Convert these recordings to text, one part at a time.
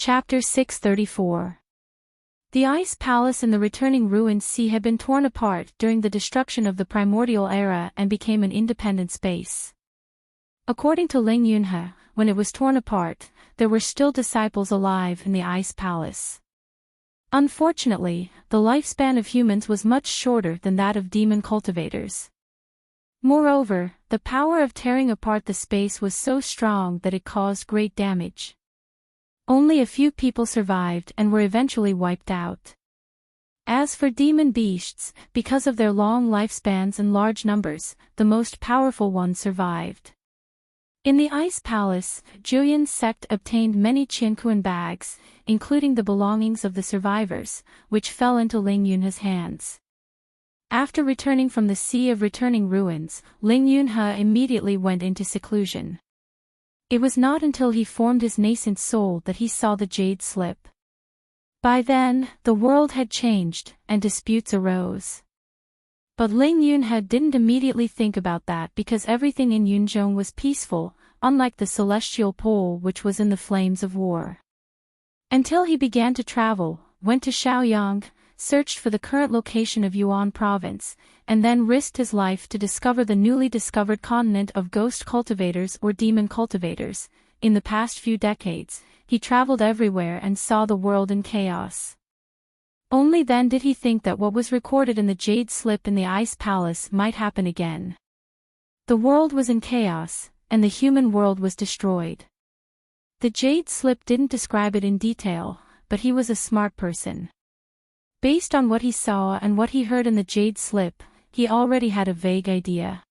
Chapter 634. The Ice Palace and the returning ruined sea had been torn apart during the destruction of the primordial era and became an independent space. According to Ling Yunhe, when it was torn apart, there were still disciples alive in the Ice Palace. Unfortunately, the lifespan of humans was much shorter than that of demon cultivators. Moreover, the power of tearing apart the space was so strong that it caused great damage. Only a few people survived and were eventually wiped out. As for demon beasts, because of their long lifespans and large numbers, the most powerful ones survived. In the Ice Palace, Julian's sect obtained many Qianquan bags, including the belongings of the survivors, which fell into Ling Yunhe's hands. After returning from the Sea of Returning Ruins, Ling Yunhe immediately went into seclusion. It was not until he formed his nascent soul that he saw the jade slip. By then, the world had changed, and disputes arose. But Ling Yunhe didn't immediately think about that because everything in Yunzhong was peaceful, unlike the celestial pole which was in the flames of war. Until he began to travel, went to Shaoyang, searched for the current location of Yuan province, and then risked his life to discover the newly discovered continent of ghost cultivators or demon cultivators. In the past few decades, he traveled everywhere and saw the world in chaos. Only then did he think that what was recorded in the jade slip in the Ice Palace might happen again. The world was in chaos, and the human world was destroyed. The jade slip didn't describe it in detail, but he was a smart person. Based on what he saw and what he heard in the jade slip, he already had a vague idea.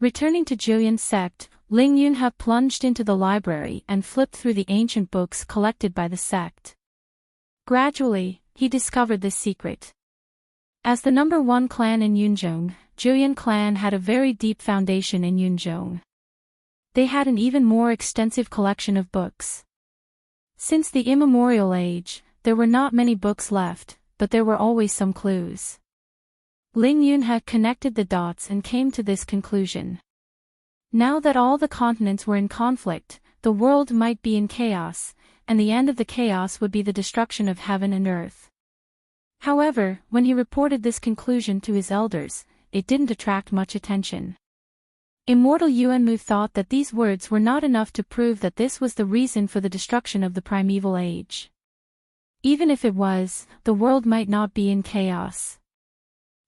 Returning to Julian's sect, Ling Yunhe plunged into the library and flipped through the ancient books collected by the sect. Gradually, he discovered this secret. As the #1 clan in Yunzhong, Julian clan had a very deep foundation in Yunzhong. They had an even more extensive collection of books. Since the immemorial age, there were not many books left, but there were always some clues. Ling Yunhe connected the dots and came to this conclusion. Now that all the continents were in conflict, the world might be in chaos, and the end of the chaos would be the destruction of heaven and earth. However, when he reported this conclusion to his elders, it didn't attract much attention. Immortal Yuanmu thought that these words were not enough to prove that this was the reason for the destruction of the primeval age. Even if it was, the world might not be in chaos.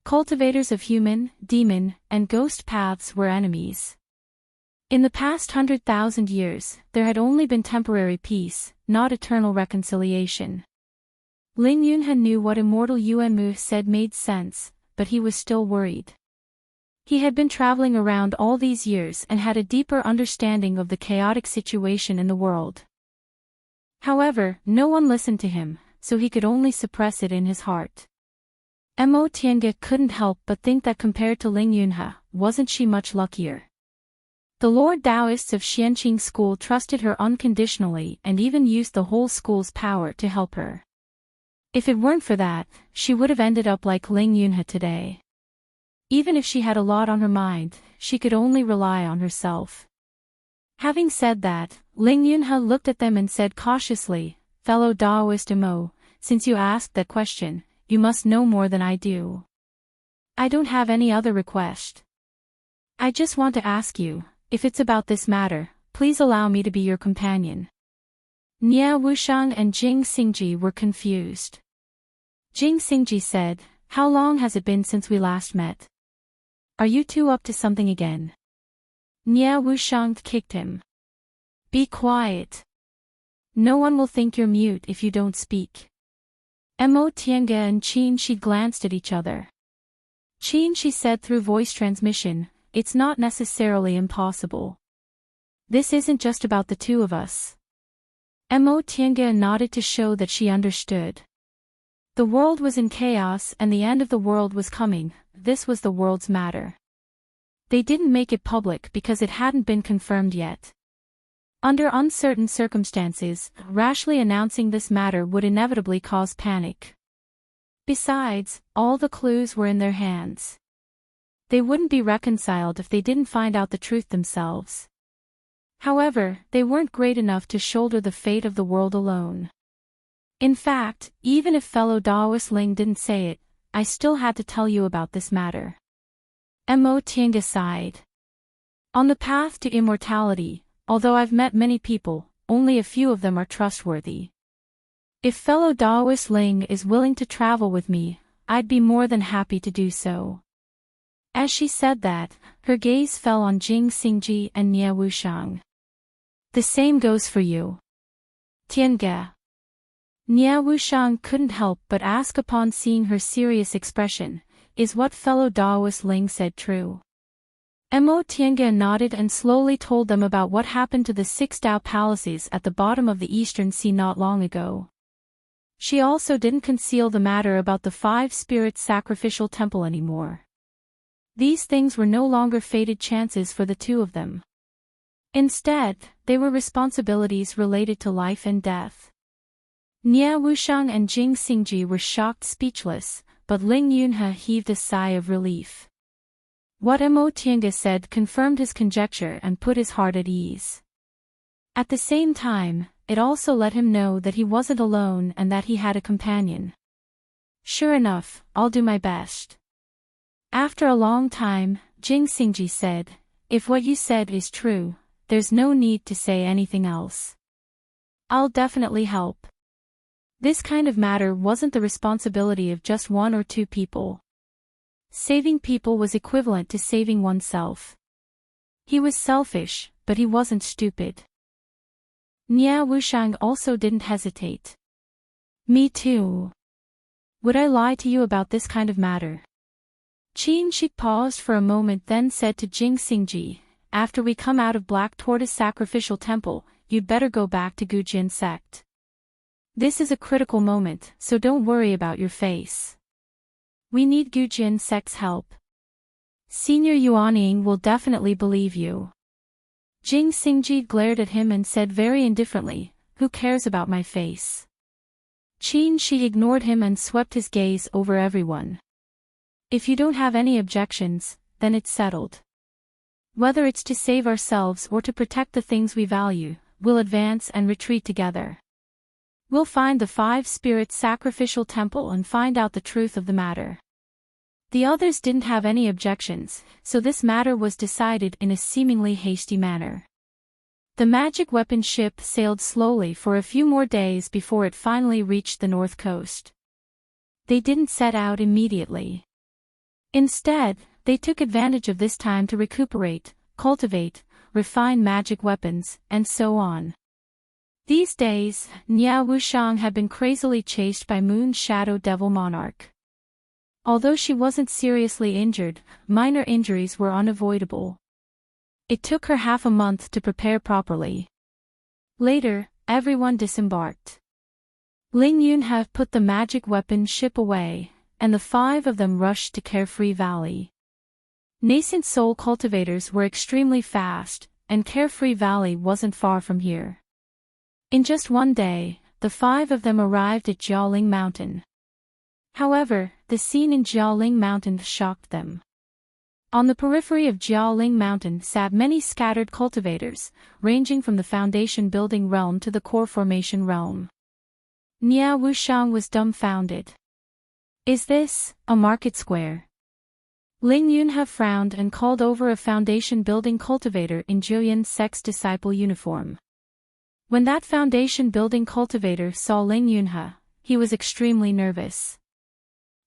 Cultivators of human, demon, and ghost paths were enemies. In the past 100,000 years, there had only been temporary peace, not eternal reconciliation. Ling Yunhe knew what Immortal Yuanmu said made sense, but he was still worried. He had been traveling around all these years and had a deeper understanding of the chaotic situation in the world. However, no one listened to him, so he could only suppress it in his heart. Mo Tiange couldn't help but think that compared to Ling Yunhe, wasn't she much luckier? The Lord Taoists of Xianqing School trusted her unconditionally and even used the whole school's power to help her. If it weren't for that, she would have ended up like Ling Yunhe today. Even if she had a lot on her mind, she could only rely on herself. Having said that, Ling Yunhe looked at them and said cautiously, "Fellow Taoist Mo, since you asked that question, you must know more than I do. I don't have any other request. I just want to ask you, if it's about this matter, please allow me to be your companion." Nia Wushang and Jing Xingji were confused. Jing Xingji said, "How long has it been since we last met? Are you two up to something again?" Nia Wushang kicked him. "Be quiet. No one will think you're mute if you don't speak." Mo Tiange and Qin Shi glanced at each other. Qin Shi said through voice transmission, "It's not necessarily impossible. This isn't just about the two of us." Mo Tiange nodded to show that she understood. The world was in chaos and the end of the world was coming, this was the world's matter. They didn't make it public because it hadn't been confirmed yet. Under uncertain circumstances, rashly announcing this matter would inevitably cause panic. Besides, all the clues were in their hands. They wouldn't be reconciled if they didn't find out the truth themselves. However, they weren't great enough to shoulder the fate of the world alone. In fact, even if fellow Daoist Ling didn't say it, I still had to tell you about this matter. Mo Tiange sighed. On the path to immortality, although I've met many people, only a few of them are trustworthy. If fellow Daoist Ling is willing to travel with me, I'd be more than happy to do so. As she said that, her gaze fell on Jing Xingji and Nie Wushang. The same goes for you. Tiange. Nie Wushang couldn't help but ask upon seeing her serious expression, is what fellow Daoist Ling said true? Mo Tiange nodded and slowly told them about what happened to the 6 Dao palaces at the bottom of the Eastern Sea not long ago. She also didn't conceal the matter about the 5 spirit sacrificial temple anymore. These things were no longer fated chances for the two of them. Instead, they were responsibilities related to life and death. Nie Wushang and Jing Xingji were shocked speechless, but Ling Yunhe heaved a sigh of relief. What Mo Tiange said confirmed his conjecture and put his heart at ease. At the same time, it also let him know that he wasn't alone and that he had a companion. Sure enough, I'll do my best. After a long time, Jing Xingji said, if what you said is true, there's no need to say anything else. I'll definitely help. This kind of matter wasn't the responsibility of just 1 or 2 people. Saving people was equivalent to saving oneself. He was selfish, but he wasn't stupid. Nie Wushang also didn't hesitate. Me too. Would I lie to you about this kind of matter? Qin Shi paused for a moment then said to Jing Xingji, after we come out of Black Tortoise Sacrificial Temple, you'd better go back to Gujin sect. This is a critical moment, so don't worry about your face. We need Gujin sect's help. Senior Yuanying will definitely believe you. Jing Xingji glared at him and said very indifferently, who cares about my face? Qin Shi ignored him and swept his gaze over everyone. If you don't have any objections, then it's settled. Whether it's to save ourselves or to protect the things we value, we'll advance and retreat together. We'll find the 5 spirit sacrificial temple and find out the truth of the matter. The others didn't have any objections, so this matter was decided in a seemingly hasty manner. The magic weapon ship sailed slowly for a few more days before it finally reached the north coast. They didn't set out immediately. Instead, they took advantage of this time to recuperate, cultivate, refine magic weapons, and so on. These days, Nie Wushang had been crazily chased by Moon's Shadow Devil Monarch. Although she wasn't seriously injured, minor injuries were unavoidable. It took her half a month to prepare properly. Later, everyone disembarked. Ling Yunhe put the magic weapon ship away, and the 5 of them rushed to Carefree Valley. Nascent soul cultivators were extremely fast, and Carefree Valley wasn't far from here. In just one day, the 5 of them arrived at Jiaoling Mountain. However, the scene in Jiaoling Mountain shocked them. On the periphery of Jiaoling Mountain sat many scattered cultivators, ranging from the foundation building realm to the core formation realm. Nie Wushang was dumbfounded. Is this a market square? Ling Yunhe frowned and called over a foundation building cultivator in Juyin sect's disciple uniform. When that foundation building cultivator saw Ling Yunhe, he was extremely nervous.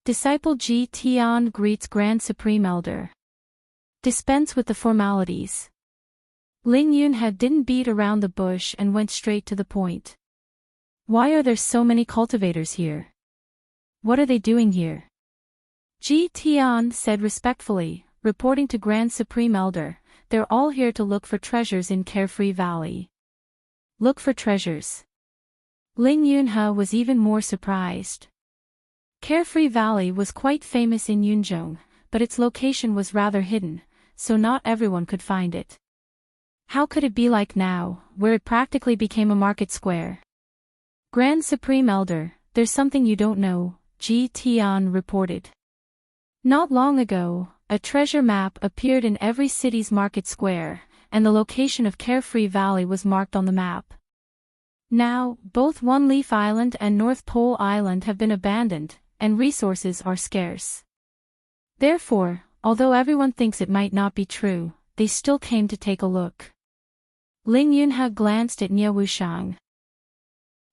Disciple Ji Tian greets Grand Supreme Elder. Dispense with the formalities. Ling Yunhe didn't beat around the bush and went straight to the point. Why are there so many cultivators here? What are they doing here? Ji Tian said respectfully, reporting to Grand Supreme Elder, they're all here to look for treasures in Carefree Valley. Look for treasures. Ling Yunhe was even more surprised. Carefree Valley was quite famous in Yunzhong, but its location was rather hidden, so not everyone could find it. How could it be like now, where it practically became a market square? Grand Supreme Elder, there's something you don't know, Ji Tian reported. Not long ago, a treasure map appeared in every city's market square, and the location of Carefree Valley was marked on the map. Now, both One Leaf Island and North Pole Island have been abandoned, and resources are scarce. Therefore, although everyone thinks it might not be true, they still came to take a look. Ling Yunhe glanced at Nie Wuxiang.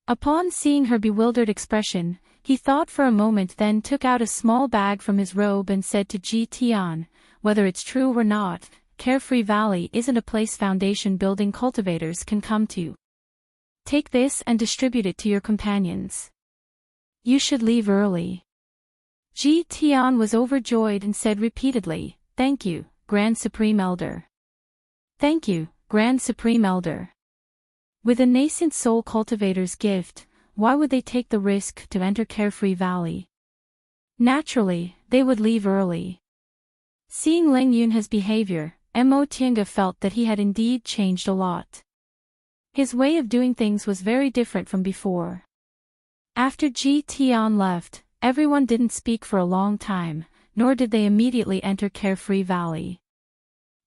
Upon seeing her bewildered expression, he thought for a moment, then took out a small bag from his robe and said to Ji Tian, "Whether it's true or not, Carefree Valley isn't a place foundation building cultivators can come to. Take this and distribute it to your companions. You should leave early." Ji Tian was overjoyed and said repeatedly, "Thank you, Grand Supreme Elder. Thank you, Grand Supreme Elder." With a nascent soul cultivator's gift, why would they take the risk to enter Carefree Valley? Naturally, they would leave early. Seeing Ling Yunhe's behavior, Mo Tiange felt that he had indeed changed a lot. His way of doing things was very different from before. After Ji Tian left, everyone didn't speak for a long time, nor did they immediately enter Carefree Valley.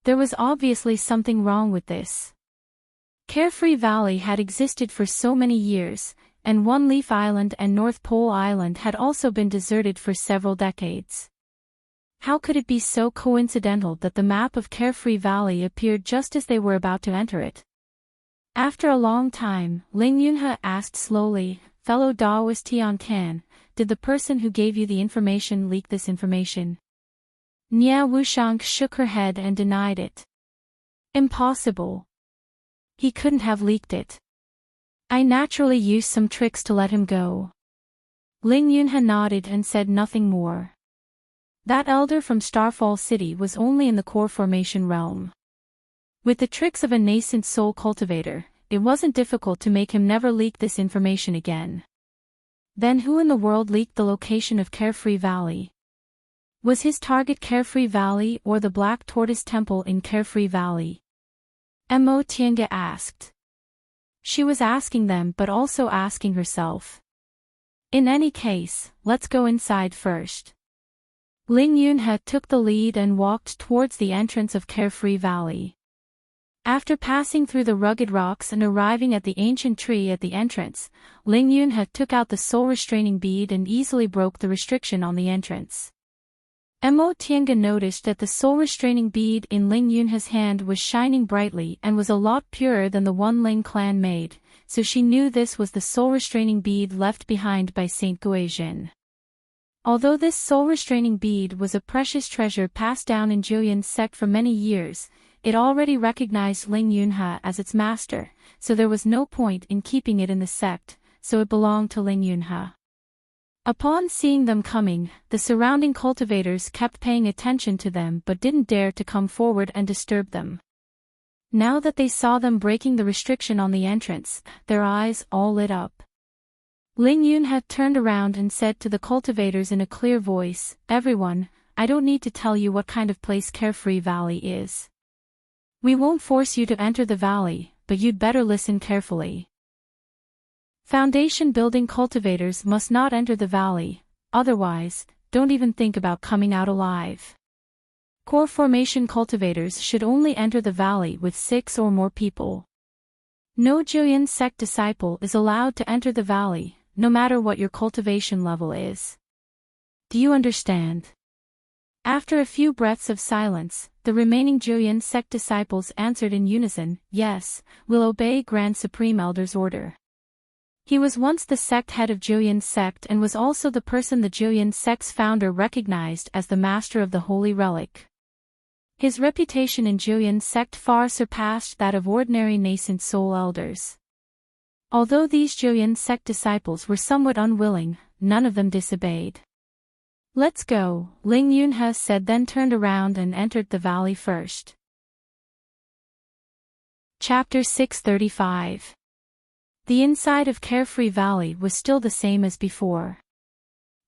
There was obviously something wrong with this. Carefree Valley had existed for so many years, and One Leaf Island and North Pole Island had also been deserted for several decades. How could it be so coincidental that the map of Carefree Valley appeared just as they were about to enter it? After a long time, Ling Yunhe asked slowly, "Fellow Daoist Tian Can, did the person who gave you the information leak this information?" Nie Wuxiang shook her head and denied it. "Impossible. He couldn't have leaked it. I naturally used some tricks to let him go." Ling Yunhe nodded and said nothing more. That elder from Starfall City was only in the core formation realm. With the tricks of a nascent soul cultivator, it wasn't difficult to make him never leak this information again. Then who in the world leaked the location of Carefree Valley? Was his target Carefree Valley or the Black Tortoise Temple in Carefree Valley? Mo Tiange asked. She was asking them but also asking herself. In any case, let's go inside first. Ling Yunhe took the lead and walked towards the entrance of Carefree Valley. After passing through the rugged rocks and arriving at the ancient tree at the entrance, Ling Yunhe took out the soul restraining bead and easily broke the restriction on the entrance. Mo Tiange noticed that the soul restraining bead in Ling Yunhe's hand was shining brightly and was a lot purer than the one Ling clan made, so she knew this was the soul restraining bead left behind by Saint Guizhen. Although this soul restraining bead was a precious treasure passed down in Jueyun's sect for many years, it already recognized Ling Yunhe as its master, so there was no point in keeping it in the sect, so it belonged to Ling Yunhe. Upon seeing them coming, the surrounding cultivators kept paying attention to them but didn't dare to come forward and disturb them. Now that they saw them breaking the restriction on the entrance, their eyes all lit up. Ling Yunhe turned around and said to the cultivators in a clear voice, "Everyone, I don't need to tell you what kind of place Carefree Valley is. We won't force you to enter the valley, but you'd better listen carefully. Foundation building cultivators must not enter the valley, otherwise, don't even think about coming out alive. Core formation cultivators should only enter the valley with 6 or more people. No Jueyun sect disciple is allowed to enter the valley, no matter what your cultivation level is. Do you understand?" After a few breaths of silence, the remaining Jueyun sect disciples answered in unison, "Yes, we'll obey Grand Supreme Elder's order." He was once the sect head of Jueyun sect and was also the person the Jueyun sect's founder recognized as the master of the holy relic. His reputation in Jueyun sect far surpassed that of ordinary nascent soul elders. Although these Jueyun sect disciples were somewhat unwilling, none of them disobeyed. "Let's go," Ling Yunhe said, then turned around and entered the valley first. Chapter 635. The inside of Carefree Valley was still the same as before.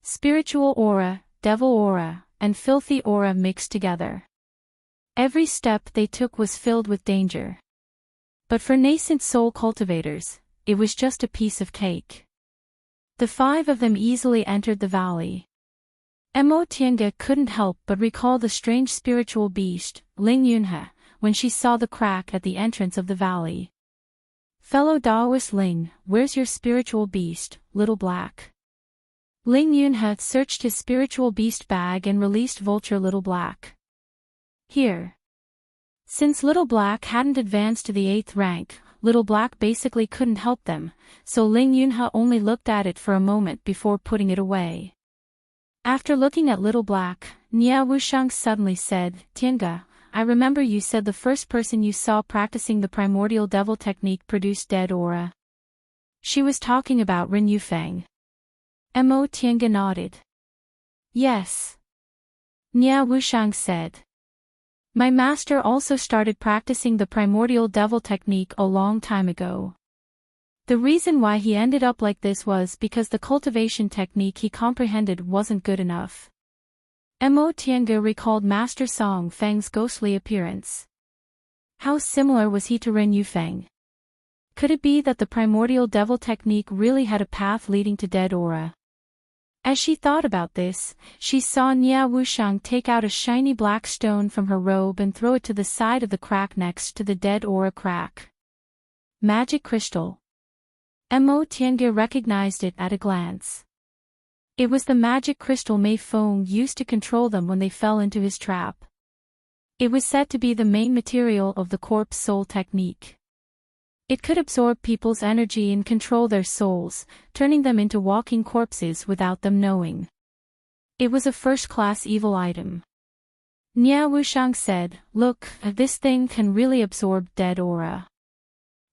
Spiritual aura, devil aura, and filthy aura mixed together. Every step they took was filled with danger. But for nascent soul cultivators, it was just a piece of cake. The 5 of them easily entered the valley. Mo Tiange couldn't help but recall the strange spiritual beast, Ling Yunhe, when she saw the crack at the entrance of the valley. "Fellow Daoist Ling, where's your spiritual beast, Little Black?" Ling Yunhe searched his spiritual beast bag and released Vulture Little Black. "Here." Since Little Black hadn't advanced to the 8th rank, Little Black basically couldn't help them, so Ling Yunhe only looked at it for a moment before putting it away. After looking at Little Black, Nia Wushang suddenly said, "Tiange, I remember you said the first person you saw practicing the primordial devil technique produced dead aura." She was talking about Ren Yufeng. Mo Tiange nodded. "Yes." Nia Wushang said. "My master also started practicing the primordial devil technique a long time ago. The reason why he ended up like this was because the cultivation technique he comprehended wasn't good enough." Mo Tiange recalled Master Song Feng's ghostly appearance. How similar was he to Ren Yufeng? Could it be that the primordial devil technique really had a path leading to dead aura? As she thought about this, she saw Nia Wushang take out a shiny black stone from her robe and throw it to the side of the crack next to the dead aura crack. Magic crystal. Mo Tiange recognized it at a glance. It was the magic crystal Mei Feng used to control them when they fell into his trap. It was said to be the main material of the corpse soul technique. It could absorb people's energy and control their souls, turning them into walking corpses without them knowing. It was a first-class evil item. Nia Wushang said, "Look, this thing can really absorb dead aura."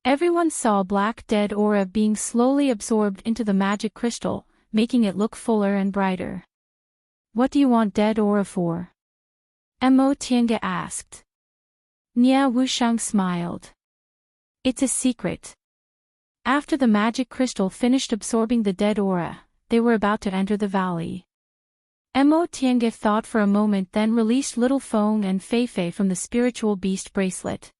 Everyone saw black dead aura being slowly absorbed into the magic crystal, making it look fuller and brighter. "What do you want dead aura for?" Mo Tiange asked. Nia Wushang smiled. "It's a secret." After the magic crystal finished absorbing the dead aura, they were about to enter the valley. Mo Tiange thought for a moment, then released Little Feng and Fei Fei from the spiritual beast bracelet.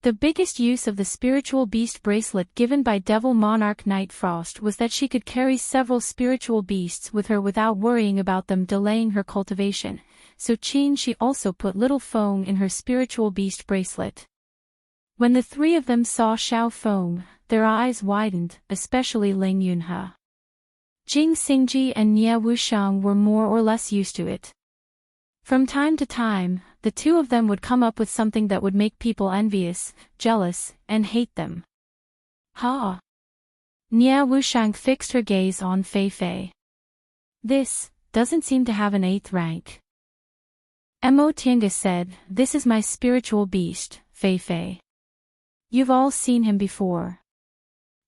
The biggest use of the spiritual beast bracelet given by Devil Monarch Night Frost was that she could carry several spiritual beasts with her without worrying about them delaying her cultivation, so she also put Little Feng in her spiritual beast bracelet. When the three of them saw Xiao Feng, their eyes widened, especially Ling Yunhe. Jing Xingji and Nia Wushang were more or less used to it. From time to time, the two of them would come up with something that would make people envious, jealous, and hate them. "Ha!" Nia Wushang fixed her gaze on Fei Fei. "This doesn't seem to have an 8th rank." Mo Tiange said, "This is my spiritual beast, Fei Fei. You've all seen him before.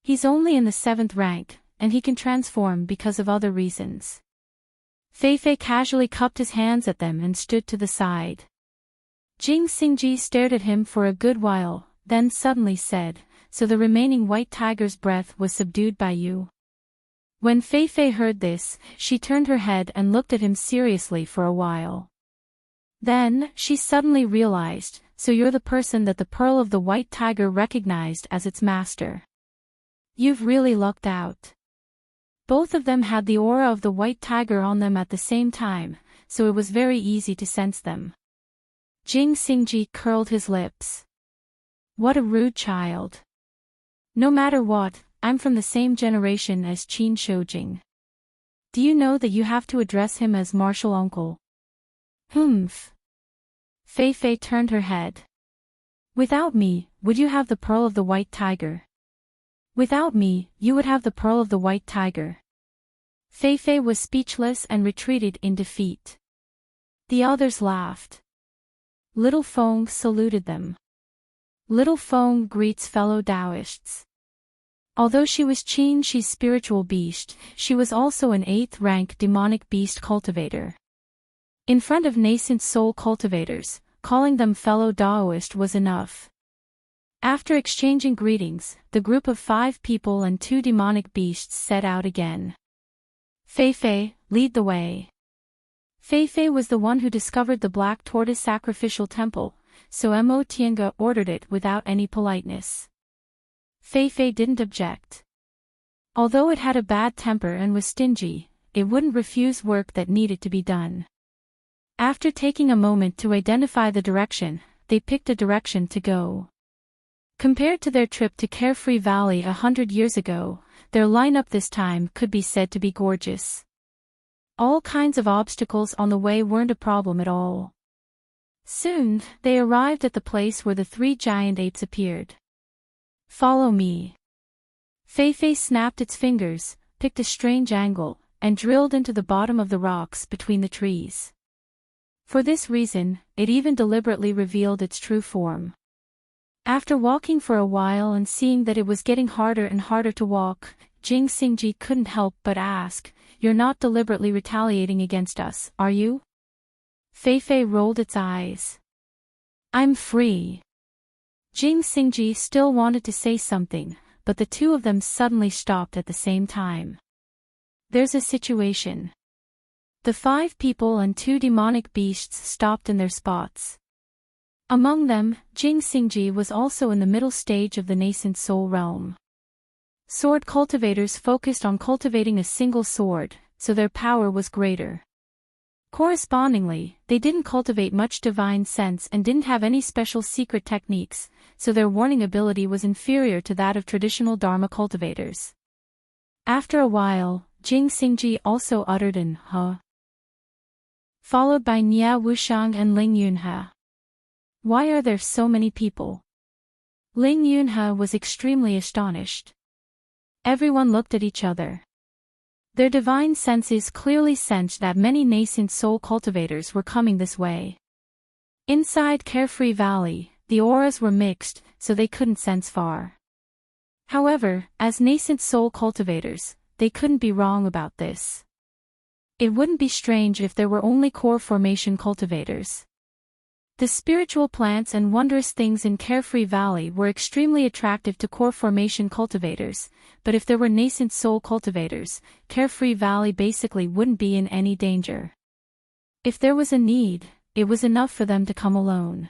He's only in the 7th rank, and he can transform because of other reasons." Fei Fei casually cupped his hands at them and stood to the side. Jing Xingji stared at him for a good while, then suddenly said, "So the remaining white tiger's breath was subdued by you?" When Fei Fei heard this, she turned her head and looked at him seriously for a while. Then, she suddenly realized, "So you're the person that the Pearl of the White Tiger recognized as its master. You've really lucked out." Both of them had the aura of the White Tiger on them at the same time, so it was very easy to sense them. Jing Xingji curled his lips. "What a rude child. No matter what, I'm from the same generation as Qin Shoujing. Do you know that you have to address him as martial uncle?" "Humph." Fei Fei turned her head. "Without me, would you have the Pearl of the White Tiger?" "Without me, you would have the Pearl of the White Tiger." Fei Fei was speechless and retreated in defeat. The others laughed. Little Feng saluted them. Little Feng greets fellow Taoists. Although she was Qin Shi's spiritual beast, she was also an 8th rank demonic beast cultivator. In front of nascent soul cultivators, calling them fellow Taoist was enough. After exchanging greetings, the group of 5 people and 2 demonic beasts set out again. "Fei Fei, lead the way." Fei Fei was the one who discovered the Black Tortoise Sacrificial Temple, so Mo Tiange ordered it without any politeness. Fei Fei didn't object. Although it had a bad temper and was stingy, it wouldn't refuse work that needed to be done. After taking a moment to identify the direction, they picked a direction to go. Compared to their trip to Carefree Valley 100 years ago, their lineup this time could be said to be gorgeous. All kinds of obstacles on the way weren't a problem at all. Soon, they arrived at the place where the 3 giant apes appeared. "Follow me." Feifei snapped its fingers, picked a strange angle, and drilled into the bottom of the rocks between the trees. For this reason, it even deliberately revealed its true form. After walking for a while and seeing that it was getting harder and harder to walk, Jing Xingji couldn't help but ask, "You're not deliberately retaliating against us, are you?" Feifei rolled its eyes. "I'm free." Jing Xingji still wanted to say something, but the two of them suddenly stopped at the same time. "There's a situation." The 5 people and 2 demonic beasts stopped in their spots. Among them, Jing Xingji was also in the middle stage of the nascent soul realm. Sword cultivators focused on cultivating a single sword, so their power was greater. Correspondingly, they didn't cultivate much divine sense and didn't have any special secret techniques, so their warning ability was inferior to that of traditional Dharma cultivators. After a while, Jing Xingji also uttered an "huh," followed by Nia Wushang and Ling Yunhe. "Why are there so many people?" Ling Yunhe was extremely astonished. Everyone looked at each other. Their divine senses clearly sensed that many nascent soul cultivators were coming this way. Inside Carefree Valley, the auras were mixed, so they couldn't sense far. However, as nascent soul cultivators, they couldn't be wrong about this. It wouldn't be strange if there were only core formation cultivators. The spiritual plants and wondrous things in Carefree Valley were extremely attractive to core formation cultivators, but if there were nascent soul cultivators, Carefree Valley basically wouldn't be in any danger. If there was a need, it was enough for them to come alone.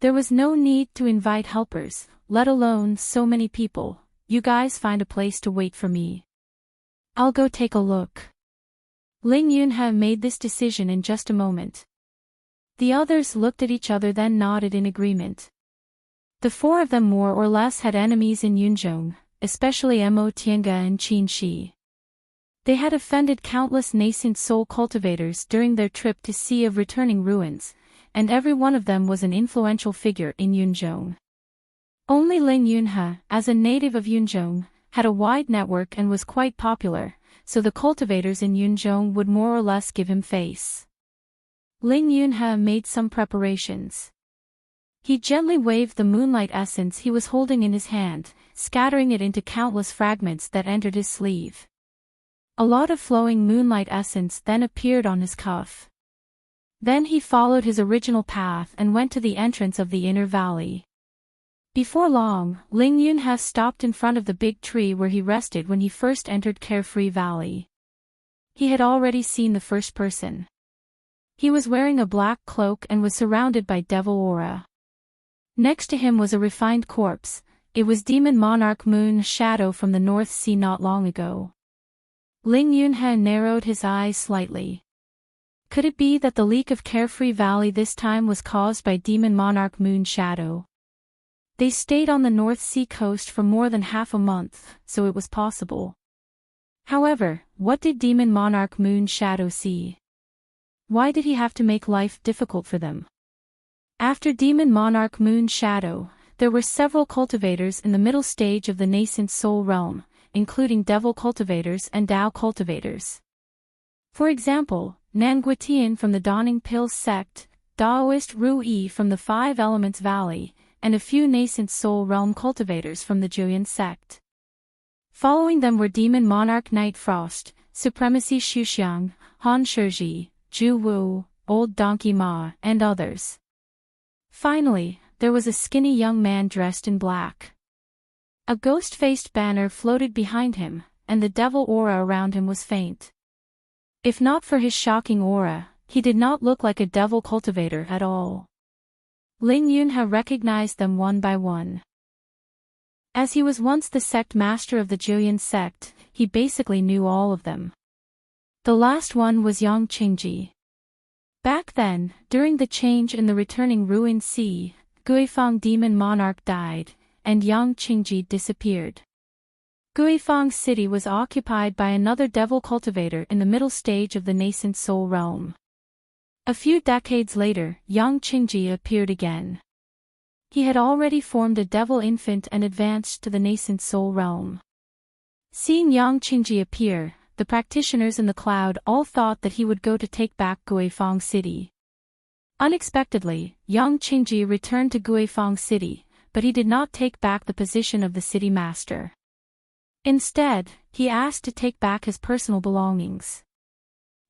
There was no need to invite helpers, let alone so many people. "You guys find a place to wait for me. I'll go take a look." Ling Yunhe made this decision in just a moment. The others looked at each other then nodded in agreement. The 4 of them more or less had enemies in Yunzhong, especially Mo Tiange and Qin Shi. They had offended countless nascent soul cultivators during their trip to Sea of Returning Ruins, and every one of them was an influential figure in Yunzhong. Only Ling Yunhe, as a native of Yunzhong, had a wide network and was quite popular, so the cultivators in Yunzhong would more or less give him face. Ling Yunhe made some preparations. He gently waved the moonlight essence he was holding in his hand, scattering it into countless fragments that entered his sleeve. A lot of flowing moonlight essence then appeared on his cuff. Then he followed his original path and went to the entrance of the inner valley. Before long, Ling Yunhe stopped in front of the big tree where he rested when he first entered Carefree Valley. He had already seen the first person. He was wearing a black cloak and was surrounded by devil aura. Next to him was a refined corpse. It was Demon Monarch Moon Shadow from the North Sea not long ago. Ling Yunhe narrowed his eyes slightly. Could it be that the leak of Carefree Valley this time was caused by Demon Monarch Moon Shadow? They stayed on the North Sea coast for more than half a month, so it was possible. However, what did Demon Monarch Moon Shadow see? Why did he have to make life difficult for them? After Demon Monarch Moon Shadow, there were several cultivators in the middle stage of the nascent soul realm, including devil cultivators and Dao cultivators. For example, Nanguitian from the Dawning Pills sect, Daoist Ru-Yi from the 5 Elements Valley, and a few nascent soul realm cultivators from the Juyan sect. Following them were Demon Monarch Night Frost, Supremacy Xuxiang, Han Shizhi, Zhu Wu, Old Donkey Ma, and others. Finally, there was a skinny young man dressed in black. A ghost-faced banner floated behind him, and the devil aura around him was faint. If not for his shocking aura, he did not look like a devil cultivator at all. Ling Yunhe recognized them one by one. As he was once the sect master of the Juyan sect, he basically knew all of them. The last one was Yang Qingji. Back then, during the change in the returning ruined sea, Guifang demon monarch died, and Yang Qingji disappeared. Guifang city was occupied by another devil cultivator in the middle stage of the nascent soul realm. A few decades later, Yang Qingji appeared again. He had already formed a devil infant and advanced to the nascent soul realm. Seeing Yang Qingji appear, the practitioners in the cloud all thought that he would go to take back Guifang city. Unexpectedly, Yang Qingji returned to Guifang city, but he did not take back the position of the city master. Instead, he asked to take back his personal belongings.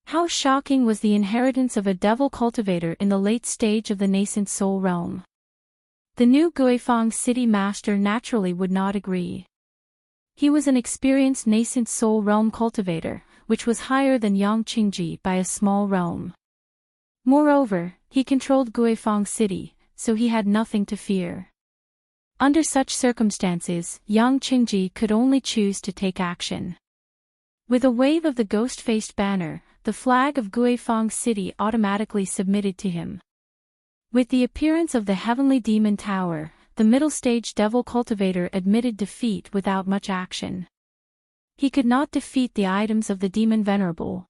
How shocking was the inheritance of a devil cultivator in the late stage of the nascent soul realm. The new Guifang city master naturally would not agree. He was an experienced nascent soul realm cultivator, which was higher than Yang Qingji by a small realm. Moreover, he controlled Guifang city, so he had nothing to fear. Under such circumstances, Yang Qingji could only choose to take action. With a wave of the ghost-faced banner, the flag of Guifang city automatically submitted to him. With the appearance of the heavenly demon tower, the middle-stage devil cultivator admitted defeat without much action. He could not defeat the items of the demon venerable.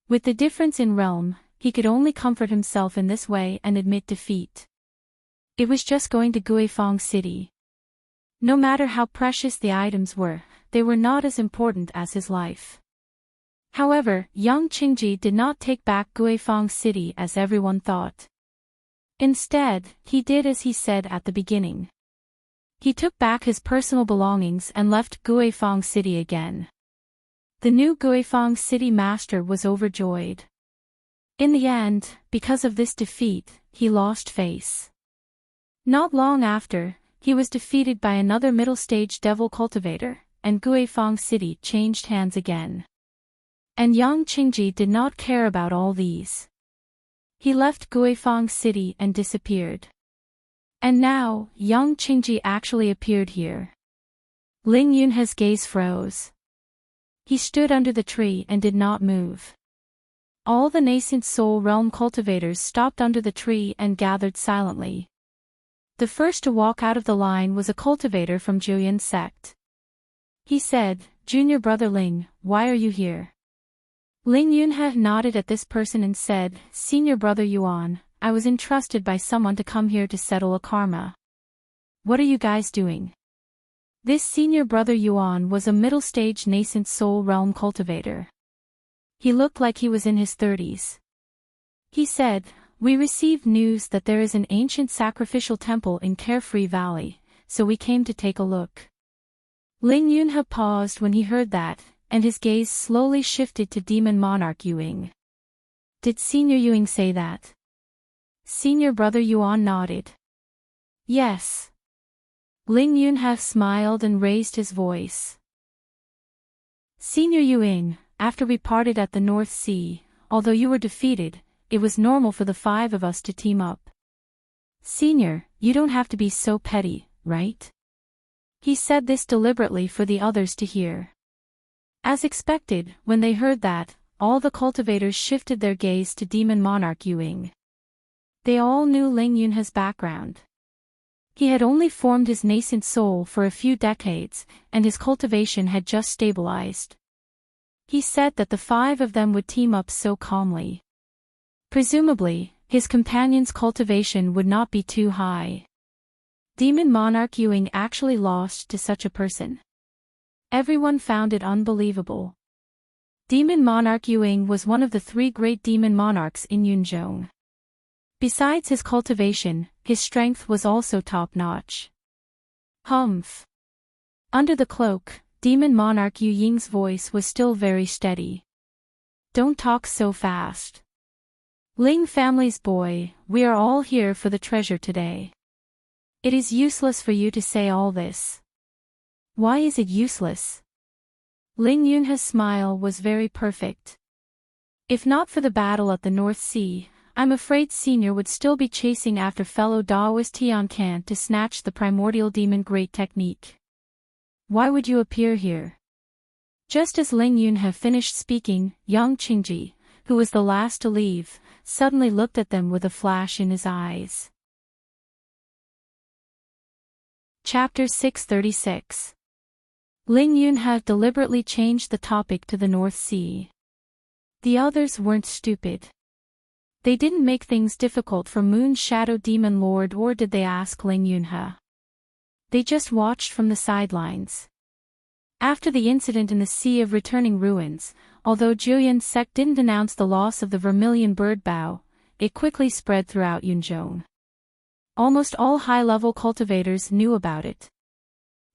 With the difference in realm, he could only comfort himself in this way and admit defeat. It was just going to Guifang city. No matter how precious the items were, they were not as important as his life. However, Yang Qingji did not take back Guifang city as everyone thought. Instead, he did as he said at the beginning. He took back his personal belongings and left Guifang city again. The new Guifang city master was overjoyed. In the end, because of this defeat, he lost face. Not long after, he was defeated by another middle-stage devil cultivator, and Guifang city changed hands again. And Yang Qingji did not care about all these. He left Guifang city and disappeared. And now, Yang Qingji actually appeared here. Ling Yunhe's gaze froze. He stood under the tree and did not move. All the nascent soul realm cultivators stopped under the tree and gathered silently. The first to walk out of the line was a cultivator from Juyan sect. He said, "Junior brother Ling, why are you here?" Ling Yunhe nodded at this person and said, "Senior brother Yuan, I was entrusted by someone to come here to settle a karma. What are you guys doing?" This senior brother Yuan was a middle-stage nascent soul realm cultivator. He looked like he was in his 30s. He said, "We received news that there is an ancient sacrificial temple in Carefree Valley, so we came to take a look." Ling Yunhe paused when he heard that, and his gaze slowly shifted to Demon Monarch Yuing. "Did Senior Yuing say that?" Senior brother Yuan nodded. "Yes." Ling Yunhe smiled and raised his voice. "Senior Yuing, after we parted at the North Sea, although you were defeated, it was normal for the 5 of us to team up. Senior, you don't have to be so petty, right?" He said this deliberately for the others to hear. As expected, when they heard that, all the cultivators shifted their gaze to Demon Monarch Yuing. They all knew Ling Yunhe's background. He had only formed his nascent soul for a few decades, and his cultivation had just stabilized. He said that the 5 of them would team up so calmly. Presumably, his companion's cultivation would not be too high. Demon Monarch Yuing actually lost to such a person. Everyone found it unbelievable. Demon Monarch Yuing was one of the 3 great demon monarchs in Yunzhong. Besides his cultivation, his strength was also top-notch. Humph. Under the cloak, Demon Monarch Yu Ying's voice was still very steady. "Don't talk so fast. Ling family's boy, we are all here for the treasure today. It is useless for you to say all this." "Why is it useless?" Ling Yunhe's smile was very perfect. "If not for the battle at the North Sea, I'm afraid Senior would still be chasing after fellow Daoist Tian Kan to snatch the primordial demon great technique. Why would you appear here?" Just as Ling Yunhe finished speaking, Yang Qingji, who was the last to leave, suddenly looked at them with a flash in his eyes. Chapter 636. Ling Yunhe deliberately changed the topic to the North Sea. The others weren't stupid. They didn't make things difficult for Moon Shadow Demon Lord, or did they ask Ling Yunhe. They just watched from the sidelines. After the incident in the Sea of Returning Ruins, although Jueyun's sect didn't announce the loss of the Vermilion Bird Bough, it quickly spread throughout Yunzhong. Almost all high-level cultivators knew about it.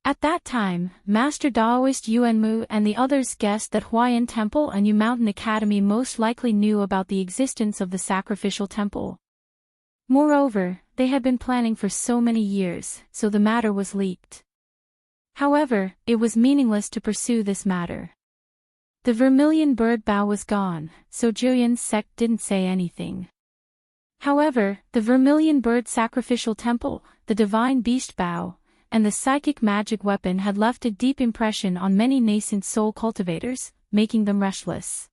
At that time, Master Daoist Yuanmu and the others guessed that Huayan Temple and Yu Mountain Academy most likely knew about the existence of the sacrificial temple. Moreover, they had been planning for so many years, so the matter was leaked. However, it was meaningless to pursue this matter. The Vermilion Bird Bough was gone, so Jueyun's sect didn't say anything. However, the Vermilion Bird Sacrificial Temple, the Divine Beast Bough, and the psychic magic weapon had left a deep impression on many nascent soul cultivators, making them restless.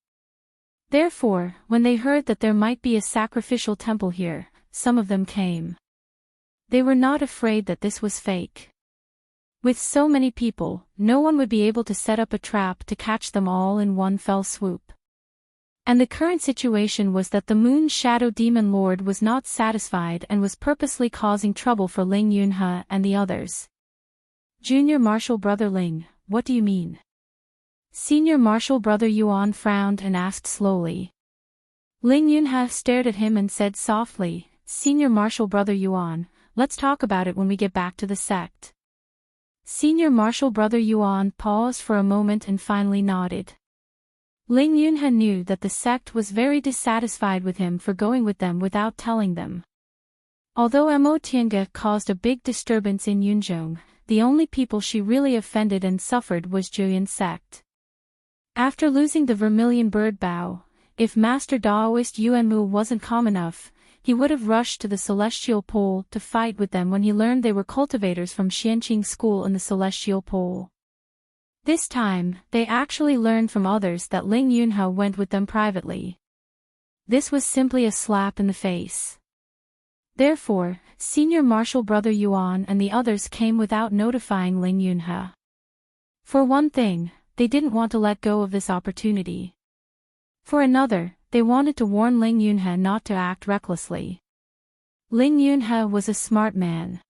Therefore, when they heard that there might be a sacrificial temple here, some of them came. They were not afraid that this was fake. With so many people, no one would be able to set up a trap to catch them all in one fell swoop. And the current situation was that the Moon Shadow Demon Lord was not satisfied and was purposely causing trouble for Ling Yunhe and the others. Junior Martial Brother Ling, what do you mean? Senior Martial Brother Yuan frowned and asked slowly. Ling Yunhe stared at him and said softly, Senior Martial Brother Yuan, let's talk about it when we get back to the sect. Senior Martial Brother Yuan paused for a moment and finally nodded. Ling Yunhe knew that the sect was very dissatisfied with him for going with them without telling them. Although Mo Tiange caused a big disturbance in Yunzhong, the only people she really offended and suffered was Jueyun's sect. After losing the Vermilion Bird Bough, if Master Daoist Yuanmu wasn't calm enough, he would have rushed to the Celestial Pole to fight with them when he learned they were cultivators from Xianqing School in the Celestial Pole. This time, they actually learned from others that Ling Yunhe went with them privately. This was simply a slap in the face. Therefore, Senior Martial Brother Yuan and the others came without notifying Ling Yunhe. For one thing, they didn't want to let go of this opportunity. For another, they wanted to warn Ling Yunhe not to act recklessly. Ling Yunhe was a smart man.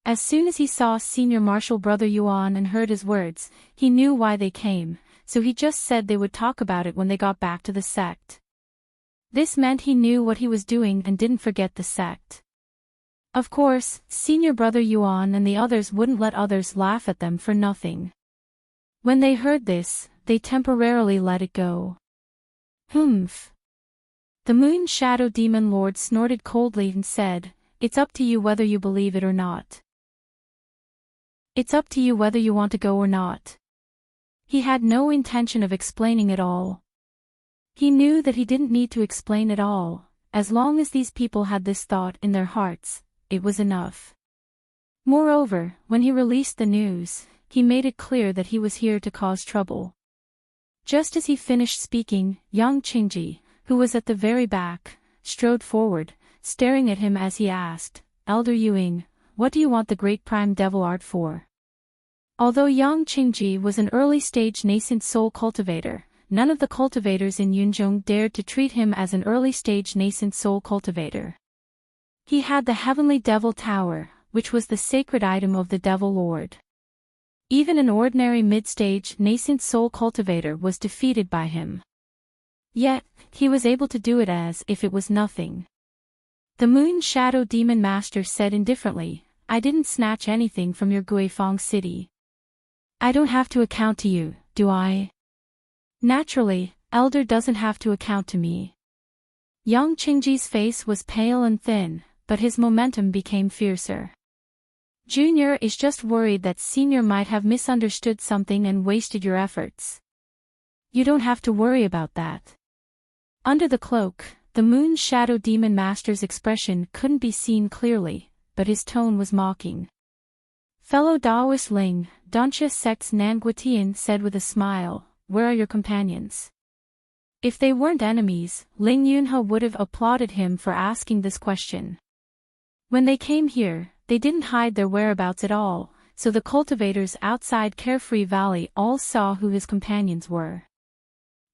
As soon as he saw Senior Martial Brother Yuan and heard his words, he knew why they came, so he just said they would talk about it when they got back to the sect. This meant he knew what he was doing and didn't forget the sect. Of course, Senior Brother Yuan and the others wouldn't let others laugh at them for nothing. When they heard this, they temporarily let it go. Humph. The Moon Shadow Demon Lord snorted coldly and said, It's up to you whether you believe it or not. It's up to you whether you want to go or not. He had no intention of explaining it all. He knew that he didn't need to explain it all, as long as these people had this thought in their hearts, it was enough. Moreover, when he released the news, he made it clear that he was here to cause trouble. Just as he finished speaking, young Qingji, who was at the very back, strode forward, staring at him as he asked, Elder Yuing, what do you want the Great Prime Devil Art for? Although Yang Qingji was an early-stage nascent soul cultivator, none of the cultivators in Yunzhong dared to treat him as an early-stage nascent soul cultivator. He had the Heavenly Devil Tower, which was the sacred item of the Devil Lord. Even an ordinary mid-stage nascent soul cultivator was defeated by him. Yet, he was able to do it as if it was nothing. The Moon Shadow Demon Master said indifferently, I didn't snatch anything from your Guifang city. I don't have to account to you, do I? Naturally, Elder doesn't have to account to me. Yang Qingji's face was pale and thin, but his momentum became fiercer. Junior is just worried that Senior might have misunderstood something and wasted your efforts. You don't have to worry about that. Under the cloak, the Moon Shadow Demon Master's expression couldn't be seen clearly, but his tone was mocking. Fellow Daoist Ling, Doncha Sect's Nanguatian said with a smile, where are your companions? If they weren't enemies, Ling Yunhe would have applauded him for asking this question. When they came here, they didn't hide their whereabouts at all, so the cultivators outside Carefree Valley all saw who his companions were.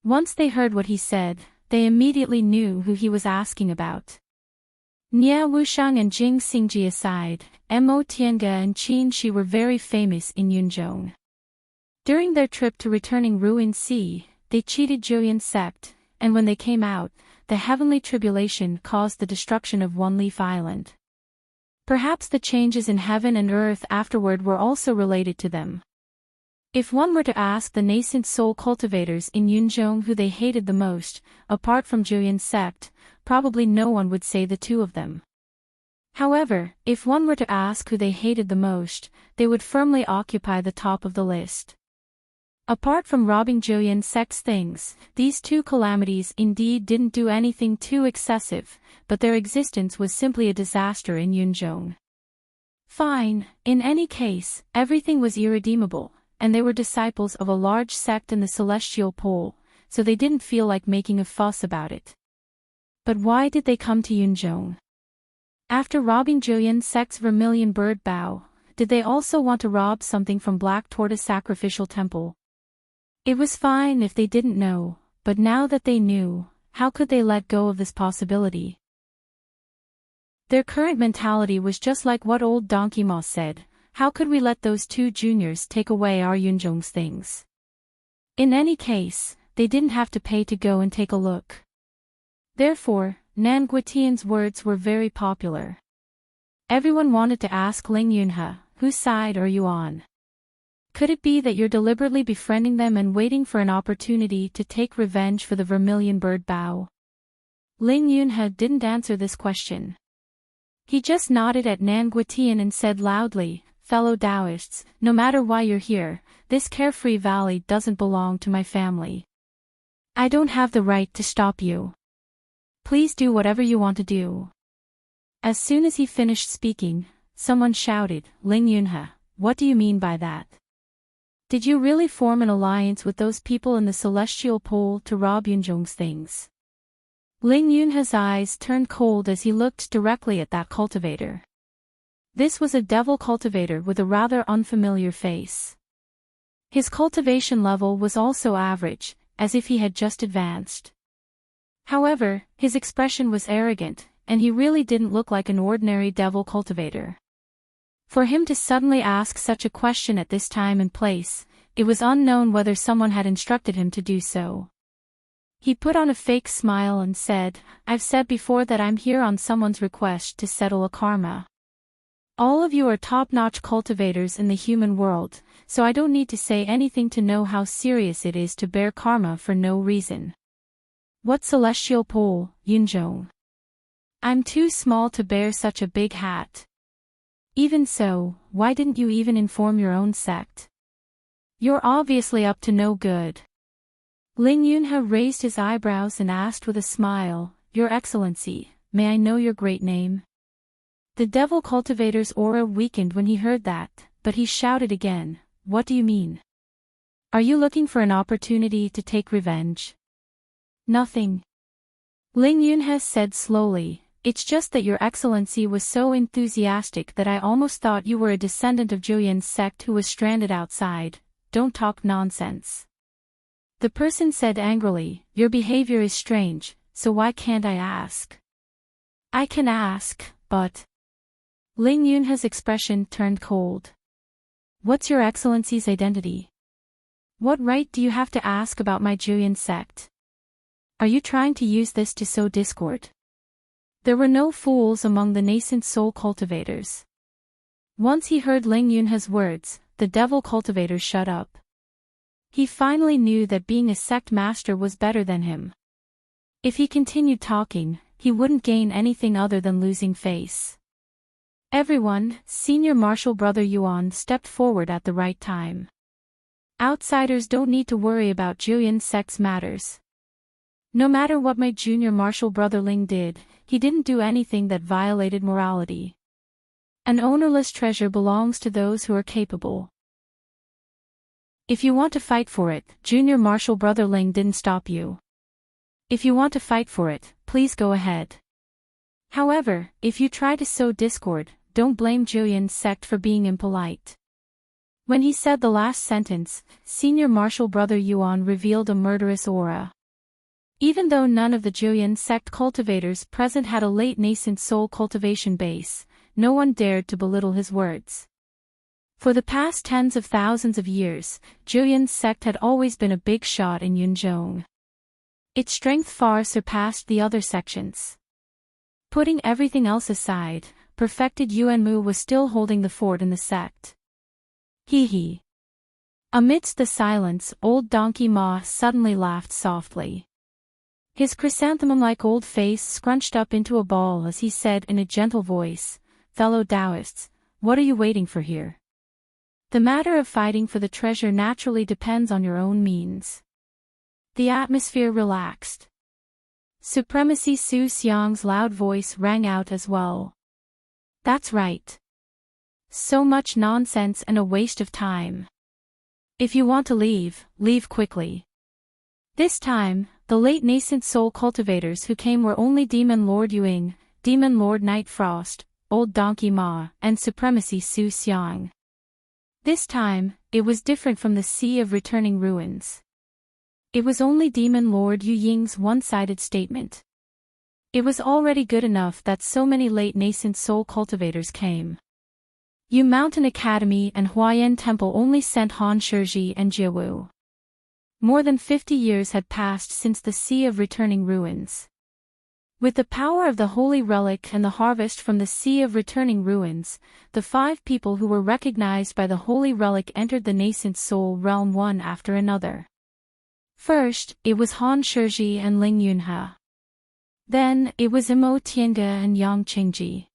Once they heard what he said, they immediately knew who he was asking about. Nia Wushang and Jing Xingji aside, Mo Tiange and Qin Shi were very famous in Yunzhong. During their trip to returning Ruined Sea, they cheated Julian's sect, and when they came out, the heavenly tribulation caused the destruction of One Leaf Island. Perhaps the changes in heaven and earth afterward were also related to them. If one were to ask the nascent soul cultivators in Yunzhong who they hated the most, apart from Julian's sect, probably no one would say the two of them. However, if one were to ask who they hated the most, they would firmly occupy the top of the list. Apart from robbing Julian's sect's things, these two calamities indeed didn't do anything too excessive, but their existence was simply a disaster in Yunzhong. Fine, in any case, everything was irredeemable, and they were disciples of a large sect in the Celestial Pole, so they didn't feel like making a fuss about it. But why did they come to Yunzhong? After robbing Julian's sect's Vermilion Bird Bow, did they also want to rob something from Black Tortoise Sacrificial Temple? It was fine if they didn't know, but now that they knew, how could they let go of this possibility? Their current mentality was just like what old Donkey Ma said: how could we let those two juniors take away our Yunzhong's things? In any case, they didn't have to pay to go and take a look. Therefore, Nan Guitian's words were very popular. Everyone wanted to ask Ling Yunhe, whose side are you on? Could it be that you're deliberately befriending them and waiting for an opportunity to take revenge for the Vermilion Bird Bow? Ling Yunhe didn't answer this question. He just nodded at Nan Guitian and said loudly, "Fellow Taoists, no matter why you're here, this Carefree Valley doesn't belong to my family. I don't have the right to stop you. Please do whatever you want to do." As soon as he finished speaking, someone shouted, "Ling Yunhe, what do you mean by that? Did you really form an alliance with those people in the Celestial Pole to rob Yunzhong's things?" Ling Yunhe's eyes turned cold as he looked directly at that cultivator. This was a devil cultivator with a rather unfamiliar face. His cultivation level was also average, as if he had just advanced. However, his expression was arrogant, and he really didn't look like an ordinary devil cultivator. For him to suddenly ask such a question at this time and place, it was unknown whether someone had instructed him to do so. He put on a fake smile and said, "I've said before that I'm here on someone's request to settle a karma. All of you are top-notch cultivators in the human world, so I don't need to say anything to know how serious it is to bear karma for no reason. What Celestial Pole, Yunzhong? I'm too small to bear such a big hat. Even so, why didn't you even inform your own sect? You're obviously up to no good." Ling Yunhe raised his eyebrows and asked with a smile, "Your Excellency, may I know your great name?" The devil cultivator's aura weakened when he heard that, but he shouted again, "What do you mean? Are you looking for an opportunity to take revenge?" "Nothing," Ling Yunhe said slowly. "It's just that your Excellency was so enthusiastic that I almost thought you were a descendant of Julian's sect who was stranded outside. Don't talk nonsense." The person said angrily, "Your behavior is strange, so why can't I ask?" "I can ask, but..." Ling Yunhe's expression turned cold. "What's your Excellency's identity? What right do you have to ask about my Julian sect? Are you trying to use this to sow discord?" There were no fools among the nascent soul cultivators. Once he heard Ling Yunhe's words, the devil cultivator shut up. He finally knew that being a sect master was better than him. If he continued talking, he wouldn't gain anything other than losing face. Everyone, Senior Marshal Brother Yuan stepped forward at the right time. "Outsiders don't need to worry about Julian's sect's matters. No matter what my junior Marshal Brother Ling did, he didn't do anything that violated morality. An ownerless treasure belongs to those who are capable. If you want to fight for it, Junior Marshal Brother Ling didn't stop you. If you want to fight for it, please go ahead. However, if you try to sow discord, don't blame Julian's sect for being impolite. When he said the last sentence, Senior Marshal Brother Yuan revealed a murderous aura. Even though none of the Julian sect cultivators present had a late nascent soul cultivation base, no one dared to belittle his words. For the past tens of thousands of years, Julian's sect had always been a big shot in Yunzhong. Its strength far surpassed the other sections. Putting everything else aside, perfected Yuanmu was still holding the fort in the sect. Hee hee. Amidst the silence, old Donkey Ma suddenly laughed softly. His chrysanthemum-like old face scrunched up into a ball as he said in a gentle voice, "Fellow Taoists, what are you waiting for here? The matter of fighting for the treasure naturally depends on your own means." The atmosphere relaxed. Supremacy Su Xiang's loud voice rang out as well. "That's right. So much nonsense and a waste of time. If you want to leave, leave quickly." This time, the late nascent soul cultivators who came were only Demon Lord Yuing, Demon Lord Night Frost, Old Donkey Ma, and Supremacy Su Xiang. This time, it was different from the Sea of Returning Ruins. It was only Demon Lord Yu Ying's one-sided statement. It was already good enough that so many late nascent soul cultivators came. Yu Mountain Academy and Huayan Temple only sent Han Shizhi and Jiewu. More than 50 years had passed since the Sea of Returning Ruins. With the power of the Holy Relic and the harvest from the Sea of Returning Ruins, the 5 people who were recognized by the Holy Relic entered the nascent soul realm one after another. First, it was Han Shizhi and Ling Yunhe. Then, it was Imo Tiange and Yang Qingji.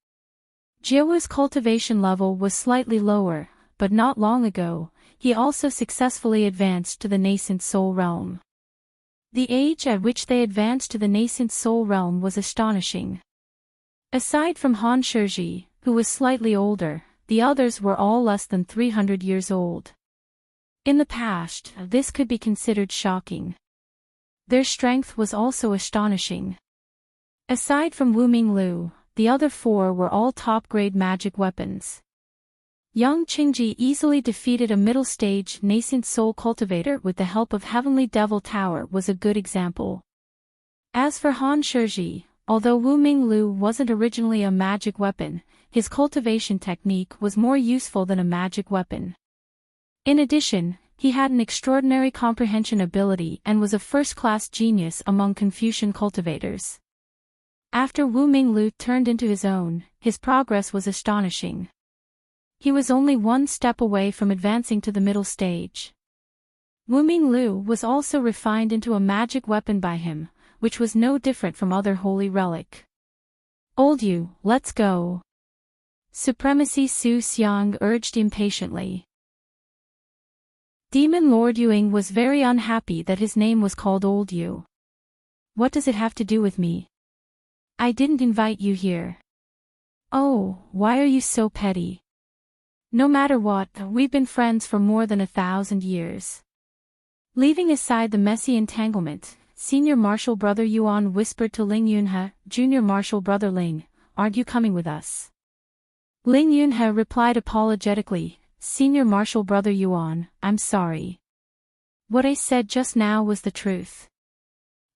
Jiewu's cultivation level was slightly lower, but not long ago, he also successfully advanced to the nascent soul realm. The age at which they advanced to the nascent soul realm was astonishing. Aside from Han Shizhi, who was slightly older, the others were all less than 300 years old. In the past, this could be considered shocking. Their strength was also astonishing. Aside from Wu Minglu, the other 4 were all top-grade magic weapons. Yang Qingji easily defeated a middle-stage nascent soul cultivator with the help of Heavenly Devil Tower was a good example. As for Han Shizhi, although Wu Minglu wasn't originally a magic weapon, his cultivation technique was more useful than a magic weapon. In addition, he had an extraordinary comprehension ability and was a first-class genius among Confucian cultivators. After Wu Minglu turned into his own, his progress was astonishing. He was only one step away from advancing to the middle stage. Wu Minglu was also refined into a magic weapon by him, which was no different from other holy relic. "Old Yu, let's go." Supremacy Su Xiang urged impatiently. Demon Lord Yuing was very unhappy that his name was called Old Yu. "What does it have to do with me? I didn't invite you here." "Oh, why are you so petty? No matter what, we've been friends for more than 1,000 years." Leaving aside the messy entanglement, Senior Marshal Brother Yuan whispered to Ling Yunhe, "Junior Marshal Brother Ling, aren't you coming with us?" Ling Yunhe replied apologetically, "Senior Marshal Brother Yuan, I'm sorry. What I said just now was the truth.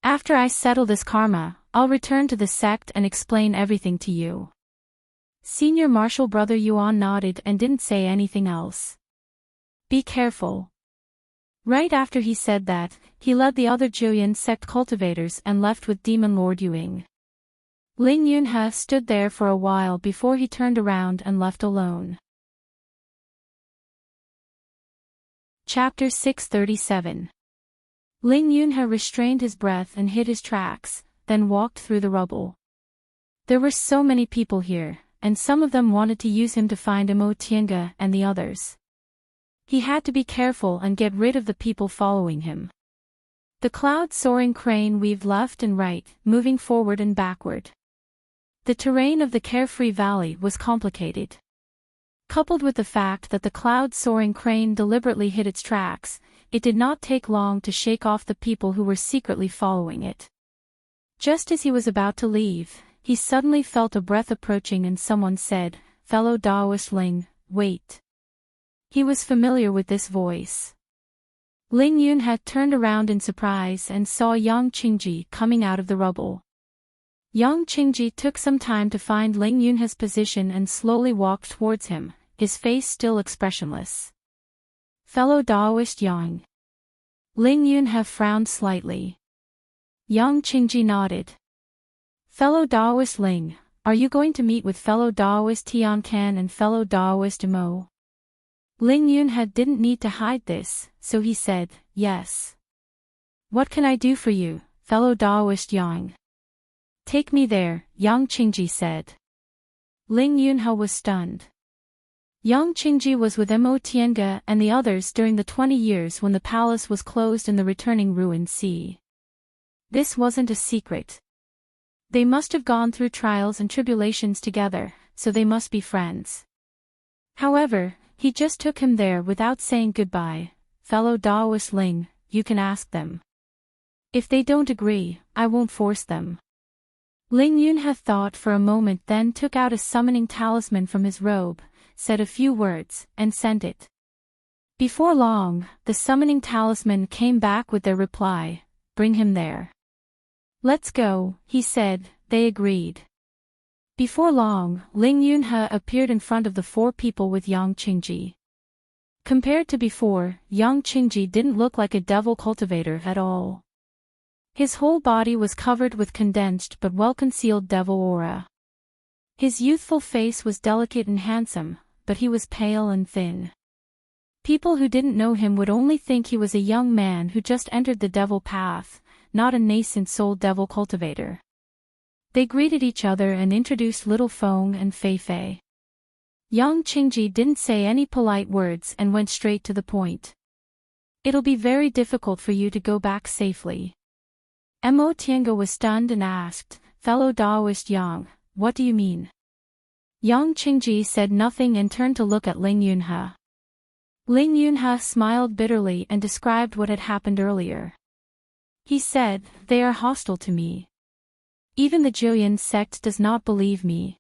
After I settle this karma, I'll return to the sect and explain everything to you." Senior Marshal Brother Yuan nodded and didn't say anything else. "Be careful." Right after he said that, he led the other Julian sect cultivators and left with Demon Lord Yuing. Ling Yunhe stood there for a while before he turned around and left alone. Chapter 637. Ling Yunhe restrained his breath and hid his tracks, then walked through the rubble. There were so many people here, and some of them wanted to use him to find Imo Tiange and the others. He had to be careful and get rid of the people following him. The cloud-soaring crane weaved left and right, moving forward and backward. The terrain of the Carefree Valley was complicated. Coupled with the fact that the cloud-soaring crane deliberately hid its tracks, it did not take long to shake off the people who were secretly following it. Just as he was about to leave, he suddenly felt a breath approaching and someone said, "Fellow Daoist Ling, wait." He was familiar with this voice. Ling Yun had turned around in surprise and saw Yang Qingji coming out of the rubble. Yang Qingji took some time to find Ling Yunha's position and slowly walked towards him, his face still expressionless. "Fellow Daoist Yang." Ling Yunha frowned slightly. Yang Qingji nodded. "Fellow Daoist Ling, are you going to meet with fellow Daoist Tian Kan and fellow Daoist Mo?" Ling Yunha didn't need to hide this, so he said, "Yes." "What can I do for you, fellow Daoist Yang?" "Take me there," Yang Qingji said. Ling Yunha was stunned. Yang Qingji was with Mo Tiange and the others during the 20 years when the palace was closed in the returning ruined sea. This wasn't a secret. They must have gone through trials and tribulations together, so they must be friends. However, he just took him there without saying goodbye. "Fellow Daoist Ling, you can ask them. If they don't agree, I won't force them." Ling Yunha thought for a moment, then took out a summoning talisman from his robe, said a few words, and sent it. Before long, the summoning talisman came back with their reply, "Bring him there." "Let's go," he said. They agreed. Before long, Ling Yunha appeared in front of the 4 people with Yang Qingji. Compared to before, Yang Qingji didn't look like a devil cultivator at all. His whole body was covered with condensed but well-concealed devil aura. His youthful face was delicate and handsome, but he was pale and thin. People who didn't know him would only think he was a young man who just entered the devil path, not a nascent soul devil cultivator. They greeted each other and introduced Little Feng and Fei Fei. Yang Qingji didn't say any polite words and went straight to the point. "It'll be very difficult for you to go back safely." Mo Tiange was stunned and asked, "Fellow Daoist Yang, what do you mean?" Yang Qingji said nothing and turned to look at Ling Yunha. Ling Yunha smiled bitterly and described what had happened earlier. He said, "They are hostile to me. Even the Julian sect does not believe me."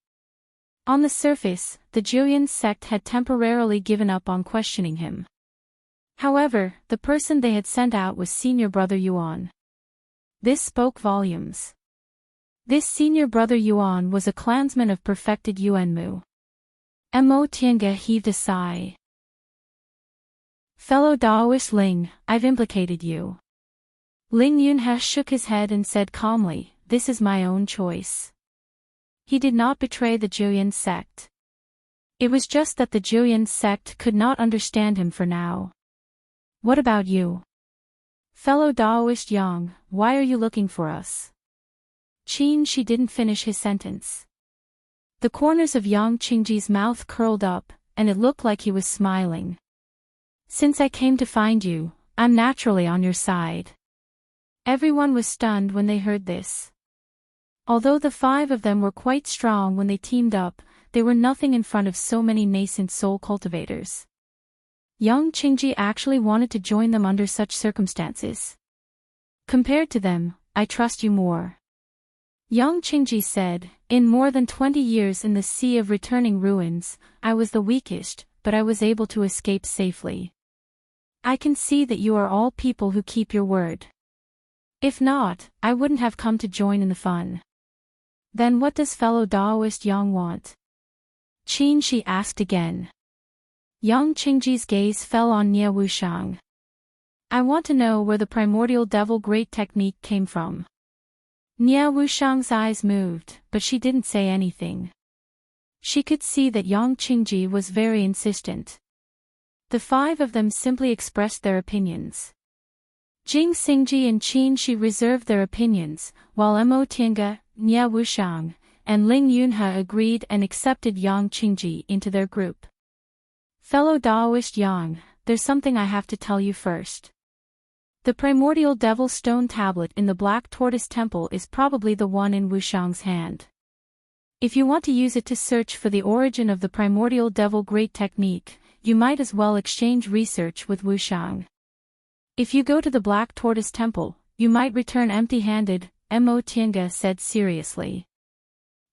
On the surface, the Julian sect had temporarily given up on questioning him. However, the person they had sent out was Senior Brother Yuan. This spoke volumes. This Senior Brother Yuan was a clansman of perfected Yuanmu. Mo Tiange heaved a sigh. "Fellow Daoist Ling, I've implicated you." Ling Yunha shook his head and said calmly, "This is my own choice." He did not betray the Julian sect. It was just that the Julian sect could not understand him for now. "What about you? Fellow Daoist Yang, why are you looking for us?" She didn't finish his sentence. The corners of Yang Qingji's mouth curled up, and it looked like he was smiling. "Since I came to find you, I'm naturally on your side." Everyone was stunned when they heard this. Although the 5 of them were quite strong when they teamed up, they were nothing in front of so many nascent soul cultivators. Yang Qingji actually wanted to join them under such circumstances. "Compared to them, I trust you more." Yang Qingji said, "In more than 20 years in the sea of returning ruins, I was the weakest, but I was able to escape safely. I can see that you are all people who keep your word. If not, I wouldn't have come to join in the fun." "Then what does fellow Daoist Yang want?" She asked again. Yang Qingji's gaze fell on Nie Wushang. "I want to know where the primordial devil great technique came from." Nie Wushang's eyes moved, but she didn't say anything. She could see that Yang Qingji was very insistent. The 5 of them simply expressed their opinions. Jing Xingji and Qin Shi reserved their opinions, while Mo Tiange, Nie Wushang, and Ling Yunha agreed and accepted Yang Qingji into their group. "Fellow Daoist Yang, there's something I have to tell you first. The primordial devil stone tablet in the Black Tortoise Temple is probably the one in Wushang's hand. If you want to use it to search for the origin of the primordial devil great technique, you might as well exchange research with Wushang. If you go to the Black Tortoise Temple, you might return empty-handed, Mo Tiange said seriously.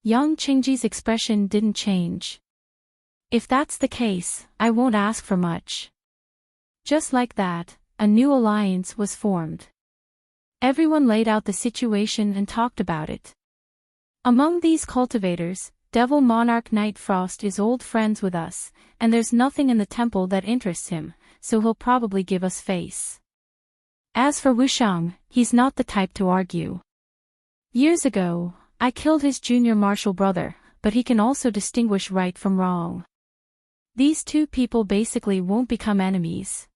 Yang Qingji's expression didn't change. If that's the case, I won't ask for much. Just like that, a new alliance was formed. Everyone laid out the situation and talked about it. Among these cultivators, Devil Monarch Night Frost is old friends with us, and there's nothing in the temple that interests him, so he'll probably give us face. As for Wushang, he's not the type to argue. Years ago, I killed his junior martial brother, but he can also distinguish right from wrong. These two people basically won't become enemies.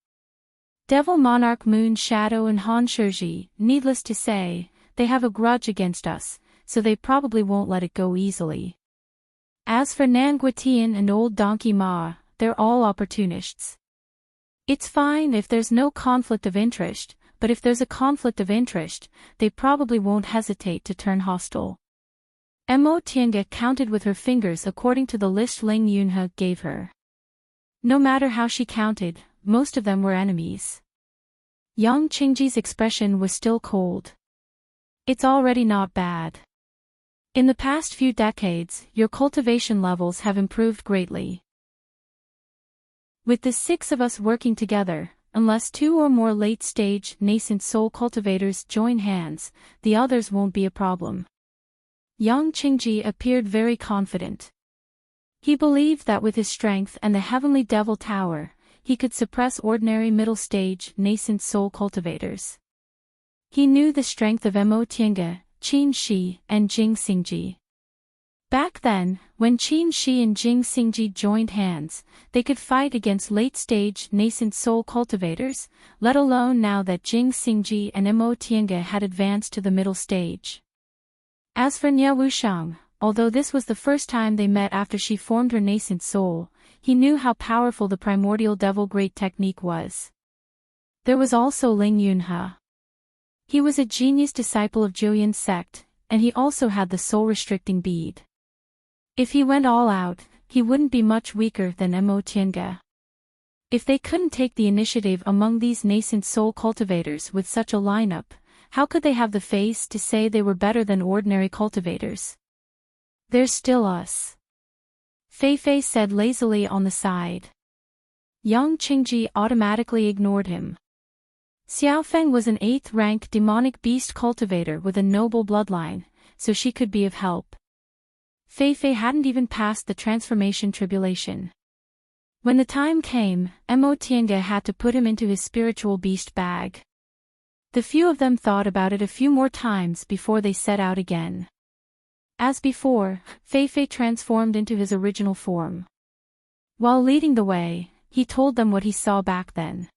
Devil Monarch Moon Shadow and Han Shizhi, needless to say, they have a grudge against us, so they probably won't let it go easily. As for Nanguitian and old Donkey Ma, they're all opportunists. It's fine if there's no conflict of interest, but if there's a conflict of interest, they probably won't hesitate to turn hostile. Mo Tiange counted with her fingers according to the list Ling Yunhe gave her. No matter how she counted, most of them were enemies. Yang Qingji's expression was still cold. It's already not bad. In the past few decades, your cultivation levels have improved greatly. With the 6 of us working together, unless 2 or more late-stage, nascent soul cultivators join hands, the others won't be a problem. Yang Qingji appeared very confident. He believed that with his strength and the Heavenly Devil Tower, he could suppress ordinary middle-stage, nascent soul cultivators. He knew the strength of Mo Tiange, Qin Shi, and Jing Xingji. Back then, when Qin Shi and Jing Xingji joined hands, they could fight against late-stage, nascent soul cultivators, let alone now that Jing Xingji and Mo Tiange had advanced to the middle stage. As for Nya Wushang, although this was the first time they met after she formed her nascent soul, he knew how powerful the primordial devil great technique was. There was also Ling Yunhe. He was a genius disciple of Zhouyan's sect, and he also had the soul-restricting bead. If he went all out, he wouldn't be much weaker than Mo Tiange. If they couldn't take the initiative among these nascent soul cultivators with such a lineup, how could they have the face to say they were better than ordinary cultivators? There's still us. Fei Fei said lazily on the side. Yang Qingji automatically ignored him. Xiaofeng was an 8th-rank demonic beast cultivator with a noble bloodline, so she could be of help. Fei Fei hadn't even passed the transformation tribulation. When the time came, Mo Tiange had to put him into his spiritual beast bag. The few of them thought about it a few more times before they set out again. As before, Fei Fei transformed into his original form. While leading the way, he told them what he saw back then.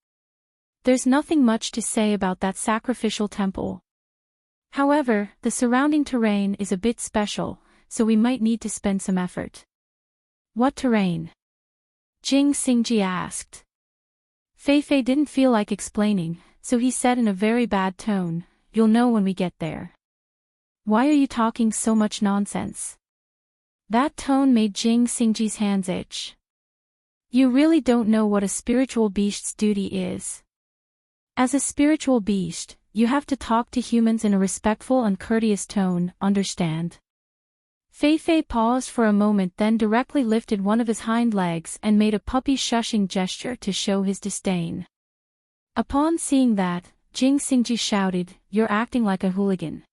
There's nothing much to say about that sacrificial temple. However, the surrounding terrain is a bit special, so we might need to spend some effort. What terrain? Jing Xingji asked. Fei Fei didn't feel like explaining, so he said in a very bad tone, "You'll know when we get there." "Why are you talking so much nonsense?" That tone made Jing Xingji's hands itch. "You really don't know what a spiritual beast's duty is. As a spiritual beast, you have to talk to humans in a respectful and courteous tone, understand?" Fei Fei paused for a moment, then directly lifted one of his hind legs and made a puppy shushing gesture to show his disdain. Upon seeing that, Jing Xingji shouted, "You're acting like a hooligan.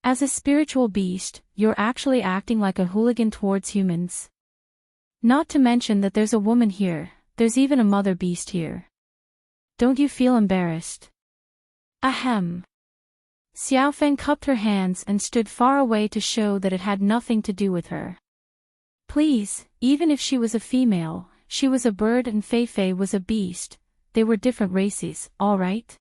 As a spiritual beast, you're actually acting like a hooligan towards humans. Not to mention that there's a woman here, there's even a mother beast here. Don't you feel embarrassed?" Ahem. Xiaofeng cupped her hands and stood far away to show that it had nothing to do with her. Please, even if she was a female, she was a bird and Fei Fei was a beast. They were different races, all right?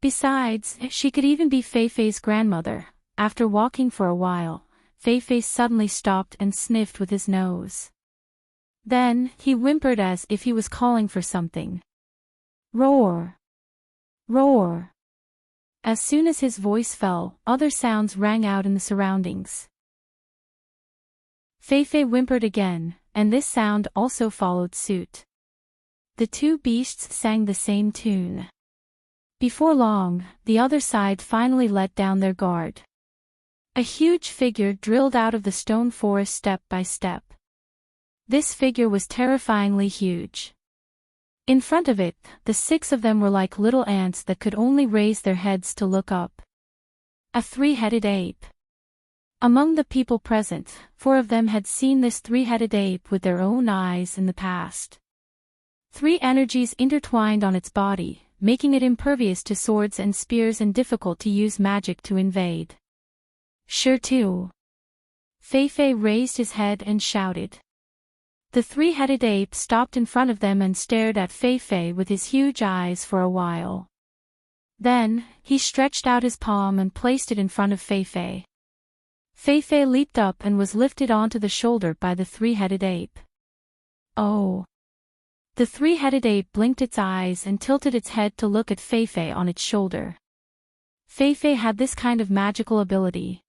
Besides, she could even be Fei Fei's grandmother. After walking for a while, Fei Fei suddenly stopped and sniffed with his nose. Then, he whimpered as if he was calling for something. Roar! Roar! As soon as his voice fell, other sounds rang out in the surroundings. Fei Fei whimpered again, and this sound also followed suit. The two beasts sang the same tune. Before long, the other side finally let down their guard. A huge figure drilled out of the stone forest step by step. This figure was terrifyingly huge. In front of it, the 6 of them were like little ants that could only raise their heads to look up. A 3-headed ape. Among the people present, 4 of them had seen this 3-headed ape with their own eyes in the past. 3 energies intertwined on its body, making it impervious to swords and spears and difficult to use magic to invade. Sure too. Fei raised his head and shouted. The 3-headed ape stopped in front of them and stared at Fei with his huge eyes for a while. Then, he stretched out his palm and placed it in front of Fei. Fei leaped up and was lifted onto the shoulder by the 3-headed ape. Oh! The 3-headed ape blinked its eyes and tilted its head to look at Fei on its shoulder. Fei had this kind of magical ability.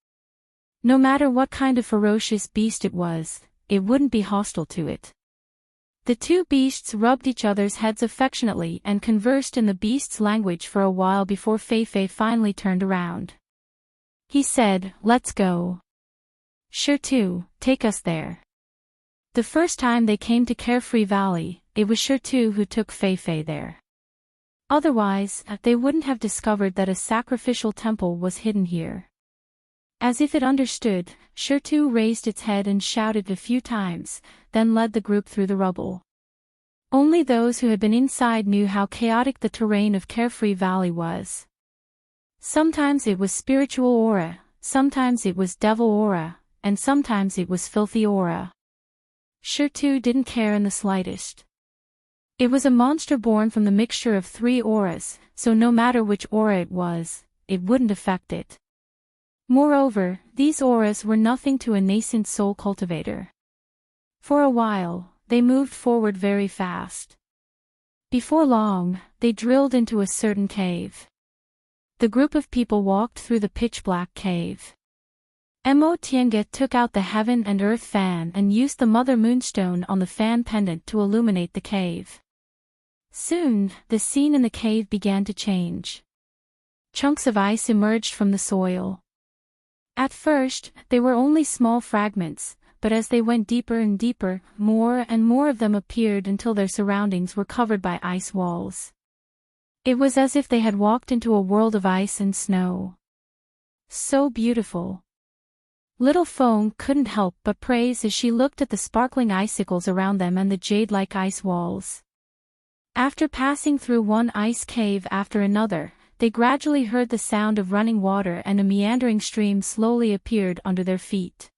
No matter what kind of ferocious beast it was, it wouldn't be hostile to it. The 2 beasts rubbed each other's heads affectionately and conversed in the beast's language for a while before Fei finally turned around. He said, "Let's go." Sure too, take us there. The first time they came to Carefree Valley, it was Sure too who took Fei there. Otherwise, they wouldn't have discovered that a sacrificial temple was hidden here. As if it understood, Sure too raised its head and shouted a few times, then led the group through the rubble. Only those who had been inside knew how chaotic the terrain of Carefree Valley was. Sometimes it was spiritual aura, sometimes it was devil aura, and sometimes it was filthy aura. Sure too didn't care in the slightest. It was a monster born from the mixture of 3 auras, so no matter which aura it was, it wouldn't affect it. Moreover, these auras were nothing to a nascent soul cultivator. For a while, they moved forward very fast. Before long, they drilled into a certain cave. The group of people walked through the pitch-black cave. Mo Tiange took out the heaven and earth fan and used the mother moonstone on the fan pendant to illuminate the cave. Soon, the scene in the cave began to change. Chunks of ice emerged from the soil. At first, they were only small fragments, but as they went deeper and deeper, more and more of them appeared until their surroundings were covered by ice walls. It was as if they had walked into a world of ice and snow. So beautiful. Little Fong couldn't help but praise as she looked at the sparkling icicles around them and the jade-like ice walls. After passing through one ice cave after another, they gradually heard the sound of running water and a meandering stream slowly appeared under their feet.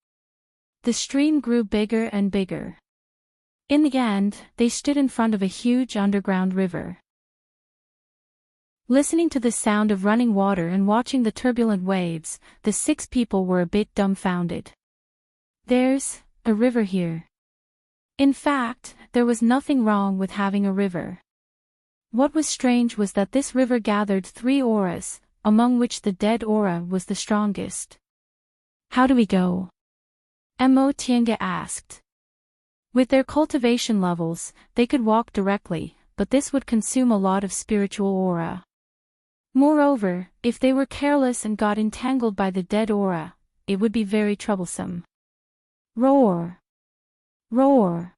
The stream grew bigger and bigger. In the end, they stood in front of a huge underground river. Listening to the sound of running water and watching the turbulent waves, the 6 people were a bit dumbfounded. There's a river here. In fact, there was nothing wrong with having a river. What was strange was that this river gathered 3 auras, among which the dead aura was the strongest. How do we go? Mo Tiange asked. With their cultivation levels, they could walk directly, but this would consume a lot of spiritual aura. Moreover, if they were careless and got entangled by the dead aura, it would be very troublesome. Roar! Roar!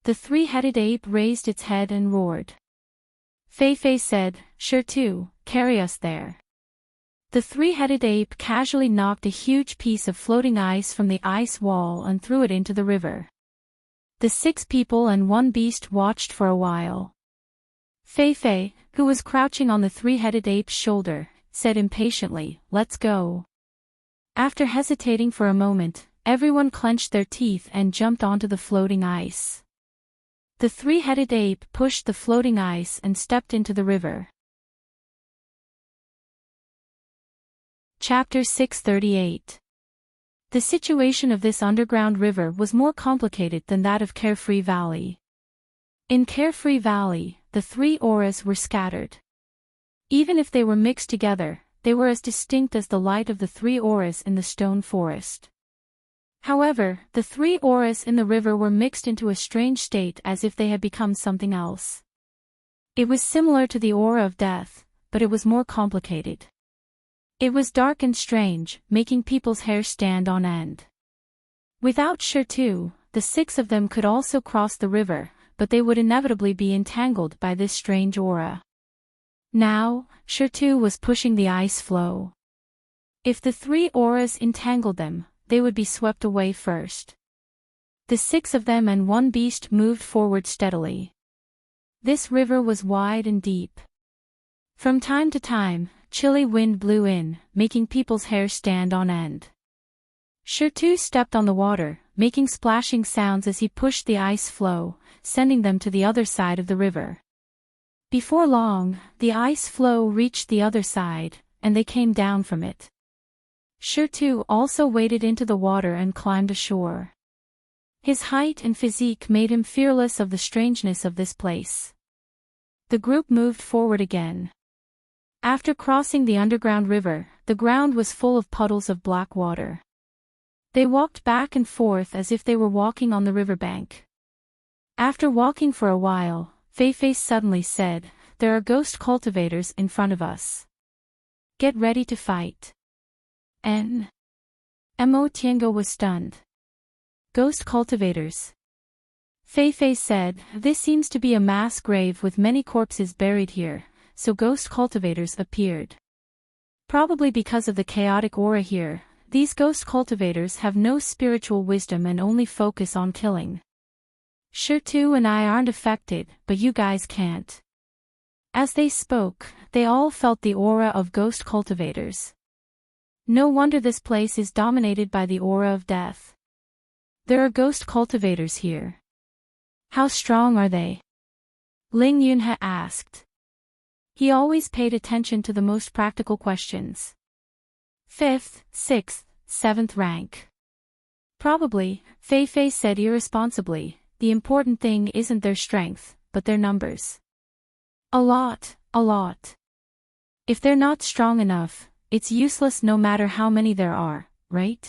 The 3-headed ape raised its head and roared. Fei said, "Sure too, carry us there." The 3-headed ape casually knocked a huge piece of floating ice from the ice wall and threw it into the river. The 6 people and 1 beast watched for a while. Fei, who was crouching on the 3-headed ape's shoulder, said impatiently, "Let's go." After hesitating for a moment, everyone clenched their teeth and jumped onto the floating ice. The 3-headed ape pushed the floating ice and stepped into the river. Chapter 638. The situation of this underground river was more complicated than that of Carefree Valley. In Carefree Valley, the 3 auras were scattered. Even if they were mixed together, they were as distinct as the light of the 3 auras in the stone forest. However, the 3 auras in the river were mixed into a strange state as if they had become something else. It was similar to the aura of death, but it was more complicated. It was dark and strange, making people's hair stand on end. Without Shirtu, the 6 of them could also cross the river, but they would inevitably be entangled by this strange aura. Now, Shirtu was pushing the ice flow. If the 3 auras entangled them, they would be swept away first. The 6 of them and 1 beast moved forward steadily. This river was wide and deep. From time to time, chilly wind blew in, making people's hair stand on end. Shirtu stepped on the water, making splashing sounds as he pushed the ice flow, sending them to the other side of the river. Before long, the ice flow reached the other side, and they came down from it. Shirtu also waded into the water and climbed ashore. His height and physique made him fearless of the strangeness of this place. The group moved forward again. After crossing the underground river, the ground was full of puddles of black water. They walked back and forth as if they were walking on the riverbank. After walking for a while, Feifei suddenly said, "There are ghost cultivators in front of us. Get ready to fight." Mo Tiango was stunned. Ghost cultivators. Feifei said, "This seems to be a mass grave with many corpses buried here, so ghost cultivators appeared. Probably because of the chaotic aura here, these ghost cultivators have no spiritual wisdom and only focus on killing. Shirtu and I aren't affected, but you guys can't." As they spoke, they all felt the aura of ghost cultivators. No wonder this place is dominated by the aura of death. There are ghost cultivators here. How strong are they? Ling Yunhe asked. He always paid attention to the most practical questions. 5th, 6th, 7th rank. Probably, Feifei said irresponsibly, the important thing isn't their strength, but their numbers. A lot. If they're not strong enough, it's useless no matter how many there are, right?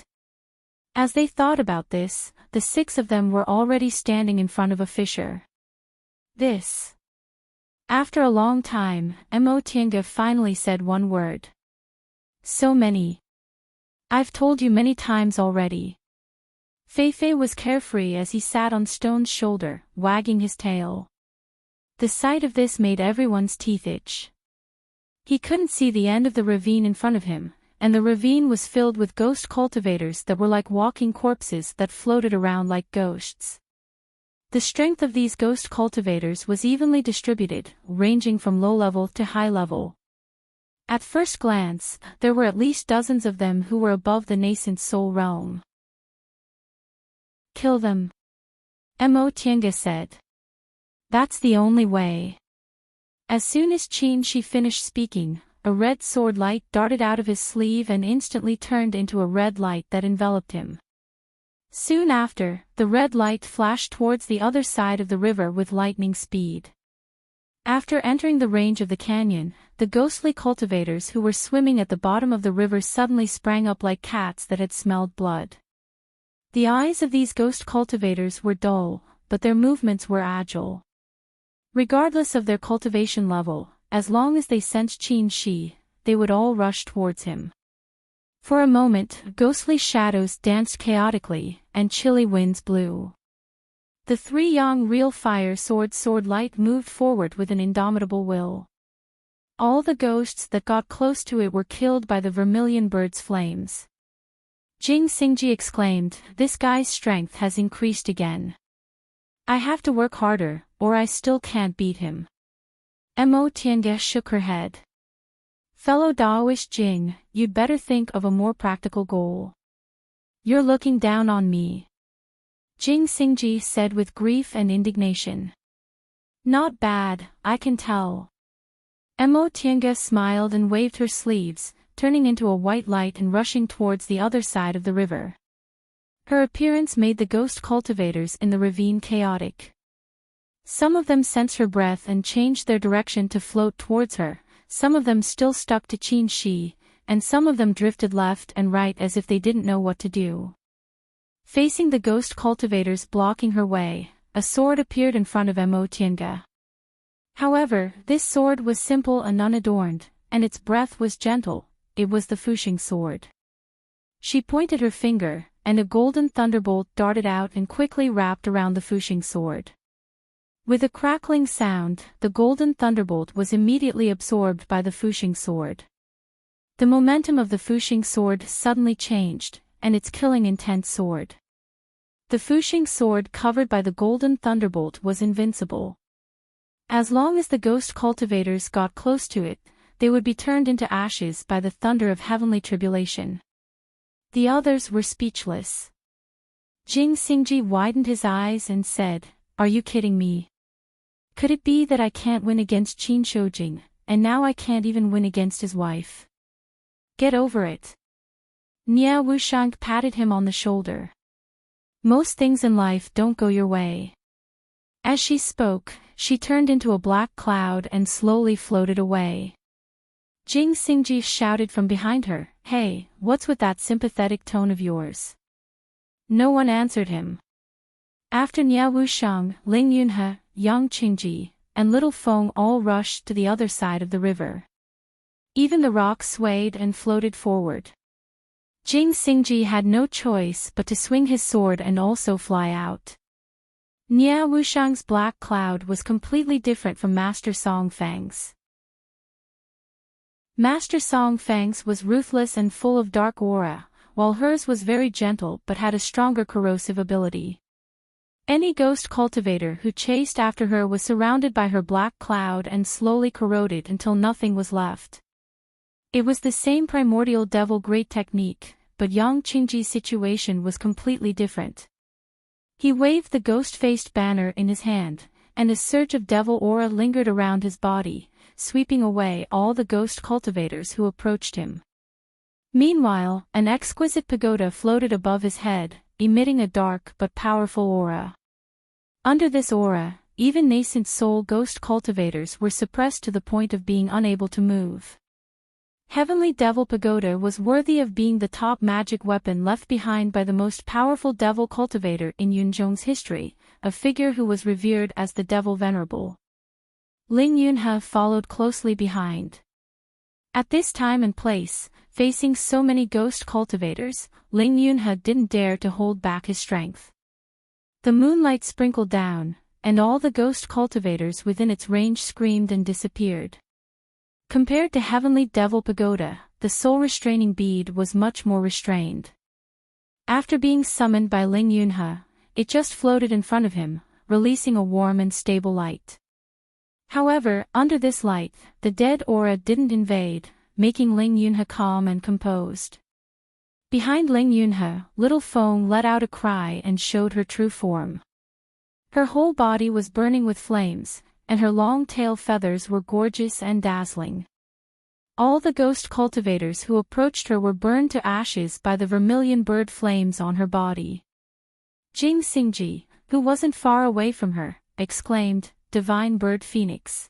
As they thought about this, the 6 of them were already standing in front of a fissure. This. After a long time, Mo Tiange finally said one word. So many. I've told you many times already. Feifei was carefree as he sat on Stone's shoulder, wagging his tail. The sight of this made everyone's teeth itch. He couldn't see the end of the ravine in front of him, and the ravine was filled with ghost cultivators that were like walking corpses that floated around like ghosts. The strength of these ghost cultivators was evenly distributed, ranging from low level to high level. At first glance, there were at least dozens of them who were above the nascent soul realm. Kill them. Mo Tiange said. That's the only way. As soon as Qin Shi finished speaking, a red sword light darted out of his sleeve and instantly turned into a red light that enveloped him. Soon after, the red light flashed towards the other side of the river with lightning speed. After entering the range of the canyon, the ghostly cultivators who were swimming at the bottom of the river suddenly sprang up like cats that had smelled blood. The eyes of these ghost cultivators were dull, but their movements were agile. Regardless of their cultivation level, as long as they sensed Qin Shi, they would all rush towards him. For a moment, ghostly shadows danced chaotically, and chilly winds blew. The 3 young real fire sword light moved forward with an indomitable will. All the ghosts that got close to it were killed by the vermilion bird's flames. Jing Xingji exclaimed, "This guy's strength has increased again. I have to work harder, or I still can't beat him." Mo Tiange shook her head. "Fellow Daoist Jing, you'd better think of a more practical goal. You're looking down on me," Jing Xingji said with grief and indignation. "Not bad, I can tell." Mo Tiange smiled and waved her sleeves, turning into a white light and rushing towards the other side of the river. Her appearance made the ghost cultivators in the ravine chaotic. Some of them sensed her breath and changed their direction to float towards her, some of them still stuck to Qin Shi, and some of them drifted left and right as if they didn't know what to do. Facing the ghost cultivators blocking her way, a sword appeared in front of Mo Tiange. However, this sword was simple and unadorned, and its breath was gentle. It was the Fushing sword. She pointed her finger, and a golden thunderbolt darted out and quickly wrapped around the Fushing sword. With a crackling sound, the golden thunderbolt was immediately absorbed by the Fushing sword. The momentum of the Fushing sword suddenly changed, and its killing intent soared. The Fushing sword covered by the golden thunderbolt was invincible. As long as the ghost cultivators got close to it, they would be turned into ashes by the thunder of heavenly tribulation. The others were speechless. Jing Xingji widened his eyes and said, "Are you kidding me? Could it be that I can't win against Qin Shoujing, and now I can't even win against his wife? Get over it." Niao Wushang patted him on the shoulder. "Most things in life don't go your way." As she spoke, she turned into a black cloud and slowly floated away. Jing Xingji shouted from behind her, "Hey, what's with that sympathetic tone of yours?" No one answered him. After Niao Wushang, Ling Yunhe, Yang Qingji, and Little Feng all rushed to the other side of the river. Even the rocks swayed and floated forward. Jing Xingji had no choice but to swing his sword and also fly out. Niao Wushang's black cloud was completely different from Master Song Fang's. Master Song Fang's was ruthless and full of dark aura, while hers was very gentle but had a stronger corrosive ability. Any ghost cultivator who chased after her was surrounded by her black cloud and slowly corroded until nothing was left. It was the same primordial devil great technique, but Yang Qingji's situation was completely different. He waved the ghost-faced banner in his hand, and a surge of devil aura lingered around his body, sweeping away all the ghost cultivators who approached him. Meanwhile, an exquisite pagoda floated above his head, emitting a dark but powerful aura. Under this aura, even nascent soul ghost cultivators were suppressed to the point of being unable to move. Heavenly Devil Pagoda was worthy of being the top magic weapon left behind by the most powerful devil cultivator in Yunzhong's history, a figure who was revered as the Devil Venerable. Ling Yunhe followed closely behind. At this time and place, facing so many ghost cultivators, Ling Yunhe didn't dare to hold back his strength. The moonlight sprinkled down, and all the ghost cultivators within its range screamed and disappeared. Compared to Heavenly Devil Pagoda, the soul-restraining bead was much more restrained. After being summoned by Ling Yunhe, it just floated in front of him, releasing a warm and stable light. However, under this light, the dead aura didn't invade, making Ling Yunhe calm and composed. Behind Ling Yunhe, Little Feng let out a cry and showed her true form. Her whole body was burning with flames, and her long tail feathers were gorgeous and dazzling. All the ghost cultivators who approached her were burned to ashes by the vermilion bird flames on her body. Jing Xingji, who wasn't far away from her, exclaimed, "Divine Bird Phoenix.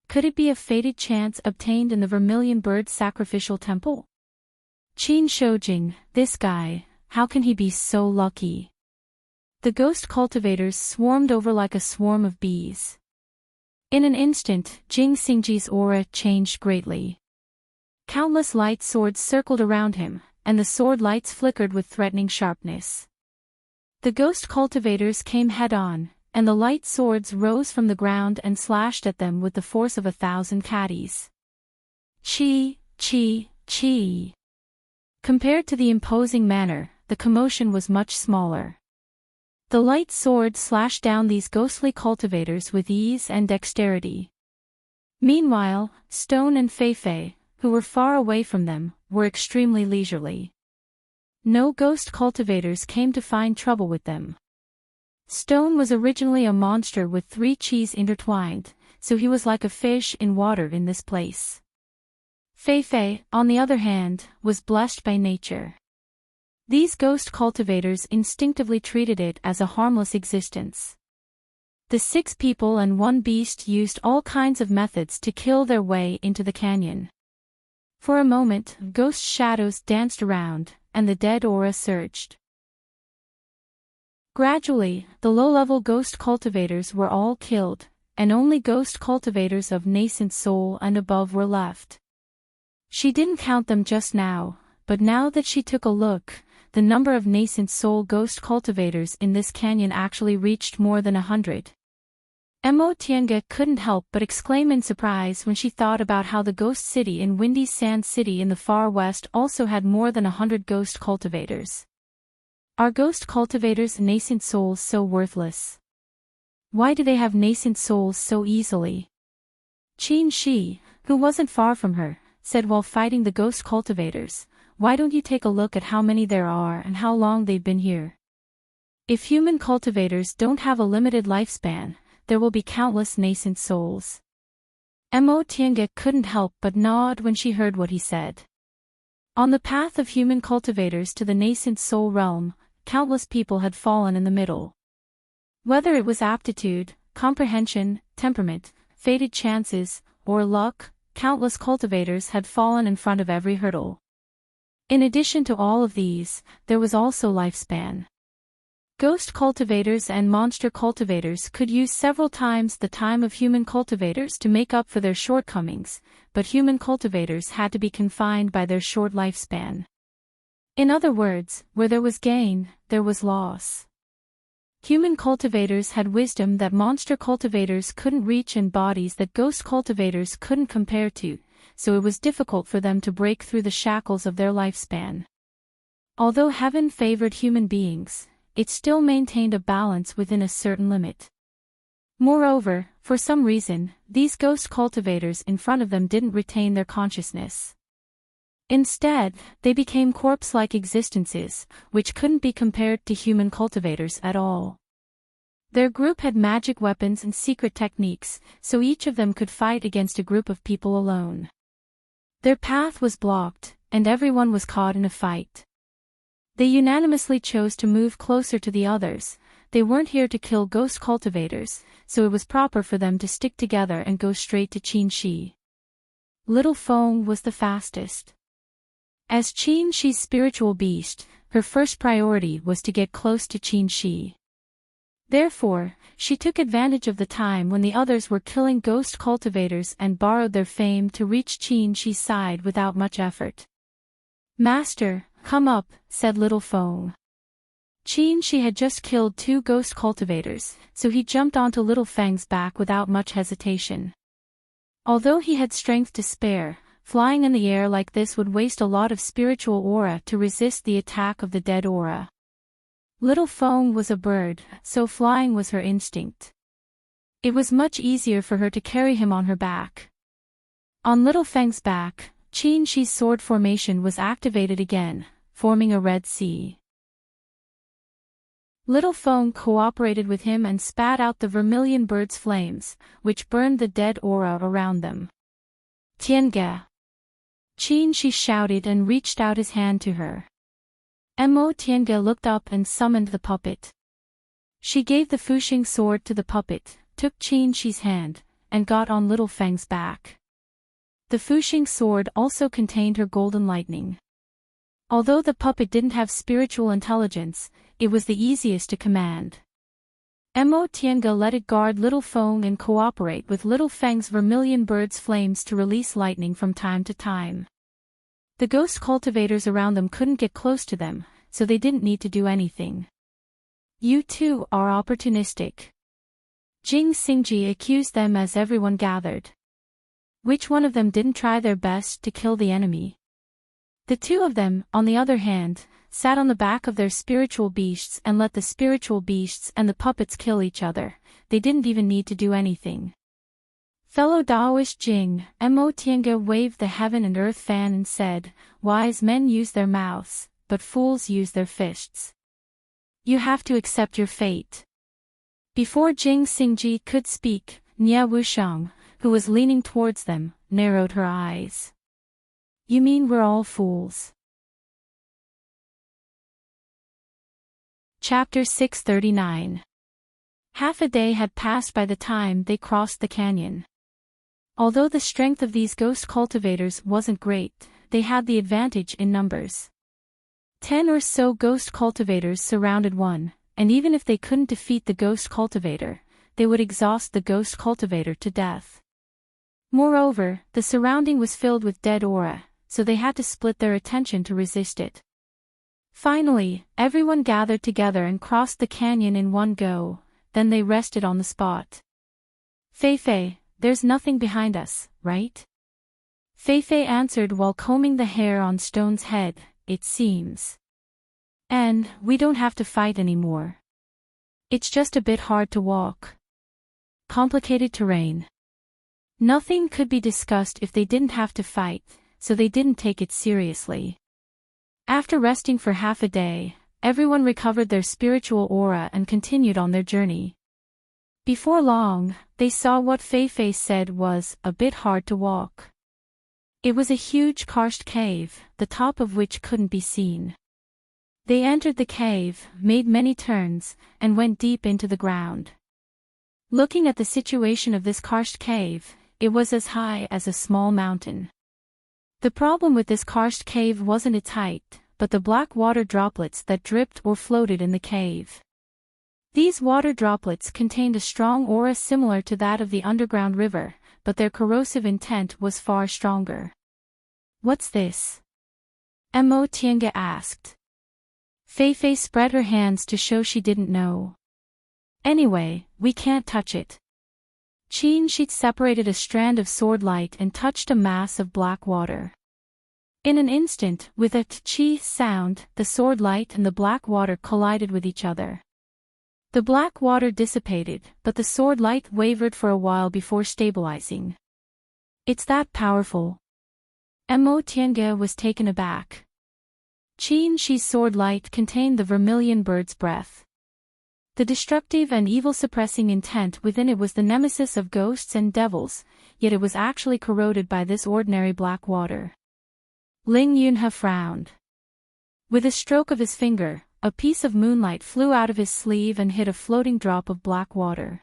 Could it be a fated chance obtained in the vermilion bird sacrificial temple? Qin Shoujing, this guy, how can he be so lucky?" The ghost cultivators swarmed over like a swarm of bees. In an instant, Jing Xingji's aura changed greatly. Countless light swords circled around him, and the sword lights flickered with threatening sharpness. The ghost cultivators came head-on, and the light swords rose from the ground and slashed at them with the force of 1,000 caddies. Chi, chi, chi. Compared to the imposing manner, the commotion was much smaller. The light sword slashed down these ghostly cultivators with ease and dexterity. Meanwhile, Stone and Feifei, who were far away from them, were extremely leisurely. No ghost cultivators came to find trouble with them. Stone was originally a monster with 3 chis intertwined, so he was like a fish in water in this place. Feifei, on the other hand, was blessed by nature. These ghost cultivators instinctively treated it as a harmless existence. The 6 people and 1 beast used all kinds of methods to kill their way into the canyon. For a moment, ghost shadows danced around, and the dead aura surged. Gradually, the low-level ghost cultivators were all killed, and only ghost cultivators of nascent soul and above were left. She didn't count them just now, but now that she took a look, the number of nascent soul ghost cultivators in this canyon actually reached more than 100. Mo Tiange couldn't help but exclaim in surprise when she thought about how the ghost city in Windy Sand City in the far west also had more than 100 ghost cultivators. Are ghost cultivators' nascent souls so worthless? Why do they have nascent souls so easily? Qin Shi, who wasn't far from her, said while fighting the ghost cultivators, "Why don't you take a look at how many there are and how long they've been here? If human cultivators don't have a limited lifespan, there will be countless nascent souls." Mo Tiange couldn't help but nod when she heard what he said. On the path of human cultivators to the nascent soul realm, countless people had fallen in the middle. Whether it was aptitude, comprehension, temperament, fated chances, or luck, countless cultivators had fallen in front of every hurdle. In addition to all of these, there was also lifespan. Ghost cultivators and monster cultivators could use several times the time of human cultivators to make up for their shortcomings, but human cultivators had to be confined by their short lifespan. In other words, where there was gain, there was loss. Human cultivators had wisdom that monster cultivators couldn't reach and bodies that ghost cultivators couldn't compare to, so it was difficult for them to break through the shackles of their lifespan. Although heaven favored human beings, it still maintained a balance within a certain limit. Moreover, for some reason, these ghost cultivators in front of them didn't retain their consciousness. Instead, they became corpse-like existences, which couldn't be compared to human cultivators at all. Their group had magic weapons and secret techniques, so each of them could fight against a group of people alone. Their path was blocked, and everyone was caught in a fight. They unanimously chose to move closer to the others. They weren't here to kill ghost cultivators, so it was proper for them to stick together and go straight to Qin Shi. Little Feng was the fastest. As Qin Shi's spiritual beast, her first priority was to get close to Qin Shi. Therefore, she took advantage of the time when the others were killing ghost cultivators and borrowed their fame to reach Qin Shi's side without much effort. "Master, come up," said Little Feng. Qin Shi had just killed 2 ghost cultivators, so he jumped onto Little Feng's back without much hesitation. Although he had strength to spare, flying in the air like this would waste a lot of spiritual aura to resist the attack of the dead aura. Little Feng was a bird, so flying was her instinct. It was much easier for her to carry him on her back. On Little Feng's back, Qin Shi's sword formation was activated again, forming a red sea. Little Feng cooperated with him and spat out the vermilion bird's flames, which burned the dead aura around them. "Tiange!" Qin Shi shouted and reached out his hand to her. Mo Tiange looked up and summoned the puppet. She gave the Fuxing sword to the puppet, took Qin Shi's hand, and got on Little Feng's back. The Fuxing sword also contained her golden lightning. Although the puppet didn't have spiritual intelligence, it was the easiest to command. Mo Tiange let it guard Little Feng and cooperate with Little Feng's vermilion bird's flames to release lightning from time to time. The ghost cultivators around them couldn't get close to them, so they didn't need to do anything. "You two are opportunistic," Jing Xingji accused them as everyone gathered. Which one of them didn't try their best to kill the enemy? The 2 of them, on the other hand, sat on the back of their spiritual beasts and let the spiritual beasts and the puppets kill each other. They didn't even need to do anything. Fellow Taoist Jing, Mo Tiange waved the heaven and earth fan and said, "Wise men use their mouths, but fools use their fists. You have to accept your fate." Before Jing Xingji could speak, Nie Wushang, who was leaning towards them, narrowed her eyes. "You mean we're all fools?" Chapter 639. Half a day had passed by the time they crossed the canyon. Although the strength of these ghost cultivators wasn't great, they had the advantage in numbers. 10 or so ghost cultivators surrounded one, and even if they couldn't defeat the ghost cultivator, they would exhaust the ghost cultivator to death. Moreover, the surrounding was filled with dead aura, so they had to split their attention to resist it. Finally, everyone gathered together and crossed the canyon in one go, then they rested on the spot. Feifei, there's nothing behind us, right? Feifei answered while combing the hair on Stone's head, it seems. And, we don't have to fight anymore. It's just a bit hard to walk. Complicated terrain. Nothing could be discussed if they didn't have to fight, so they didn't take it seriously. After resting for half a day, everyone recovered their spiritual aura and continued on their journey. Before long, they saw what Feifei said was a bit hard to walk. It was a huge karst cave, the top of which couldn't be seen. They entered the cave, made many turns, and went deep into the ground. Looking at the situation of this karst cave, it was as high as a small mountain. The problem with this karst cave wasn't its height, but the black water droplets that dripped or floated in the cave. These water droplets contained a strong aura similar to that of the underground river, but their corrosive intent was far stronger. What's this? Mo Tiange asked. Feifei spread her hands to show she didn't know. Anyway, we can't touch it. Qin Shi separated a strand of sword light and touched a mass of black water. In an instant, with a tchi sound, the sword light and the black water collided with each other. The black water dissipated, but the sword light wavered for a while before stabilizing. It's that powerful. Mo Tiange was taken aback. Qin Shi's sword light contained the vermilion bird's breath. The destructive and evil-suppressing intent within it was the nemesis of ghosts and devils, yet it was actually corroded by this ordinary black water. Ling Yunhe frowned. With a stroke of his finger, a piece of moonlight flew out of his sleeve and hit a floating drop of black water.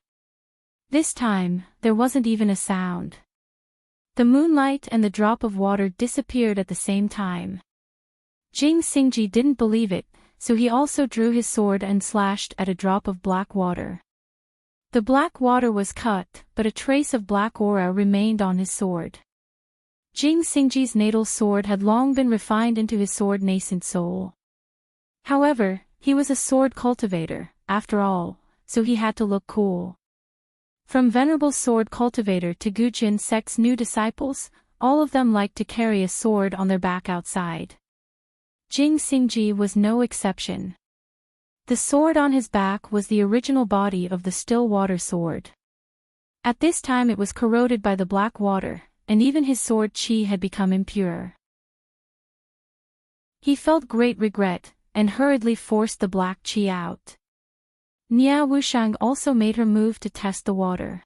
This time, there wasn't even a sound. The moonlight and the drop of water disappeared at the same time. Jing Xingji didn't believe it, so he also drew his sword and slashed at a drop of black water. The black water was cut, but a trace of black aura remained on his sword. Jing Xingji's natal sword had long been refined into his sword nascent soul. However, he was a sword cultivator, after all, so he had to look cool. From venerable sword cultivator to Gujin sect's new disciples, all of them liked to carry a sword on their back outside. Jing Xingji was no exception. The sword on his back was the original body of the still water sword. At this time it was corroded by the black water, and even his sword qi had become impure. He felt great regret, and hurriedly forced the black qi out. Nia Wushang also made her move to test the water.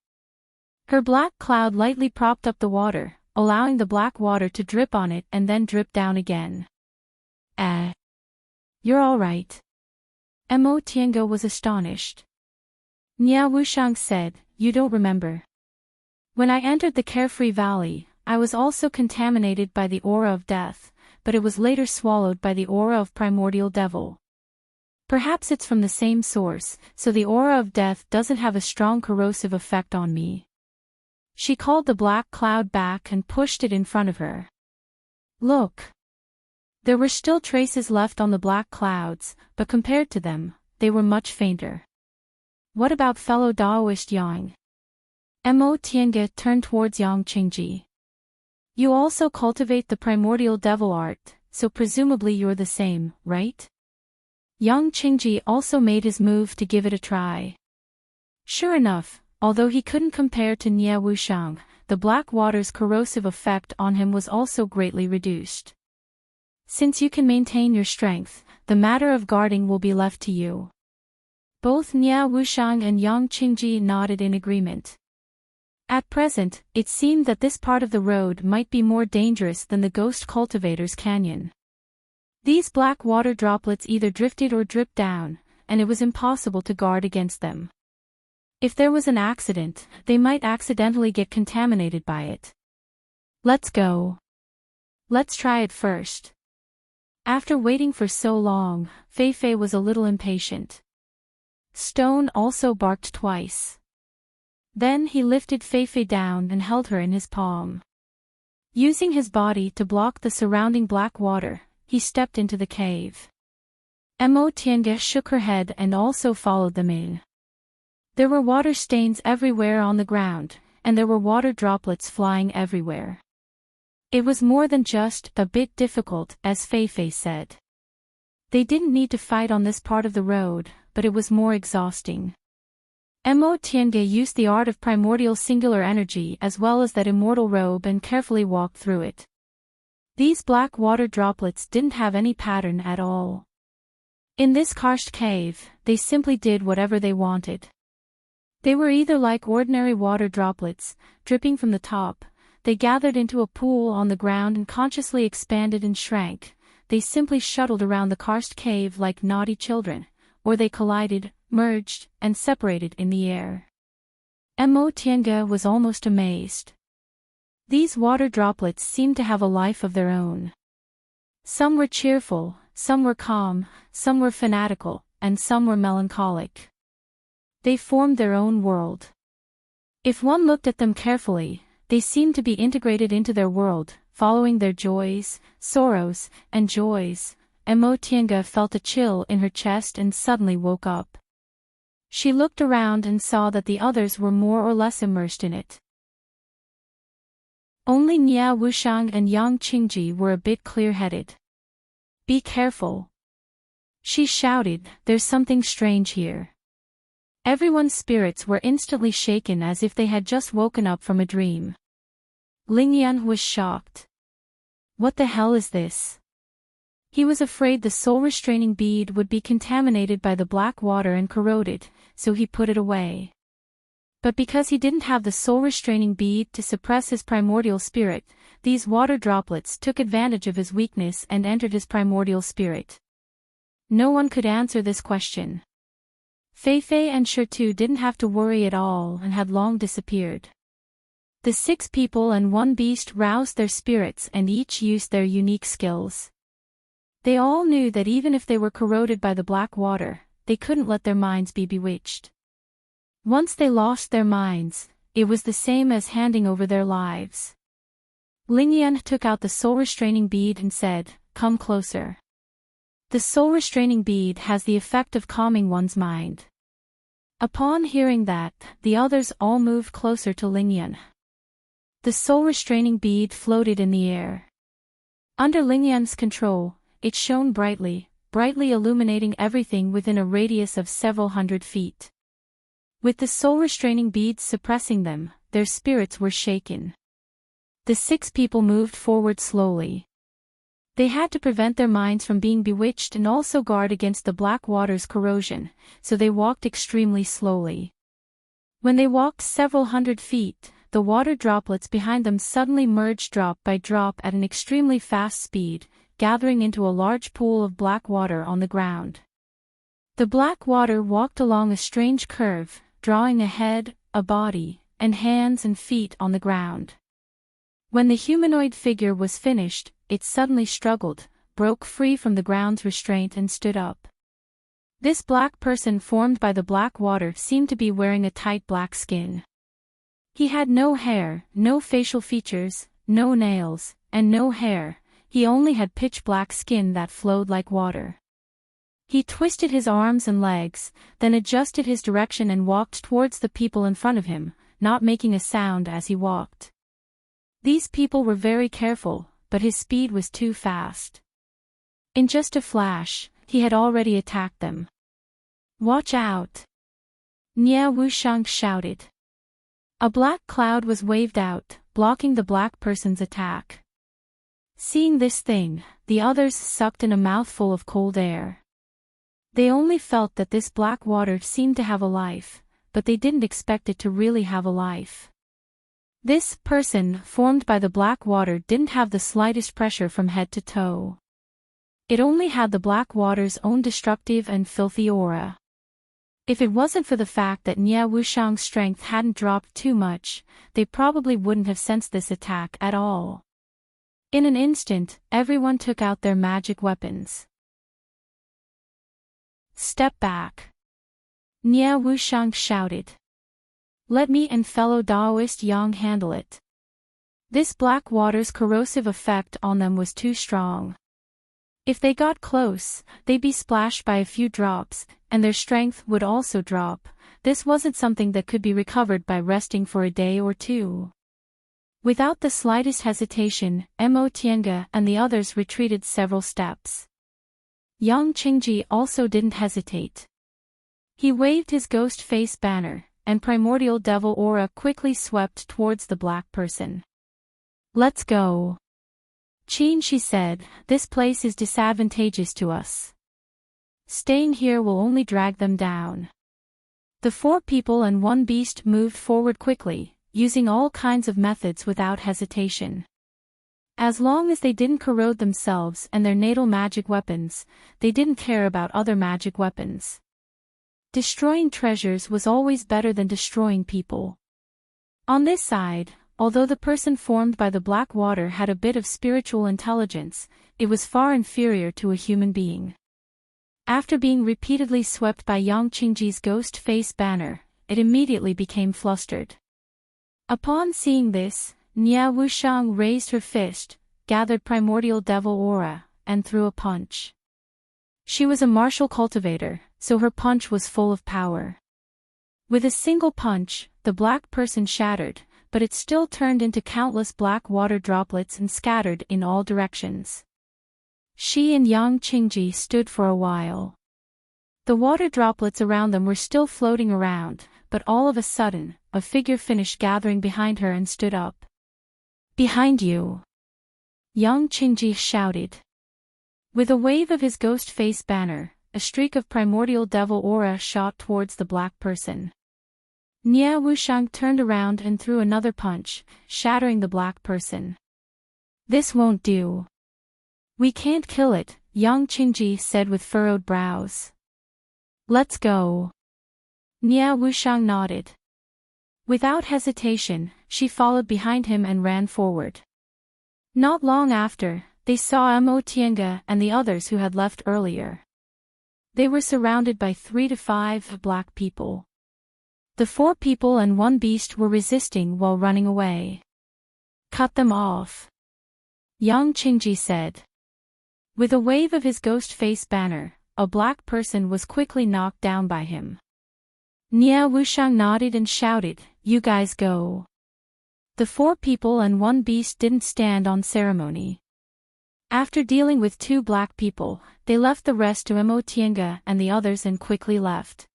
Her black cloud lightly propped up the water, allowing the black water to drip on it and then drip down again. You're all right. Mo Tiange was astonished. Nia Wushang said, you don't remember. When I entered the Carefree Valley, I was also contaminated by the aura of death, but it was later swallowed by the aura of primordial devil. Perhaps it's from the same source, so the aura of death doesn't have a strong corrosive effect on me. She called the black cloud back and pushed it in front of her. Look. There were still traces left on the black clouds, but compared to them, they were much fainter. What about fellow Daoist Yang? Mo Tiange turned towards Yang Qingji. You also cultivate the primordial devil art, so presumably you're the same, right? Yang Qingji also made his move to give it a try. Sure enough, although he couldn't compare to Nia Wushang, the black water's corrosive effect on him was also greatly reduced. Since you can maintain your strength, the matter of guarding will be left to you. Both Nia Wushang and Yang Qingji nodded in agreement. At present, it seemed that this part of the road might be more dangerous than the Ghost Cultivator's Canyon. These black water droplets either drifted or dripped down, and it was impossible to guard against them. If there was an accident, they might accidentally get contaminated by it. Let's go. Let's try it first. After waiting for so long, Feifei was a little impatient. Stone also barked twice. Then he lifted Feifei down and held her in his palm. Using his body to block the surrounding black water, he stepped into the cave. Mo Tiange shook her head and also followed them in. There were water stains everywhere on the ground, and there were water droplets flying everywhere. It was more than just a bit difficult, as Fei Fei said. They didn't need to fight on this part of the road, but it was more exhausting. Mo Tiange used the art of primordial singular energy as well as that immortal robe and carefully walked through it. These black water droplets didn't have any pattern at all. In this karst cave, they simply did whatever they wanted. They were either like ordinary water droplets, dripping from the top, they gathered into a pool on the ground and consciously expanded and shrank, they simply shuttled around the karst cave like naughty children, or they collided, merged, and separated in the air. Mo Tiange was almost amazed. These water droplets seemed to have a life of their own. Some were cheerful, some were calm, some were fanatical, and some were melancholic. They formed their own world. If one looked at them carefully, they seemed to be integrated into their world, following their joys, sorrows, and joys. Mo Tiange felt a chill in her chest and suddenly woke up. She looked around and saw that the others were more or less immersed in it. Only Nia Wushang and Yang Qingji were a bit clear-headed. "Be careful," she shouted, "there's something strange here." Everyone's spirits were instantly shaken as if they had just woken up from a dream. Lingyan was shocked. What the hell is this? He was afraid the soul-restraining bead would be contaminated by the black water and corroded, so he put it away. But because he didn't have the soul-restraining bead to suppress his primordial spirit, these water droplets took advantage of his weakness and entered his primordial spirit. No one could answer this question. Fei Fei and Shirtu didn't have to worry at all and had long disappeared. The 6 people and 1 beast roused their spirits and each used their unique skills. They all knew that even if they were corroded by the black water, they couldn't let their minds be bewitched. Once they lost their minds, it was the same as handing over their lives. Lingyan took out the soul-restraining bead and said, "Come closer." The soul-restraining bead has the effect of calming one's mind. Upon hearing that, the others all moved closer to Lingyan. The soul-restraining bead floated in the air. Under Lingyan's control, it shone brightly, illuminating everything within a radius of several hundred feet. With the soul-restraining beads suppressing them, their spirits were shaken. The 6 people moved forward slowly. They had to prevent their minds from being bewitched and also guard against the black water's corrosion, so they walked extremely slowly. When they walked several hundred feet, the water droplets behind them suddenly merged drop by drop at an extremely fast speed, gathering into a large pool of black water on the ground. The black water walked along a strange curve, drawing a head, a body, and hands and feet on the ground. When the humanoid figure was finished, it suddenly struggled, broke free from the ground's restraint and stood up. This black person formed by the black water seemed to be wearing a tight black skin. He had no hair, no facial features, no nails, and no hair. He only had pitch black skin that flowed like water. He twisted his arms and legs, then adjusted his direction and walked towards the people in front of him, not making a sound as he walked. These people were very careful, but his speed was too fast. In just a flash, he had already attacked them. "Watch out!" Nia Wushang shouted. A black cloud was waved out, blocking the black person's attack. Seeing this thing, the others sucked in a mouthful of cold air. They only felt that this black water seemed to have a life, but they didn't expect it to really have a life. This person, formed by the black water, didn't have the slightest pressure from head to toe. It only had the black water's own destructive and filthy aura. If it wasn't for the fact that Nia Wushang's strength hadn't dropped too much, they probably wouldn't have sensed this attack at all. In an instant, everyone took out their magic weapons. "Step back!" Nia Wushang shouted. "Let me and fellow Daoist Yang handle it." This black water's corrosive effect on them was too strong. If they got close, they'd be splashed by a few drops, and their strength would also drop. This wasn't something that could be recovered by resting for a day or two. Without the slightest hesitation, Mo Tiange and the others retreated several steps. Yang Qingji also didn't hesitate. He waved his ghost face banner, and primordial devil aura quickly swept towards the black person. "Let's go. Qin," she said, "this place is disadvantageous to us. Staying here will only drag them down." The 4 people and 1 beast moved forward quickly, using all kinds of methods without hesitation. As long as they didn't corrode themselves and their natal magic weapons, they didn't care about other magic weapons. Destroying treasures was always better than destroying people. On this side, although the person formed by the black water had a bit of spiritual intelligence, it was far inferior to a human being. After being repeatedly swept by Yang Qingji's ghost face banner, it immediately became flustered. Upon seeing this, Nia Wushang raised her fist, gathered primordial devil aura, and threw a punch. She was a martial cultivator, so her punch was full of power. With a single punch, the black person shattered, but it still turned into countless black water droplets and scattered in all directions. She and Yang Qingji stood for a while. The water droplets around them were still floating around, but all of a sudden, a figure finished gathering behind her and stood up. "Behind you!" Yang Qingji shouted. With a wave of his ghost face banner, a streak of primordial devil aura shot towards the black person. Nia Wushang turned around and threw another punch, shattering the black person. "This won't do. We can't kill it," Yang Qingji said with furrowed brows. "Let's go." Nia Wushang nodded. Without hesitation, she followed behind him and ran forward. Not long after, they saw Mo Tiange and the others who had left earlier. They were surrounded by 3 to 5 black people. The 4 people and 1 beast were resisting while running away. "Cut them off," Yang Qingji said. With a wave of his ghost face banner, a black person was quickly knocked down by him. Nia Wushang nodded and shouted, "You guys go." The 4 people and 1 beast didn't stand on ceremony. After dealing with 2 black people, they left the rest to Mo Tiange and the others and quickly left.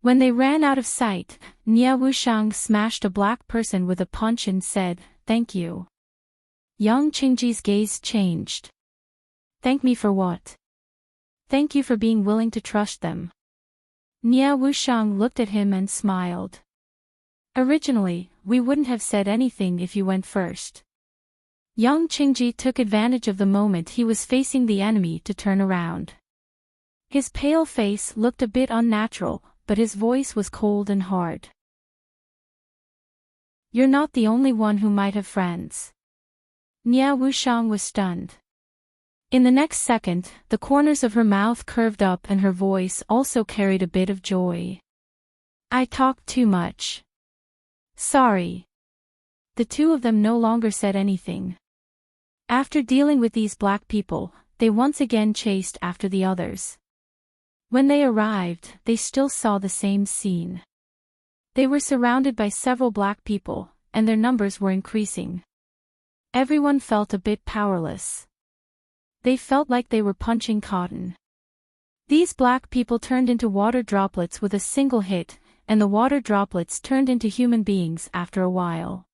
When they ran out of sight, Nia Wushang smashed a black person with a punch and said, "Thank you." Yang Qingji's gaze changed. "Thank me for what?" "Thank you for being willing to trust them." Nia Wushang looked at him and smiled. "Originally, we wouldn't have said anything if you went first." Yang Qingji took advantage of the moment he was facing the enemy to turn around. His pale face looked a bit unnatural, but his voice was cold and hard. "You're not the only one who might have friends." Nia Wushang was stunned. In the next second, the corners of her mouth curved up and her voice also carried a bit of joy. "I talked too much. Sorry." The 2 of them no longer said anything. After dealing with these black people, they once again chased after the others. When they arrived, they still saw the same scene. They were surrounded by several black people, and their numbers were increasing. Everyone felt a bit powerless. They felt like they were punching cotton. These black people turned into water droplets with a single hit, and the water droplets turned into human beings after a while.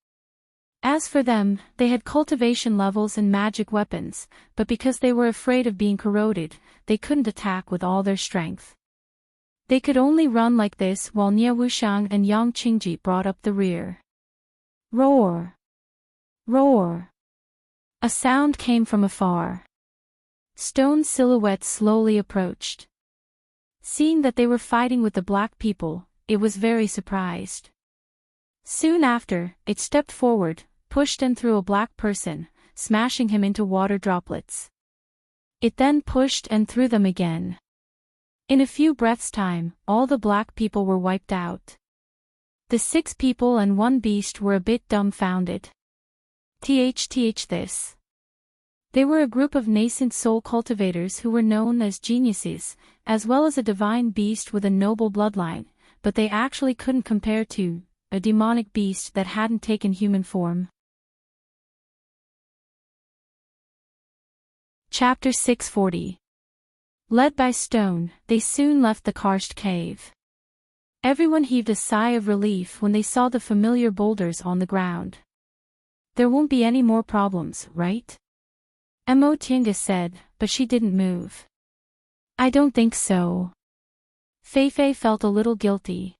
As for them, they had cultivation levels and magic weapons, but because they were afraid of being corroded, they couldn't attack with all their strength. They could only run like this while Nia Wushang and Yang Qingji brought up the rear. Roar! Roar! A sound came from afar. Stone silhouettes slowly approached. Seeing that they were fighting with the black people, it was very surprised. Soon after, it stepped forward, pushed and threw a black person, smashing him into water droplets. It then pushed and threw them again. In a few breaths' time, all the black people were wiped out. The 6 people and 1 beast were a bit dumbfounded. This. They were a group of nascent soul cultivators who were known as geniuses, as well as a divine beast with a noble bloodline, but they actually couldn't compare to a demonic beast that hadn't taken human form. Chapter 640. Led by Stone, they soon left the karst cave. Everyone heaved a sigh of relief when they saw the familiar boulders on the ground. There won't be any more problems, right? Enchanting said, but she didn't move. I don't think so. Feifei felt a little guilty.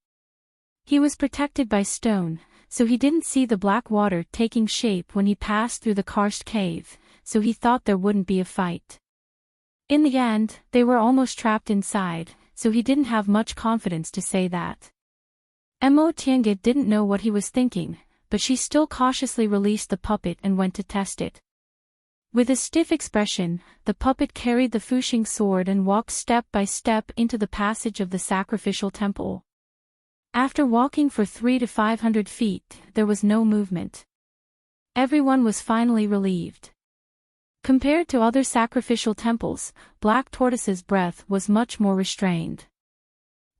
He was protected by Stone, so he didn't see the black water taking shape when he passed through the karst cave, so he thought there wouldn't be a fight. In the end, they were almost trapped inside, so he didn't have much confidence to say that. Enchanting didn't know what he was thinking, but she still cautiously released the puppet and went to test it. With a stiff expression, the puppet carried the Fuxing sword and walked step by step into the passage of the sacrificial temple. After walking for 300 to 500 feet, there was no movement. Everyone was finally relieved. Compared to other sacrificial temples, Black Tortoise's breath was much more restrained.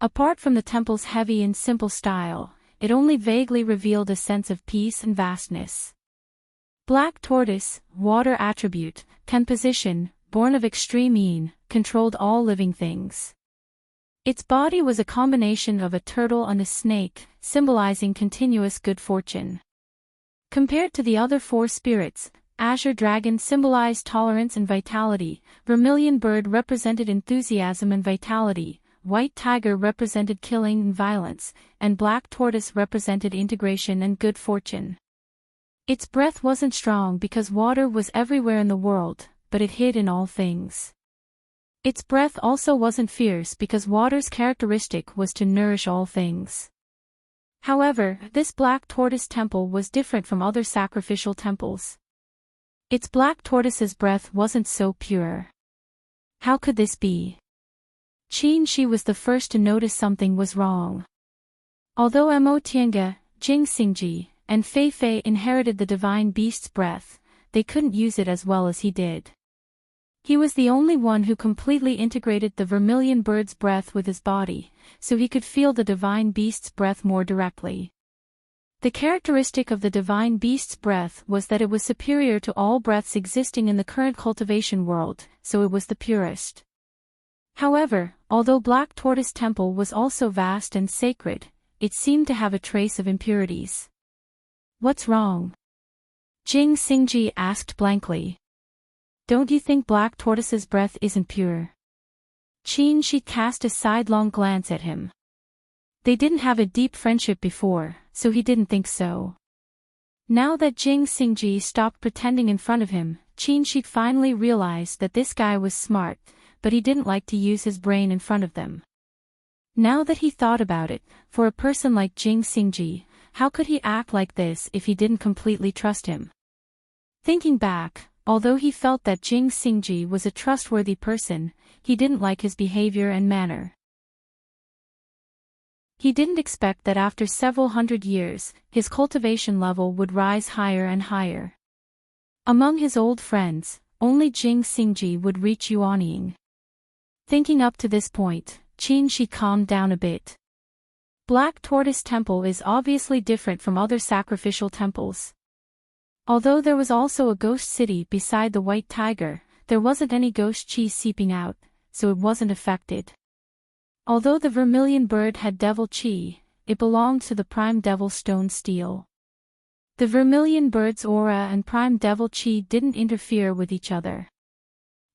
Apart from the temple's heavy and simple style, it only vaguely revealed a sense of peace and vastness. Black Tortoise, water attribute, composition, born of extreme yin, controlled all living things. Its body was a combination of a turtle and a snake, symbolizing continuous good fortune. Compared to the other four spirits, Azure Dragon symbolized tolerance and vitality, Vermilion Bird represented enthusiasm and vitality, White Tiger represented killing and violence, and Black Tortoise represented integration and good fortune. Its breath wasn't strong because water was everywhere in the world, but it hid in all things. Its breath also wasn't fierce because water's characteristic was to nourish all things. However, this Black Tortoise temple was different from other sacrificial temples. Its Black Tortoise's breath wasn't so pure. How could this be? Qin Shi was the first to notice something was wrong. Although Enchanting, Jing Xingji, and Feifei inherited the divine beast's breath, they couldn't use it as well as he did. He was the only one who completely integrated the Vermilion Bird's breath with his body, so he could feel the divine beast's breath more directly. The characteristic of the divine beast's breath was that it was superior to all breaths existing in the current cultivation world, so it was the purest. However, although Black Tortoise Temple was also vast and sacred, it seemed to have a trace of impurities. What's wrong? Jing Xingji asked blankly. Don't you think Black Tortoise's breath isn't pure? Qin Shi cast a sidelong glance at him. They didn't have a deep friendship before, so he didn't think so. Now that Jing Xingji stopped pretending in front of him, Qin Shi finally realized that this guy was smart, but he didn't like to use his brain in front of them. Now that he thought about it, for a person like Jing Xingji, how could he act like this if he didn't completely trust him? Thinking back, although he felt that Jing Xingji was a trustworthy person, he didn't like his behavior and manner. He didn't expect that after several hundred years, his cultivation level would rise higher and higher. Among his old friends, only Jing Xingji would reach Yuanying. Thinking up to this point, Qin Shi calmed down a bit. Black Tortoise Temple is obviously different from other sacrificial temples. Although there was also a ghost city beside the White Tiger, there wasn't any ghost chi seeping out, so it wasn't affected. Although the Vermilion Bird had devil chi, it belonged to the Prime Devil Stone Steel. The Vermilion Bird's aura and Prime Devil chi didn't interfere with each other.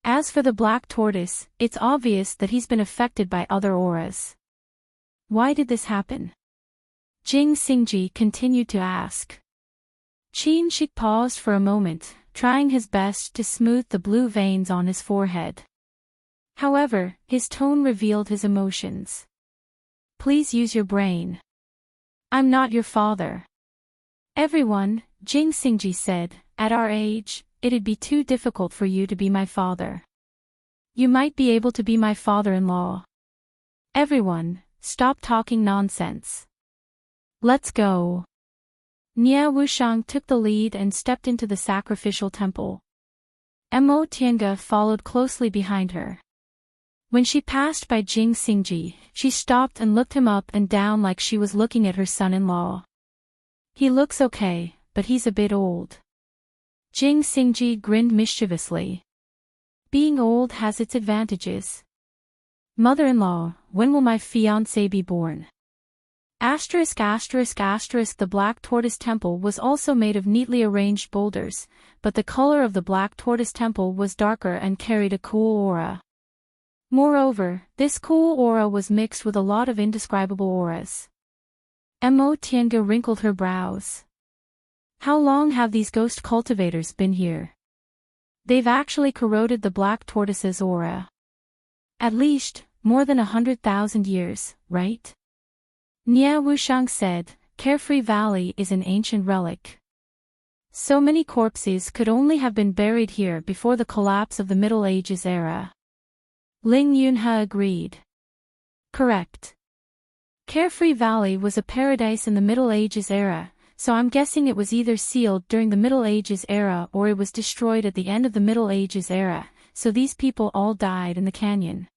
As for the Black Tortoise, it's obvious that he's been affected by other auras. Why did this happen? Jing Xingji continued to ask. Qin Shi paused for a moment, trying his best to smooth the blue veins on his forehead. However, his tone revealed his emotions. Please use your brain. I'm not your father. Everyone, Jing Xingji said, at our age, it'd be too difficult for you to be my father. You might be able to be my father-in-law. Everyone, stop talking nonsense. Let's go. Nia Wushang took the lead and stepped into the sacrificial temple. Mo Tiange followed closely behind her. When she passed by Jing Xingji, she stopped and looked him up and down like she was looking at her son-in-law. He looks okay, but he's a bit old. Jing Xingji grinned mischievously. Being old has its advantages. Mother-in-law, when will my fiancé be born? The Black Tortoise Temple was also made of neatly arranged boulders, but the color of the Black Tortoise Temple was darker and carried a cool aura. Moreover, this cool aura was mixed with a lot of indescribable auras. Mo Tiange wrinkled her brows. How long have these ghost cultivators been here? They've actually corroded the Black Tortoise's aura. At least, more than 100,000 years, right? Nia Wushang said, Carefree Valley is an ancient relic. So many corpses could only have been buried here before the collapse of the Middle Ages era. Ling Yunhe agreed. Correct. Carefree Valley was a paradise in the Middle Ages era, so I'm guessing it was either sealed during the Middle Ages era or it was destroyed at the end of the Middle Ages era, so these people all died in the canyon.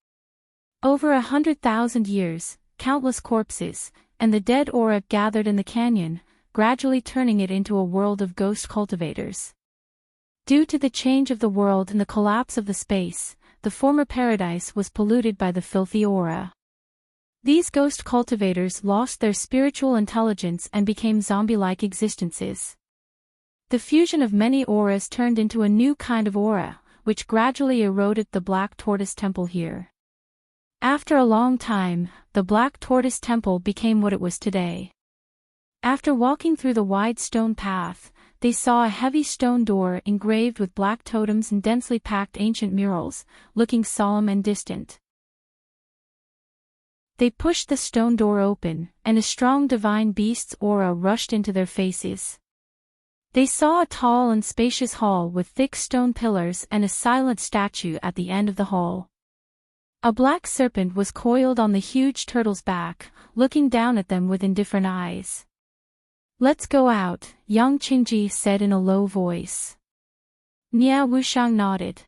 Over 100,000 years, countless corpses, and the dead aura gathered in the canyon, gradually turning it into a world of ghost cultivators. Due to the change of the world and the collapse of the space, the former paradise was polluted by the filthy aura. These ghost cultivators lost their spiritual intelligence and became zombie-like existences. The fusion of many auras turned into a new kind of aura, which gradually eroded the Black Tortoise Temple here. After a long time, the Black Tortoise Temple became what it was today. After walking through the wide stone path, they saw a heavy stone door engraved with black totems and densely packed ancient murals, looking solemn and distant. They pushed the stone door open, and a strong divine beast's aura rushed into their faces. They saw a tall and spacious hall with thick stone pillars and a silent statue at the end of the hall. A black serpent was coiled on the huge turtle's back, looking down at them with indifferent eyes. Let's go out, Yang Qingji said in a low voice. Nia Wushang nodded.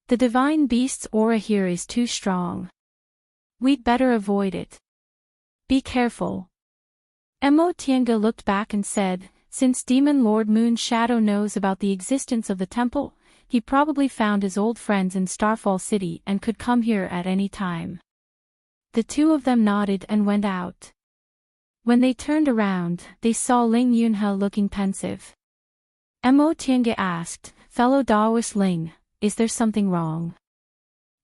The divine beast's aura here is too strong. We'd better avoid it. Be careful. Mo Tiange looked back and said, since Demon Lord Moon Shadow knows about the existence of the temple, he probably found his old friends in Starfall City and could come here at any time. The two of them nodded and went out. When they turned around, they saw Ling Yunhe looking pensive. Mo Tiange asked, Fellow Daoist Ling, is there something wrong?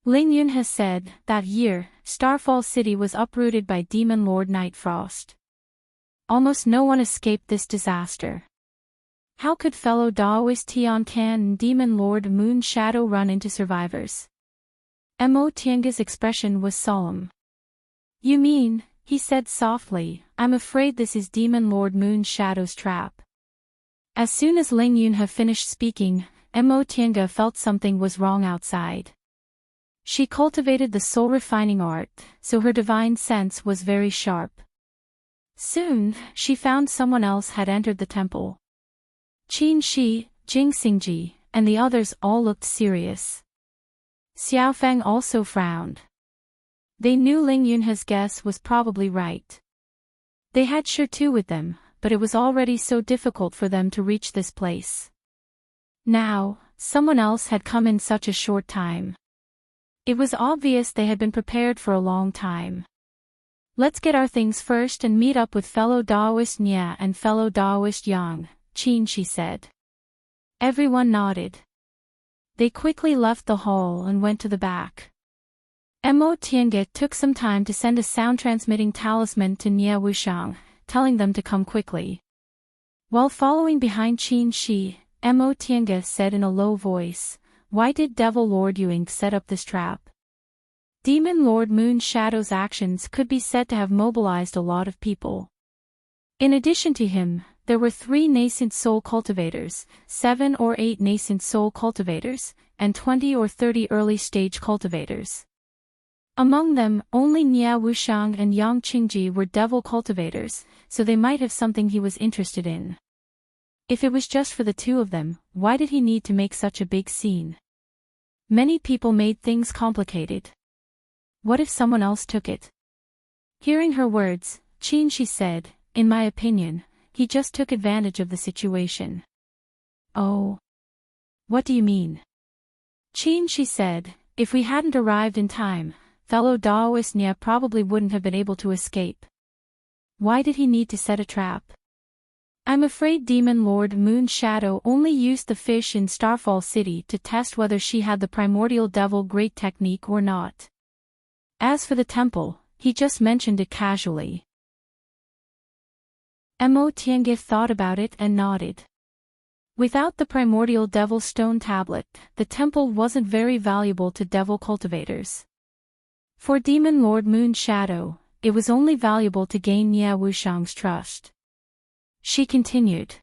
Ling Yunhe said, that year, Starfall City was uprooted by Demon Lord Nightfrost. Almost no one escaped this disaster. How could fellow Daoist Tian Can and Demon Lord Moon Shadow run into survivors? Mo Tiange's expression was solemn. You mean, he said softly, I'm afraid this is Demon Lord Moon Shadow's trap. As soon as Ling Yunhe finished speaking, Mo Tiange felt something was wrong outside. She cultivated the soul-refining art, so her divine sense was very sharp. Soon, she found someone else had entered the temple. Qin Shi, Jing Xingji, and the others all looked serious. Xiaofeng also frowned. They knew Ling Yunhe's guess was probably right. They had Shirtu with them, but it was already so difficult for them to reach this place. Now, someone else had come in such a short time. It was obvious they had been prepared for a long time. Let's get our things first and meet up with fellow Daoist Nia and fellow Daoist Yang, Qin Shi said. Everyone nodded. They quickly left the hall and went to the back. Mo Tiange took some time to send a sound-transmitting talisman to Nia Wushang, telling them to come quickly. While following behind Qin Shi, Mo Tiange said in a low voice, Why did Devil Lord Yuing set up this trap? Demon Lord Moon Shadow's actions could be said to have mobilized a lot of people. In addition to him, there were 3 nascent soul cultivators, 7 or 8 nascent soul cultivators, and 20 or 30 early-stage cultivators. Among them, only Nia Wushang and Yang Qingji were devil cultivators, so they might have something he was interested in. If it was just for the two of them, why did he need to make such a big scene? Many people made things complicated. What if someone else took it? Hearing her words, Qingji said, "In my opinion, he just took advantage of the situation." "Oh. What do you mean?" Qingji said, "If we hadn't arrived in time, fellow Daoist Nia probably wouldn't have been able to escape. Why did he need to set a trap? I'm afraid Demon Lord Moon Shadow only used the fish in Starfall City to test whether she had the primordial devil great technique or not. As for the temple, he just mentioned it casually." Mo Tiange thought about it and nodded. Without the primordial devil stone tablet, the temple wasn't very valuable to devil cultivators. For Demon Lord Moon Shadow, it was only valuable to gain Nia Wushang's trust. She continued.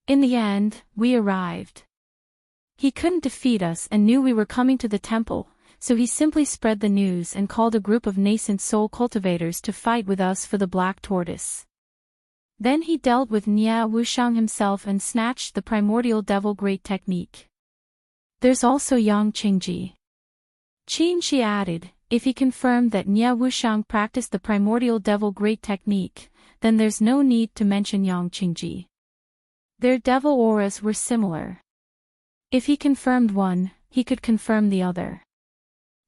"In the end, we arrived. He couldn't defeat us and knew we were coming to the temple, so he simply spread the news and called a group of nascent soul cultivators to fight with us for the Black Tortoise. Then he dealt with Nia Wushang himself and snatched the primordial devil great technique. There's also Yang Qingji." Qingji added, "If he confirmed that Nia Wushang practiced the primordial devil great technique, then there's no need to mention Yang Qingji. Their devil auras were similar. If he confirmed one, he could confirm the other."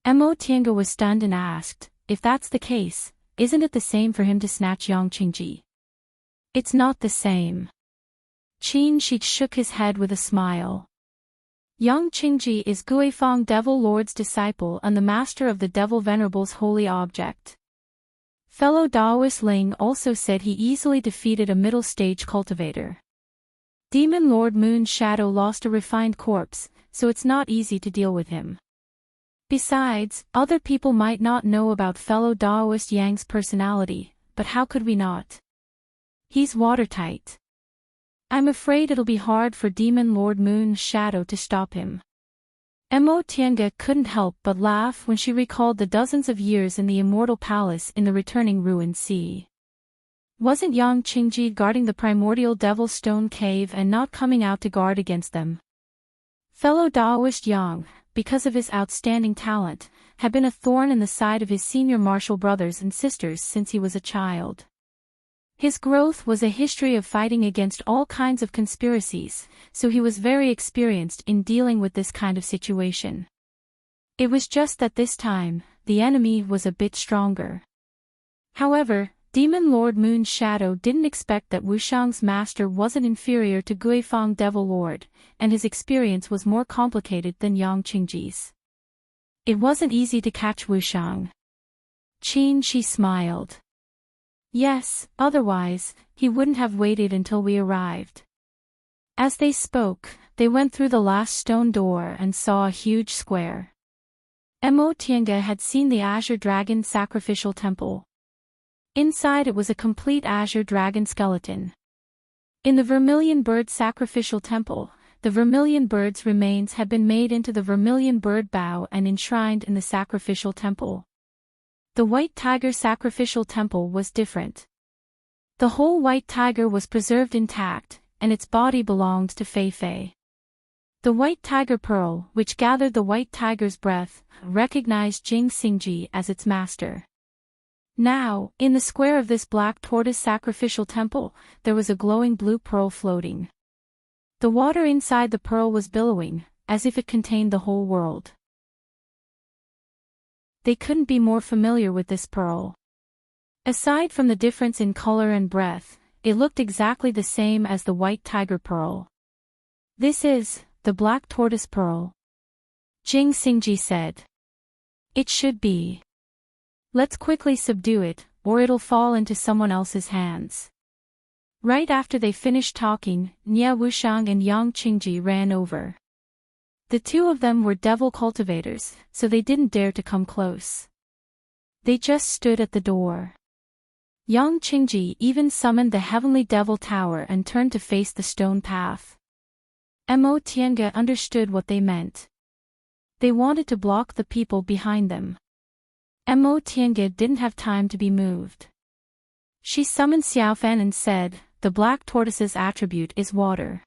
Mo Tiange was stunned and asked, "If that's the case, isn't it the same for him to snatch Yang Qingji?" "It's not the same." Qingji shook his head with a smile. "Yang Qingji is Guifang Devil Lord's disciple and the master of the Devil Venerable's holy object. Fellow Daoist Ling also said he easily defeated a middle-stage cultivator. Demon Lord Moon Shadow lost a refined corpse, so it's not easy to deal with him. Besides, other people might not know about fellow Daoist Yang's personality, but how could we not? He's watertight. I'm afraid it'll be hard for Demon Lord Moon Shadow to stop him." Mo Tiange couldn't help but laugh when she recalled the dozens of years in the Immortal Palace in the returning ruined sea. Wasn't Yang Qingji guarding the primordial devil stone cave and not coming out to guard against them? Fellow Daoist Yang, because of his outstanding talent, had been a thorn in the side of his senior martial brothers and sisters since he was a child. His growth was a history of fighting against all kinds of conspiracies, so he was very experienced in dealing with this kind of situation. It was just that this time, the enemy was a bit stronger. However, Demon Lord Moon Shadow didn't expect that Wushang's master wasn't inferior to Guifang Devil Lord, and his experience was more complicated than Yang Qingji's. It wasn't easy to catch Wushang. Qingji smiled. "Yes, otherwise, he wouldn't have waited until we arrived." As they spoke, they went through the last stone door and saw a huge square. Mo Tiange had seen the Azure Dragon sacrificial temple. Inside it was a complete Azure Dragon skeleton. In the Vermilion Bird sacrificial temple, the Vermilion Bird's remains had been made into the Vermilion Bird bow and enshrined in the sacrificial temple. The White Tiger sacrificial temple was different. The whole White Tiger was preserved intact, and its body belonged to Fei Fei. The White Tiger Pearl, which gathered the White Tiger's breath, recognized Jing Xingji as its master. Now, in the square of this Black Tortoise sacrificial temple, there was a glowing blue pearl floating. The water inside the pearl was billowing, as if it contained the whole world. They couldn't be more familiar with this pearl. Aside from the difference in color and breadth, it looked exactly the same as the White Tiger Pearl. "This is the Black Tortoise Pearl," Jing Xingji said. "It should be. Let's quickly subdue it, or it'll fall into someone else's hands." Right after they finished talking, Nia Wushang and Yang Qingji ran over. The two of them were devil cultivators, so they didn't dare to come close. They just stood at the door. Yang Qingji even summoned the heavenly devil tower and turned to face the stone path. Mo Tiange understood what they meant. They wanted to block the people behind them. Mo Tiange didn't have time to be moved. She summoned Xiaofan and said, "The black tortoise's attribute is water.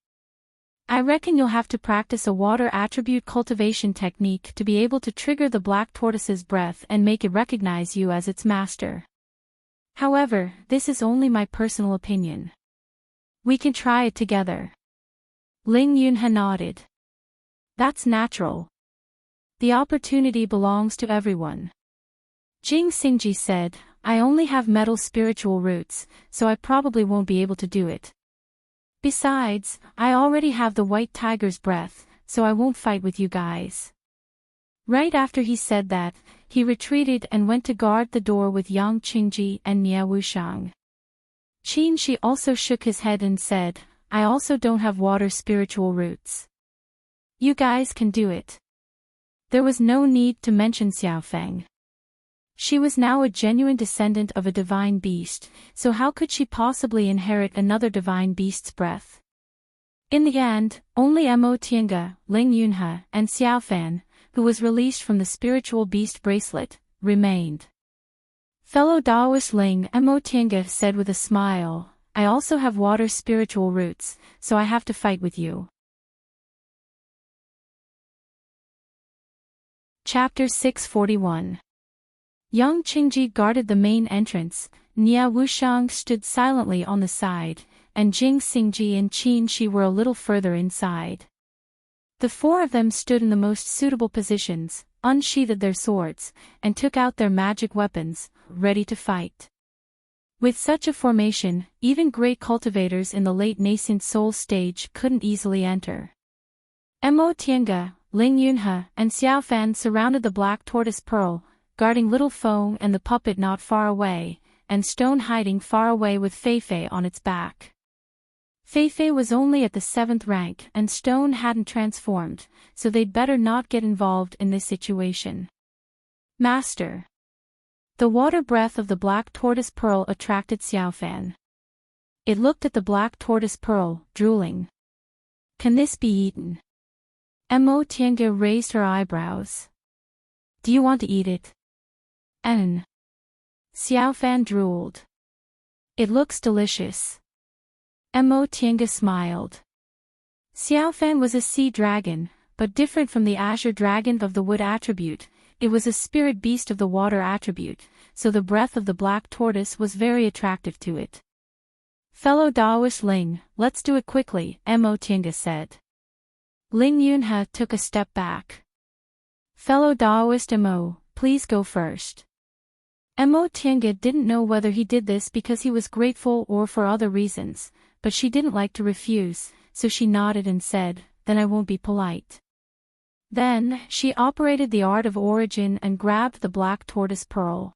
I reckon you'll have to practice a water attribute cultivation technique to be able to trigger the black tortoise's breath and make it recognize you as its master. However, this is only my personal opinion. We can try it together." Ling Yunhe nodded. "That's natural. The opportunity belongs to everyone." Jing Xingji said, "I only have metal spiritual roots, so I probably won't be able to do it. Besides, I already have the white tiger's breath, so I won't fight with you guys." Right after he said that, he retreated and went to guard the door with Yang Qingji and Nie Wushang. Qin Shi also shook his head and said, "I also don't have water spiritual roots. You guys can do it." There was no need to mention Xiaofeng. She was now a genuine descendant of a divine beast, so how could she possibly inherit another divine beast's breath? In the end, only Mo Tiange, Ling Yunhe, and Xiaofan, who was released from the spiritual beast bracelet, remained. Fellow Daoist Ling, Mo Tiange said with a smile, "I also have water spiritual roots, so I have to fight with you." Chapter 641. Yang Qingji guarded the main entrance, Nie Wushang stood silently on the side, and Jing Xingji and Qin Shi were a little further inside. The four of them stood in the most suitable positions, unsheathed their swords, and took out their magic weapons, ready to fight. With such a formation, even great cultivators in the late nascent soul stage couldn't easily enter. Mo Tiange, Ling Yunhe, and Xiaofan surrounded the black tortoise pearl, guarding Little Feng and the puppet not far away, and Stone hiding far away with Feifei on its back. Feifei was only at the 7th rank and Stone hadn't transformed, so they'd better not get involved in this situation. "Master." The water breath of the black tortoise pearl attracted Xiaofan. It looked at the black tortoise pearl, drooling. "Can this be eaten?" Mo Tiange raised her eyebrows. "Do you want to eat it?" Xiaofan drooled. "It looks delicious." Mo Tiange smiled. Xiaofan was a sea dragon, but different from the azure dragon of the wood attribute, it was a spirit beast of the water attribute, so the breath of the black tortoise was very attractive to it. "Fellow Daoist Ling, let's do it quickly," Mo Tiange said. Ling Yunhe took a step back. "Fellow Daoist Mo, please go first." Mo Tiange didn't know whether he did this because he was grateful or for other reasons, but she didn't like to refuse, so she nodded and said, "Then I won't be polite." Then, she operated the art of origin and grabbed the black tortoise pearl.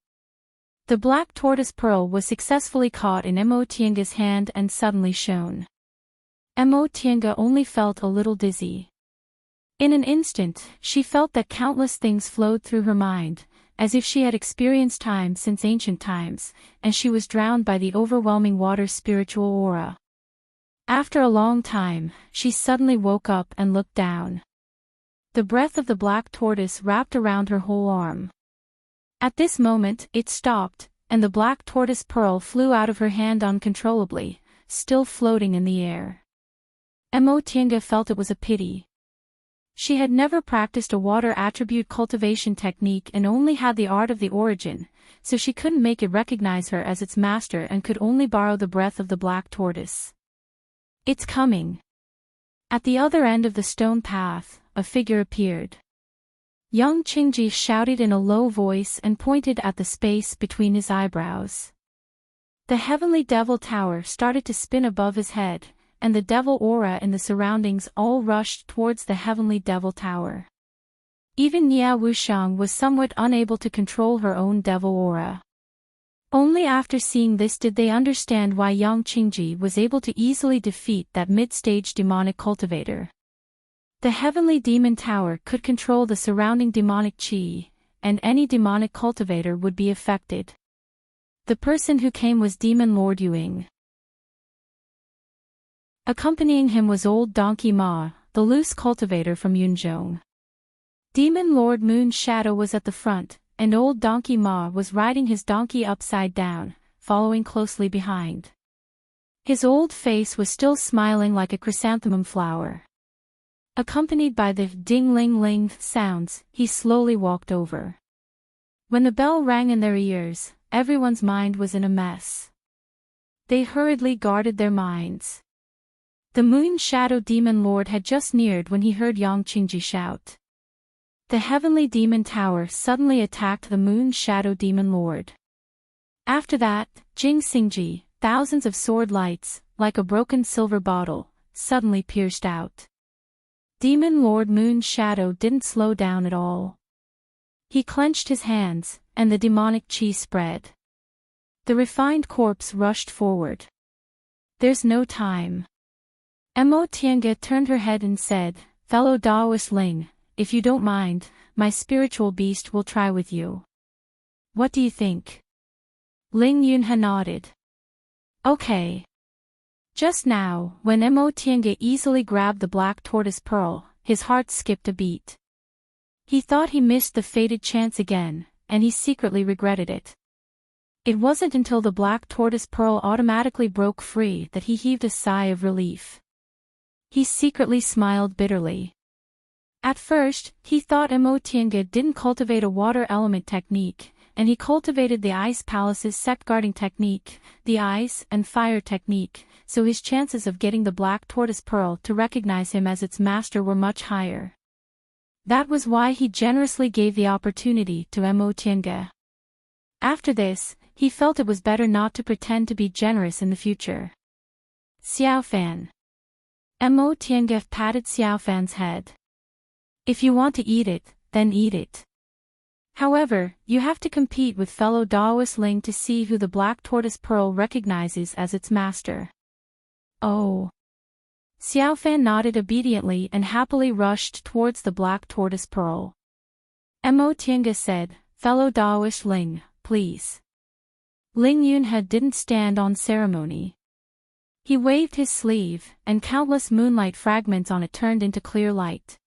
The black tortoise pearl was successfully caught in Mo Tiange's hand and suddenly shone. Mo Tiange only felt a little dizzy. In an instant, she felt that countless things flowed through her mind, as if she had experienced time since ancient times, and she was drowned by the overwhelming water spiritual aura. After a long time, she suddenly woke up and looked down. The breath of the black tortoise wrapped around her whole arm. At this moment, it stopped, and the black tortoise pearl flew out of her hand uncontrollably, still floating in the air. Mo Tiange felt it was a pity. She had never practiced a water attribute cultivation technique and only had the art of the origin, so she couldn't make it recognize her as its master and could only borrow the breath of the black tortoise. "It's coming." At the other end of the stone path, a figure appeared. Yang Qingji shouted in a low voice and pointed at the space between his eyebrows. The heavenly devil tower started to spin above his head, and the devil aura in the surroundings all rushed towards the heavenly devil tower. Even Nie Wushang was somewhat unable to control her own devil aura. Only after seeing this did they understand why Yang Qingji was able to easily defeat that mid-stage demonic cultivator. The heavenly demon tower could control the surrounding demonic qi, and any demonic cultivator would be affected. The person who came was Demon Lord Yuing. Accompanying him was Old Donkey Ma, the loose cultivator from Yunzhong. Demon Lord Moon's shadow was at the front, and old donkey Ma was riding his donkey upside down, following closely behind. His old face was still smiling like a chrysanthemum flower. Accompanied by the ding-ling-ling sounds, he slowly walked over. When the bell rang in their ears, everyone's mind was in a mess. They hurriedly guarded their minds. The Moon Shadow Demon Lord had just neared when he heard Yang Qingji shout. The Heavenly Demon Tower suddenly attacked the Moon Shadow Demon Lord. After that, Jing Xingji, thousands of sword lights, like a broken silver bottle, suddenly pierced out. Demon Lord Moon Shadow didn't slow down at all. He clenched his hands, and the demonic chi spread. The refined corpse rushed forward. There's no time. Mo Tiange turned her head and said, "Fellow Daoist Ling, if you don't mind, my spiritual beast will try with you. What do you think?" Ling Yunhe nodded. Okay. Just now, when Mo Tiange easily grabbed the black tortoise pearl, his heart skipped a beat. He thought he missed the fated chance again, and he secretly regretted it. It wasn't until the black tortoise pearl automatically broke free that he heaved a sigh of relief. He secretly smiled bitterly. At first, he thought Mo Tiange didn't cultivate a water element technique, and he cultivated the Ice Palace's sect-guarding technique, the Ice and Fire technique, so his chances of getting the black tortoise pearl to recognize him as its master were much higher. That was why he generously gave the opportunity to Mo Tiange. After this, he felt it was better not to pretend to be generous in the future. Xiaofan. Mo Tiange patted Xiaofan's head. If you want to eat it, then eat it. However, you have to compete with fellow Daoist Ling to see who the black tortoise pearl recognizes as its master. Oh. Xiaofan nodded obediently and happily rushed towards the black tortoise pearl. Mo Tiange said, "Fellow Daoist Ling, please." Ling Yunhe didn't stand on ceremony. He waved his sleeve, and countless moonlight fragments on it turned into clear light.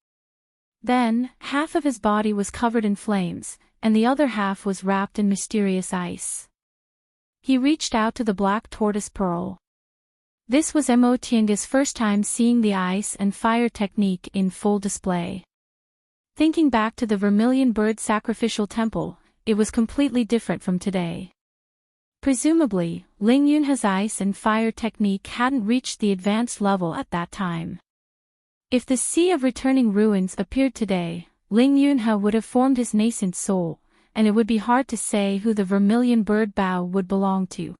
Then, half of his body was covered in flames, and the other half was wrapped in mysterious ice. He reached out to the black tortoise pearl. This was Mo Tiange's first time seeing the ice and fire technique in full display. Thinking back to the Vermilion Bird sacrificial temple, it was completely different from today. Presumably, Ling Yunhe's ice and fire technique hadn't reached the advanced level at that time. If the Sea of Returning Ruins appeared today, Ling Yunhe would have formed his nascent soul, and it would be hard to say who the Vermilion Bird Bow would belong to.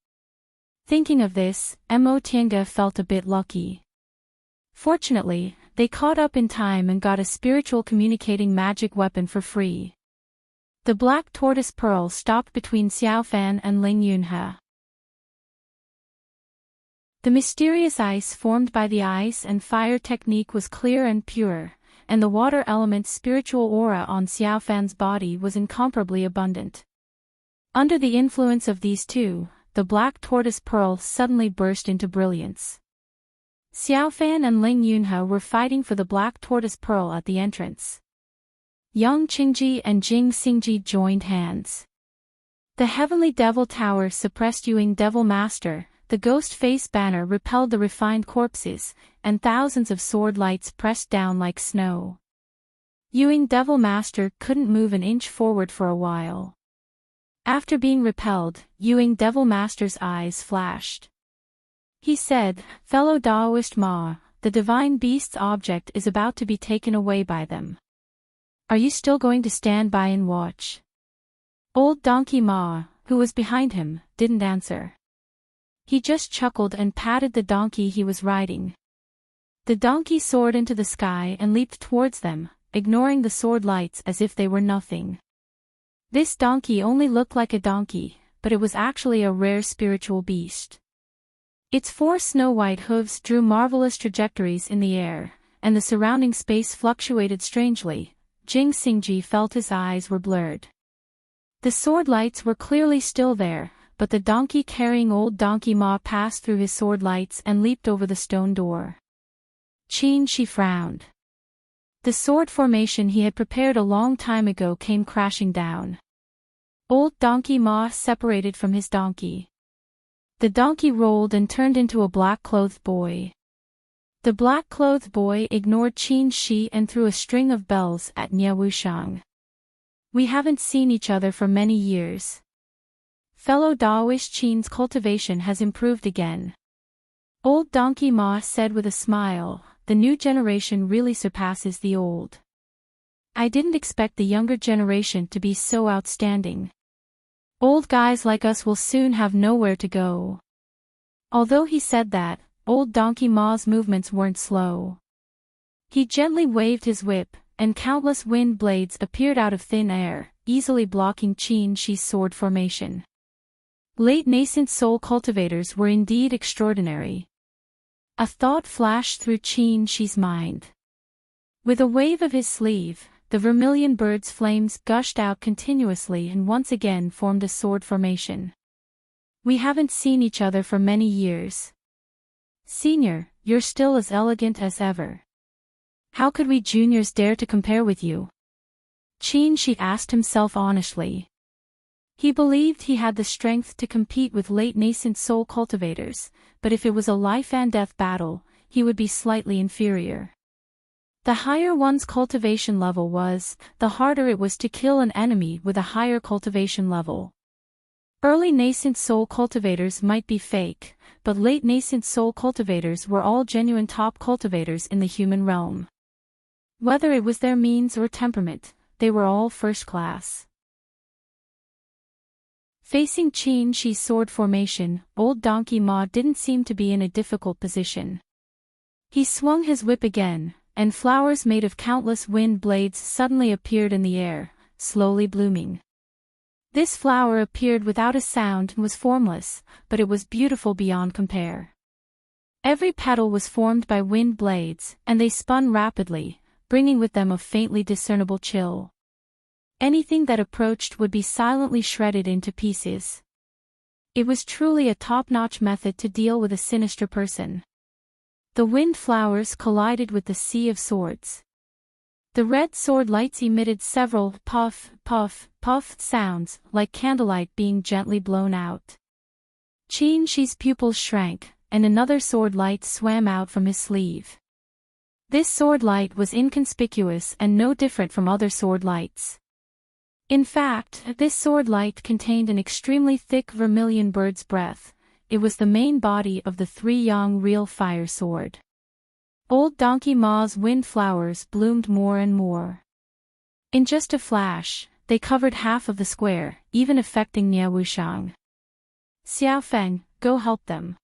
Thinking of this, Mo Tiange felt a bit lucky. Fortunately, they caught up in time and got a spiritual communicating magic weapon for free. The black tortoise pearl stopped between Xiaofan and Ling Yunhe. The mysterious ice formed by the ice and fire technique was clear and pure, and the water element's spiritual aura on Xiaofan's body was incomparably abundant. Under the influence of these two, the black tortoise pearl suddenly burst into brilliance. Xiaofan and Ling Yunhe were fighting for the black tortoise pearl at the entrance. Yang Qingji and Jing Xingji joined hands. The Heavenly Devil Tower suppressed Yuing Devil Master, the ghost face banner repelled the refined corpses, and thousands of sword lights pressed down like snow. Yuing Devil Master couldn't move an inch forward for a while. After being repelled, Yuing Devil Master's eyes flashed. He said, "Fellow Daoist Ma, the divine beast's object is about to be taken away by them. Are you still going to stand by and watch?" Old Donkey Ma, who was behind him, didn't answer. He just chuckled and patted the donkey he was riding. The donkey soared into the sky and leaped towards them, ignoring the sword lights as if they were nothing. This donkey only looked like a donkey, but it was actually a rare spiritual beast. Its 4 snow-white hooves drew marvelous trajectories in the air, and the surrounding space fluctuated strangely. Jing Xingji felt his eyes were blurred. The sword lights were clearly still there, but the donkey carrying old Donkey Ma passed through his sword lights and leaped over the stone door. Qin Shi frowned. The sword formation he had prepared a long time ago came crashing down. Old Donkey Ma separated from his donkey. The donkey rolled and turned into a black-clothed boy. The black-clothed boy ignored Qin Shi and threw a string of bells at Nie Wuxiang. We haven't seen each other for many years. Fellow Daoist Qin's cultivation has improved again. Old Donkey Ma said with a smile, the new generation really surpasses the old. I didn't expect the younger generation to be so outstanding. Old guys like us will soon have nowhere to go. Although he said that, Old Donkey Ma's movements weren't slow. He gently waved his whip, and countless wind blades appeared out of thin air, easily blocking Qin Shi's sword formation. Late nascent soul cultivators were indeed extraordinary. A thought flashed through Qin Shi's mind. With a wave of his sleeve, the vermilion bird's flames gushed out continuously and once again formed a sword formation. We haven't seen each other for many years. Senior, you're still as elegant as ever. How could we juniors dare to compare with you? Qin Shi asked himself honestly. He believed he had the strength to compete with late nascent soul cultivators, but if it was a life and death battle, he would be slightly inferior. The higher one's cultivation level was, the harder it was to kill an enemy with a higher cultivation level. Early nascent soul cultivators might be fake, but late nascent soul cultivators were all genuine top cultivators in the human realm. Whether it was their means or temperament, they were all first class. Facing Qin Shi's sword formation, Old Donkey Ma didn't seem to be in a difficult position. He swung his whip again, and flowers made of countless wind blades suddenly appeared in the air, slowly blooming. This flower appeared without a sound and was formless, but it was beautiful beyond compare. Every petal was formed by wind blades, and they spun rapidly, bringing with them a faintly discernible chill. Anything that approached would be silently shredded into pieces. It was truly a top-notch method to deal with a sinister person. The wind flowers collided with the sea of swords. The red sword lights emitted several puff, puff, puff sounds, like candlelight being gently blown out. Qin Shi's pupils shrank, and another sword light swam out from his sleeve. This sword light was inconspicuous and no different from other sword lights. In fact, this sword light contained an extremely thick vermilion bird's breath. It was the main body of the three-yang real fire sword. Old Donkey Ma's wind flowers bloomed more and more. In just a flash, they covered half of the square, even affecting Nie Wuxiang. Xiao Feng, go help them.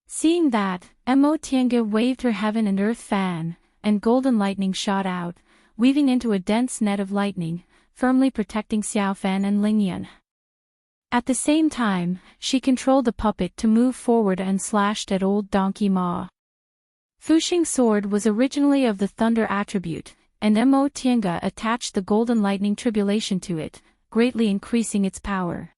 Seeing that, Mo Tiange waved her heaven and earth fan, and golden lightning shot out, weaving into a dense net of lightning, firmly protecting Xiao Fan and Ling Yan. At the same time, she controlled the puppet to move forward and slashed at Old Donkey Ma. Fuxing's sword was originally of the thunder attribute, and Mo Tiange attached the golden lightning tribulation to it, greatly increasing its power.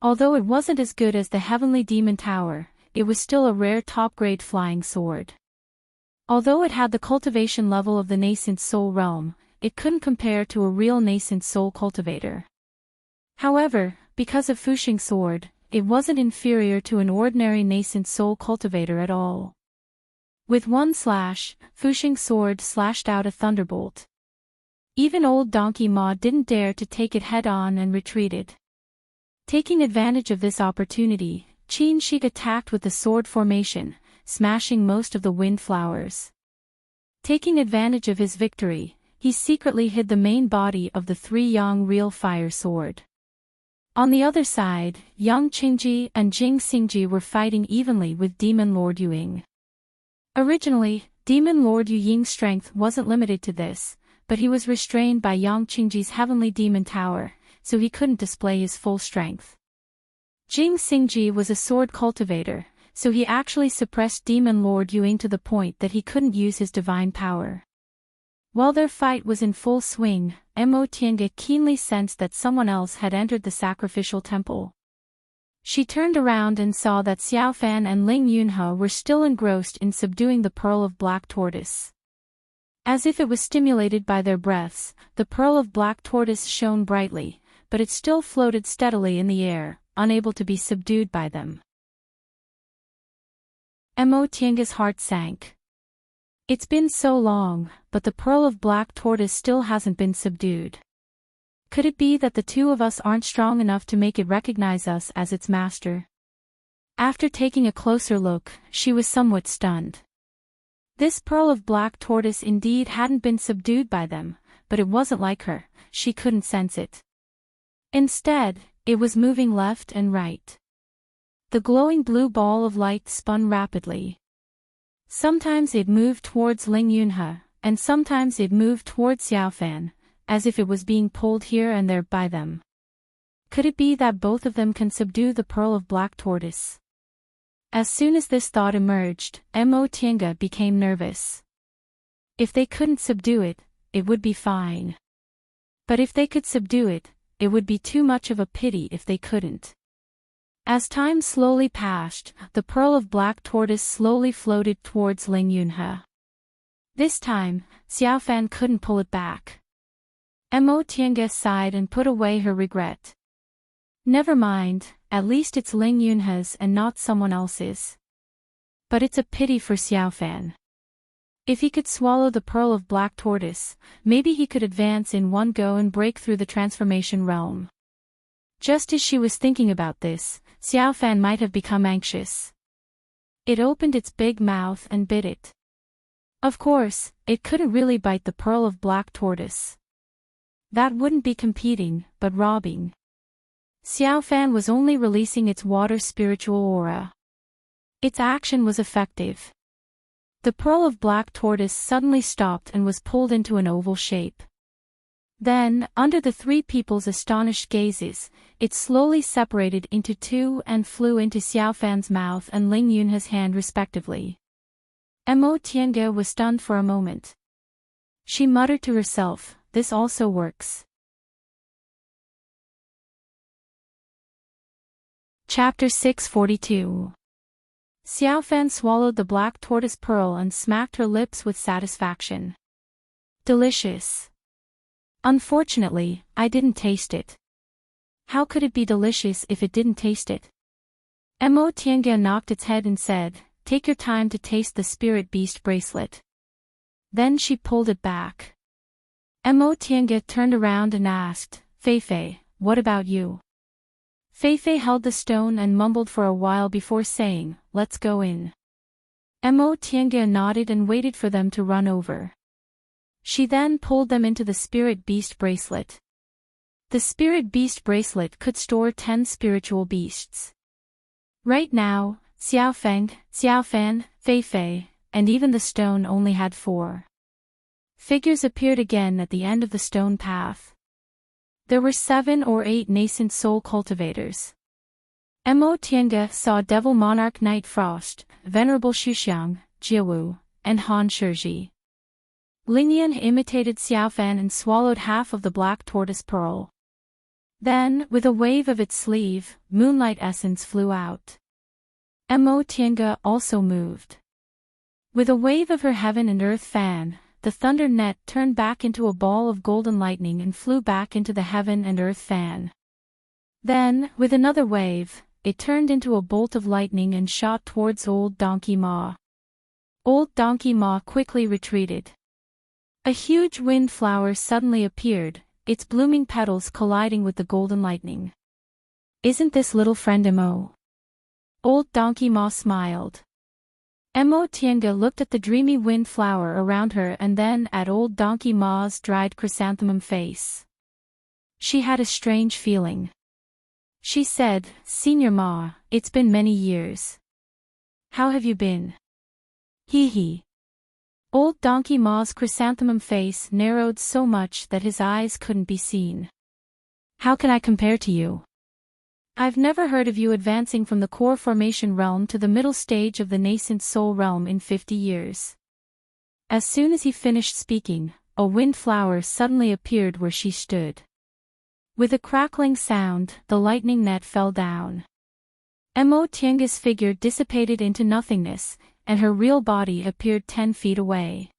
Although it wasn't as good as the heavenly demon tower, it was still a rare top-grade flying sword. Although it had the cultivation level of the nascent soul realm, it couldn't compare to a real nascent soul cultivator. However, because of Fuxing's sword, it wasn't inferior to an ordinary nascent soul cultivator at all. With one slash, Fuxing's sword slashed out a thunderbolt. Even Old Donkey Ma didn't dare to take it head-on and retreated. Taking advantage of this opportunity, Qin Shi attacked with the sword formation, smashing most of the wind flowers. Taking advantage of his victory, he secretly hid the main body of the three-yang real fire sword. On the other side, Yang Qingji and Jing Xingji were fighting evenly with Demon Lord Yuying. Originally, Demon Lord Yuying's strength wasn't limited to this, but he was restrained by Yang Qingji's heavenly demon tower, so he couldn't display his full strength. Jing Xingji was a sword cultivator, so he actually suppressed Demon Lord Yuying to the point that he couldn't use his divine power. While their fight was in full swing, Mo Tiange keenly sensed that someone else had entered the sacrificial temple. She turned around and saw that Xiao Fan and Ling Yunhe were still engrossed in subduing the pearl of black tortoise. As if it was stimulated by their breaths, the pearl of black tortoise shone brightly, but it still floated steadily in the air, unable to be subdued by them. Mo Tianga's heart sank. It's been so long, but the pearl of black tortoise still hasn't been subdued. Could it be that the two of us aren't strong enough to make it recognize us as its master? After taking a closer look, she was somewhat stunned. This pearl of black tortoise indeed hadn't been subdued by them, but it wasn't like her, she couldn't sense it. Instead, it was moving left and right. The glowing blue ball of light spun rapidly. Sometimes it moved towards Ling Yunhe, and sometimes it moved towards Xiaofan, as if it was being pulled here and there by them. Could it be that both of them can subdue the pearl of black tortoise? As soon as this thought emerged, Mo Tianga became nervous. If they couldn't subdue it, it would be fine. But if they could subdue it, it would be too much of a pity if they couldn't. As time slowly passed, the pearl of black tortoise slowly floated towards Ling Yunhe. This time, Xiaofan couldn't pull it back. Mo Tianga sighed and put away her regret. Never mind, at least it's Ling Yunhe's and not someone else's. But it's a pity for Xiaofan. If he could swallow the pearl of black tortoise, maybe he could advance in one go and break through the transformation realm. Just as she was thinking about this, Xiaofan might have become anxious. It opened its big mouth and bit it. Of course, it couldn't really bite the pearl of black tortoise. That wouldn't be competing, but robbing. Xiaofan was only releasing its water spiritual aura. Its action was effective. The pearl of black tortoise suddenly stopped and was pulled into an oval shape. Then, under the three people's astonished gazes, it slowly separated into two and flew into Xiaofan's mouth and Ling Yunhe's hand respectively. Mo Tianga was stunned for a moment. She muttered to herself, "This also works." Chapter 642. Xiaofan swallowed the black tortoise pearl and smacked her lips with satisfaction. Delicious. Unfortunately, I didn't taste it. How could it be delicious if it didn't taste it? Mo Tianga knocked its head and said, "Take your time to taste the spirit beast bracelet." Then she pulled it back. Mo Tianga turned around and asked, "Feifei, what about you?" Feifei held the stone and mumbled for a while before saying, "Let's go in." Mo Tianga nodded and waited for them to run over. She then pulled them into the spirit beast bracelet. The spirit beast bracelet could store 10 spiritual beasts. Right now, Xiaofan, Feifei, and even the stone only had 4. Figures appeared again at the end of the stone path. There were 7 or 8 nascent soul cultivators. Mo Tianga saw Devil Monarch Night Frost, Venerable Xuxiang, Jiawu, and Han Shizhi. Lingyan imitated Xiaofan and swallowed half of the black tortoise pearl. Then, with a wave of its sleeve, moonlight essence flew out. Mo Tianga also moved. With a wave of her heaven and earth fan, the thunder net turned back into a ball of golden lightning and flew back into the heaven and earth fan. Then, with another wave, it turned into a bolt of lightning and shot towards Old Donkey Ma. Old Donkey Ma quickly retreated. A huge wind flower suddenly appeared, its blooming petals colliding with the golden lightning. "Isn't this little friend Mo?" Old Donkey Ma smiled. Mo Tianga looked at the dreamy wind flower around her and then at Old Donkey Ma's dried chrysanthemum face. She had a strange feeling. She said, "Senior Ma, it's been many years. How have you been?" "Hee hee." Old Donkey Ma's chrysanthemum face narrowed so much that his eyes couldn't be seen. "How can I compare to you? I've never heard of you advancing from the core formation realm to the middle stage of the nascent soul realm in 50 years. As soon as he finished speaking, a wind flower suddenly appeared where she stood. With a crackling sound, the lightning net fell down. Mo Tianga's figure dissipated into nothingness, and her real body appeared 10 feet away.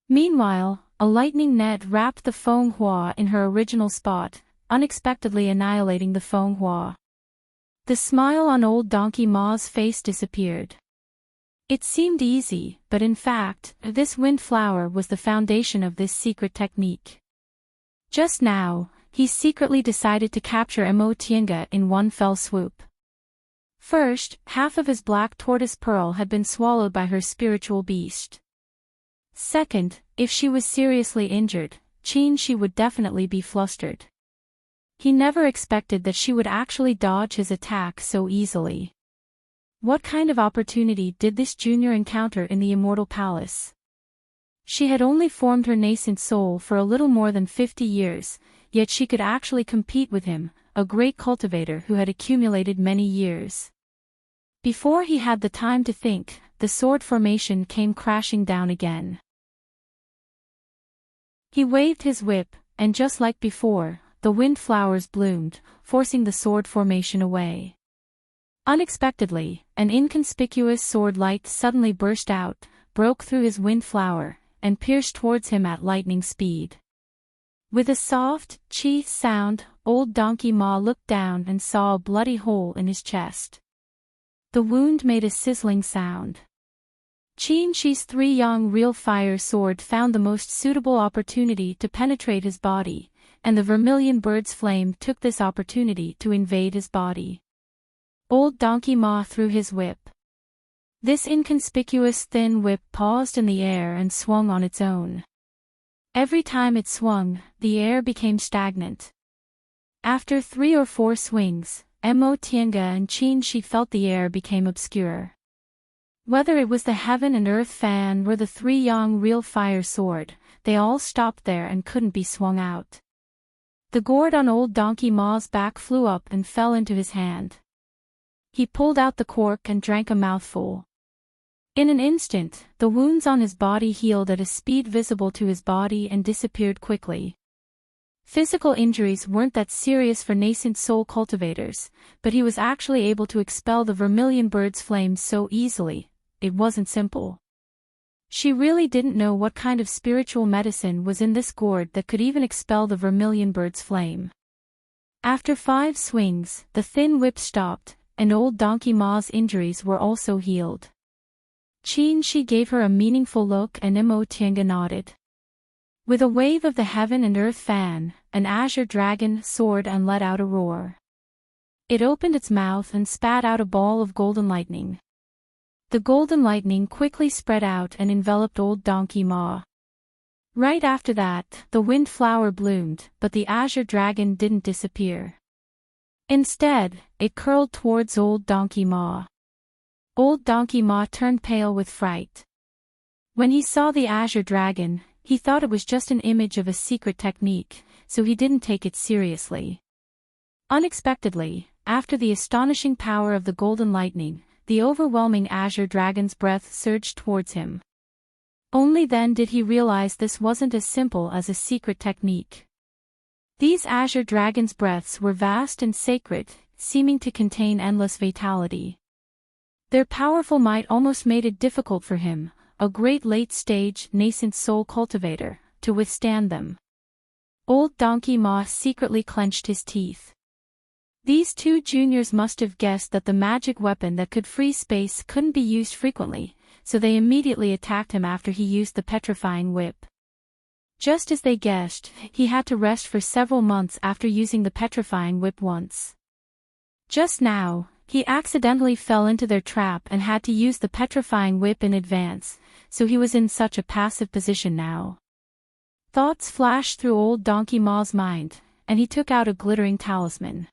Meanwhile, a lightning net wrapped the Feng Hua in her original spot, unexpectedly annihilating the Feng Hua. The smile on old Donkey Ma's face disappeared. It seemed easy, but in fact, this wind flower was the foundation of this secret technique. Just now, he secretly decided to capture Emotianga in one fell swoop. First, half of his black tortoise pearl had been swallowed by her spiritual beast. Second, if she was seriously injured, she would definitely be flustered. He never expected that she would actually dodge his attack so easily. What kind of opportunity did this junior encounter in the Immortal Palace? She had only formed her nascent soul for a little more than 50 years, yet she could actually compete with him, a great cultivator who had accumulated many years. Before he had the time to think, the sword formation came crashing down again. He waved his whip, and just like before, the wind flowers bloomed, forcing the sword formation away. Unexpectedly, an inconspicuous sword light suddenly burst out, broke through his wind flower, and pierced towards him at lightning speed. With a soft, "chee" sound, old Donkey Ma looked down and saw a bloody hole in his chest. The wound made a sizzling sound. Chi's three-yang real fire sword found the most suitable opportunity to penetrate his body, and the vermilion bird's flame took this opportunity to invade his body. Old Donkey Ma threw his whip. This inconspicuous thin whip paused in the air and swung on its own. Every time it swung, the air became stagnant. After 3 or 4 swings, Emotianga and She felt the air became obscure. Whether it was the heaven and earth fan or the three-yang real fire sword, they all stopped there and couldn't be swung out. The gourd on old Donkey Ma's back flew up and fell into his hand. He pulled out the cork and drank a mouthful. In an instant, the wounds on his body healed at a speed visible to his body and disappeared quickly. Physical injuries weren't that serious for nascent soul cultivators, but he was actually able to expel the vermilion bird's flame so easily. It wasn't simple. She really didn't know what kind of spiritual medicine was in this gourd that could even expel the vermilion bird's flame. After 5 swings, the thin whip stopped, and old Donkey Ma's injuries were also healed. She gave her a meaningful look and Emotianga nodded. With a wave of the heaven and earth fan, an azure dragon soared and let out a roar. It opened its mouth and spat out a ball of golden lightning. The golden lightning quickly spread out and enveloped old Donkey Ma. Right after that, the wind flower bloomed, but the azure dragon didn't disappear. Instead, it curled towards old Donkey Ma. Old Donkey Ma turned pale with fright. When he saw the azure dragon, he thought it was just an image of a secret technique, so he didn't take it seriously. Unexpectedly, after the astonishing power of the golden lightning, the overwhelming azure dragon's breath surged towards him. Only then did he realize this wasn't as simple as a secret technique. These azure dragon's breaths were vast and sacred, seeming to contain endless vitality. Their powerful might almost made it difficult for him, a great late-stage, nascent soul cultivator, to withstand them. Old Donkey Ma secretly clenched his teeth. These 2 juniors must have guessed that the magic weapon that could freeze space couldn't be used frequently, so they immediately attacked him after he used the petrifying whip. Just as they guessed, he had to rest for several months after using the petrifying whip once. Just now, he accidentally fell into their trap and had to use the petrifying whip in advance, so he was in such a passive position now. Thoughts flashed through old Donkey Ma's mind, and he took out a glittering talisman.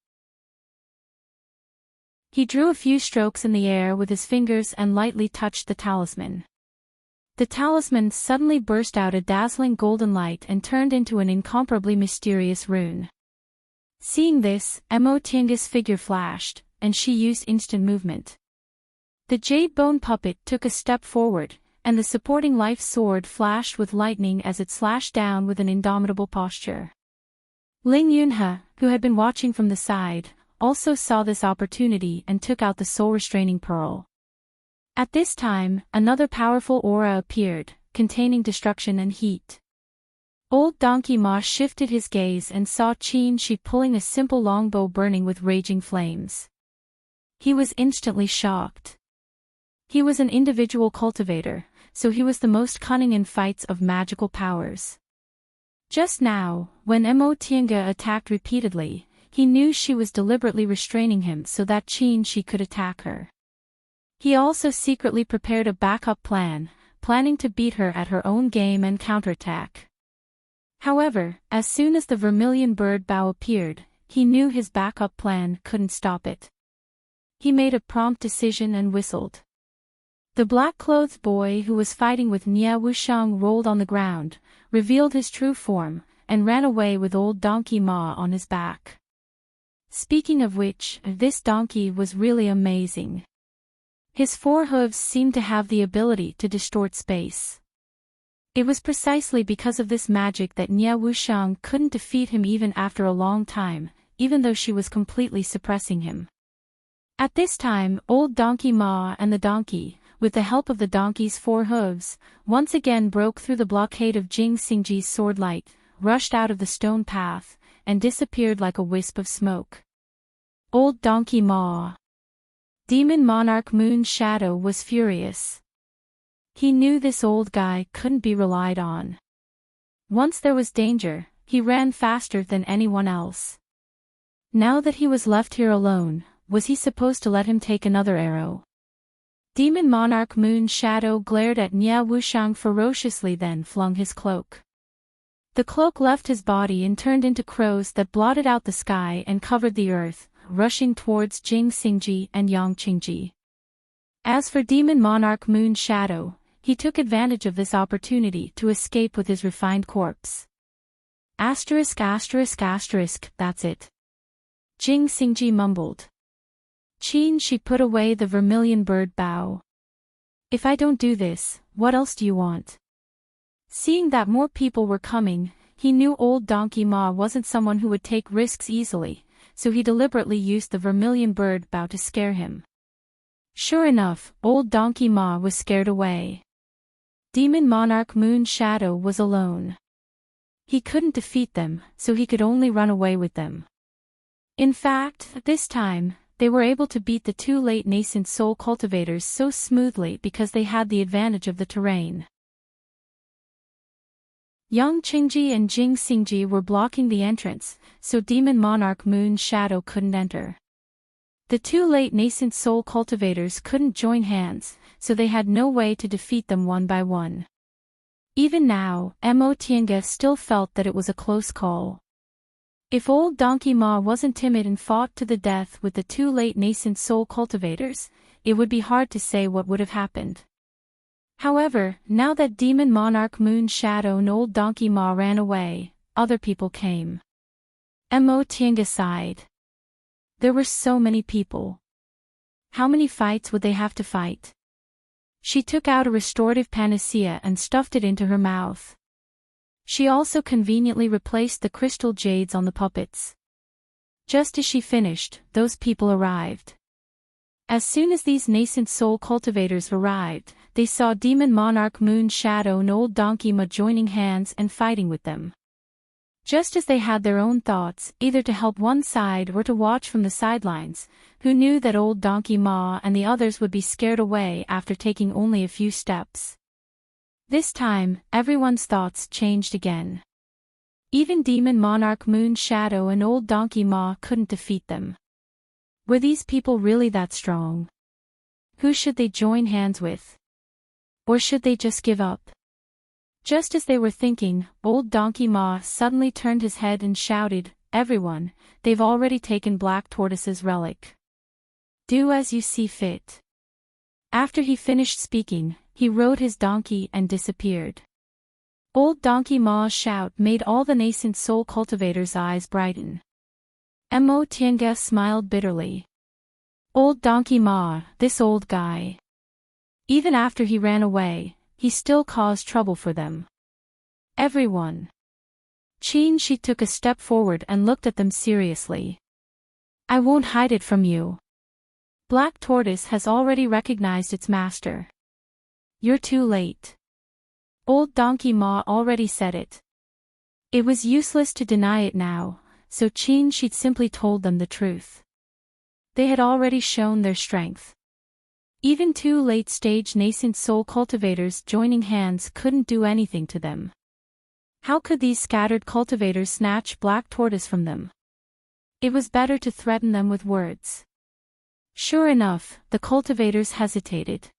He drew a few strokes in the air with his fingers and lightly touched the talisman. The talisman suddenly burst out a dazzling golden light and turned into an incomparably mysterious rune. Seeing this, Emotianga's figure flashed, and she used instant movement. The jade bone puppet took a step forward, and the supporting life sword flashed with lightning as it slashed down with an indomitable posture. Ling Yunhe, who had been watching from the side, also saw this opportunity and took out the soul-restraining pearl. At this time, another powerful aura appeared, containing destruction and heat. Old Donkey Ma shifted his gaze and saw Qin Shi pulling a simple longbow burning with raging flames. He was instantly shocked. He was an individual cultivator, so he was the most cunning in fights of magical powers. Just now, when Mo Tiange attacked repeatedly, he knew she was deliberately restraining him so that Qin Shi could attack her. He also secretly prepared a backup plan, planning to beat her at her own game and counterattack. However, as soon as the vermilion bird bow appeared, he knew his backup plan couldn't stop it. He made a prompt decision and whistled. The black-clothed boy who was fighting with Nia Wushang rolled on the ground, revealed his true form, and ran away with old Donkey Ma on his back. Speaking of which, this donkey was really amazing. His 4 hooves seemed to have the ability to distort space. It was precisely because of this magic that Nia Wushang couldn't defeat him even after a long time, even though she was completely suppressing him. At this time, old Donkey Ma and the donkey, with the help of the donkey's 4 hooves, once again broke through the blockade of Jing Xingji's sword light, rushed out of the stone path, and disappeared like a wisp of smoke. Old Donkey Ma. Demon Monarch Moon Shadow was furious. He knew this old guy couldn't be relied on. Once there was danger, he ran faster than anyone else. Now that he was left here alone, was he supposed to let him take another arrow? Demon Monarch Moon Shadow glared at Nia Wushang ferociously, then flung his cloak. The cloak left his body and turned into crows that blotted out the sky and covered the earth, rushing towards Jing Xingji and Yang Qingji. As for Demon Monarch Moon Shadow, he took advantage of this opportunity to escape with his refined corpse. Asterisk asterisk asterisk, that's it. Jing Xingji mumbled. Qin Shi put away the vermilion bird bow. If I don't do this, what else do you want? Seeing that more people were coming, he knew old Donkey Ma wasn't someone who would take risks easily, so he deliberately used the vermilion bird bow to scare him. Sure enough, old Donkey Ma was scared away. Demon Monarch Moon Shadow was alone. He couldn't defeat them, so he could only run away with them. In fact, this time, they were able to beat the 2 late nascent soul cultivators so smoothly because they had the advantage of the terrain. Yang Qingji and Jing Xingji were blocking the entrance, so Demon Monarch Moon Shadow couldn't enter. The 2 late nascent soul cultivators couldn't join hands, so they had no way to defeat them one by one. Even now, Mo Tiange still felt that it was a close call. If old Donkey Ma wasn't timid and fought to the death with the 2 late nascent soul cultivators, it would be hard to say what would have happened. However, now that Demon Monarch Moon Shadow and old Donkey Ma ran away, other people came. Mo Tiange sighed. There were so many people. How many fights would they have to fight? She took out a restorative panacea and stuffed it into her mouth. She also conveniently replaced the crystal jades on the puppets. Just as she finished, those people arrived. As soon as these nascent soul cultivators arrived, they saw Demon Monarch Moon Shadow and old Donkey Ma joining hands and fighting with them. Just as they had their own thoughts, either to help one side or to watch from the sidelines, who knew that old Donkey Ma and the others would be scared away after taking only a few steps. This time, everyone's thoughts changed again. Even Demon Monarch Moon Shadow and old Donkey Ma couldn't defeat them. Were these people really that strong? Who should they join hands with? Or should they just give up? Just as they were thinking, old Donkey Ma suddenly turned his head and shouted, "Everyone, they've already taken Black Tortoise's relic. Do as you see fit." After he finished speaking, he rode his donkey and disappeared. Old Donkey Ma's shout made all the nascent soul cultivators' eyes brighten. Mo Tiange smiled bitterly. Old Donkey Ma, this old guy. Even after he ran away, he still caused trouble for them. Everyone. Qin Shi took a step forward and looked at them seriously. I won't hide it from you. Black Tortoise has already recognized its master. You're too late. Old Donkey Ma already said it. It was useless to deny it now, so she'd simply told them the truth. They had already shown their strength. Even two late-stage nascent soul cultivators joining hands couldn't do anything to them. How could these scattered cultivators snatch Black Tortoise from them? It was better to threaten them with words. Sure enough, the cultivators hesitated.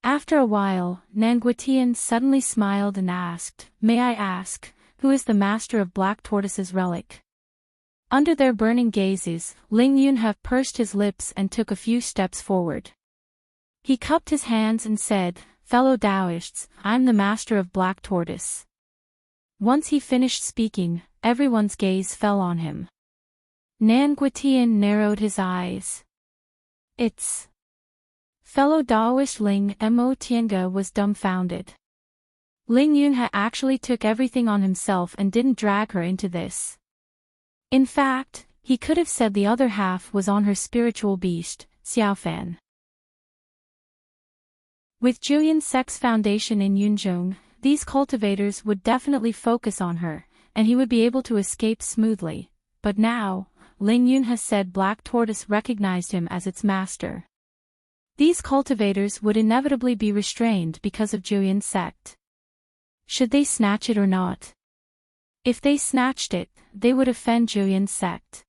After a while, Nanguitian suddenly smiled and asked, "May I ask, who is the master of Black Tortoise's relic?" Under their burning gazes, Ling Yunhe pursed his lips and took a few steps forward. He cupped his hands and said, "Fellow Taoists, I'm the master of Black Tortoise." Once he finished speaking, everyone's gaze fell on him. Nanguitian narrowed his eyes. "It's..." Fellow Taoist Ling Mo Tiange was dumbfounded. Ling Yunhe actually took everything on himself and didn't drag her into this. In fact, he could have said the other half was on her spiritual beast, Xiaofan. With Julian Sec's foundation in Yunzhong, these cultivators would definitely focus on her, and he would be able to escape smoothly. But now, Ling Yunhe said Black Tortoise recognized him as its master. These cultivators would inevitably be restrained because of Julian's sect. Should they snatch it or not? If they snatched it, they would offend Julian's sect.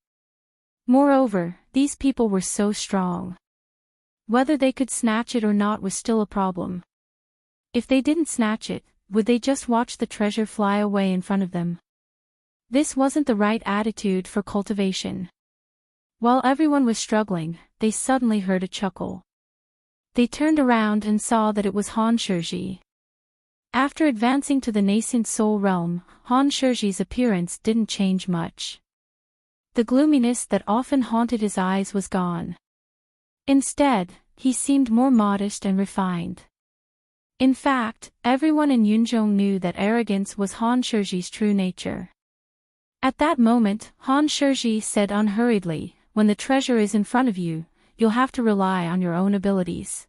Moreover, these people were so strong. Whether they could snatch it or not was still a problem. If they didn't snatch it, would they just watch the treasure fly away in front of them? This wasn't the right attitude for cultivation. While everyone was struggling, they suddenly heard a chuckle. They turned around and saw that it was Han Shizhi. After advancing to the nascent soul realm, Han Shizhi's appearance didn't change much. The gloominess that often haunted his eyes was gone. Instead, he seemed more modest and refined. In fact, everyone in Yunzhong knew that arrogance was Han Shizhi's true nature. At that moment, Han Shizhi said unhurriedly, "When the treasure is in front of you, you'll have to rely on your own abilities.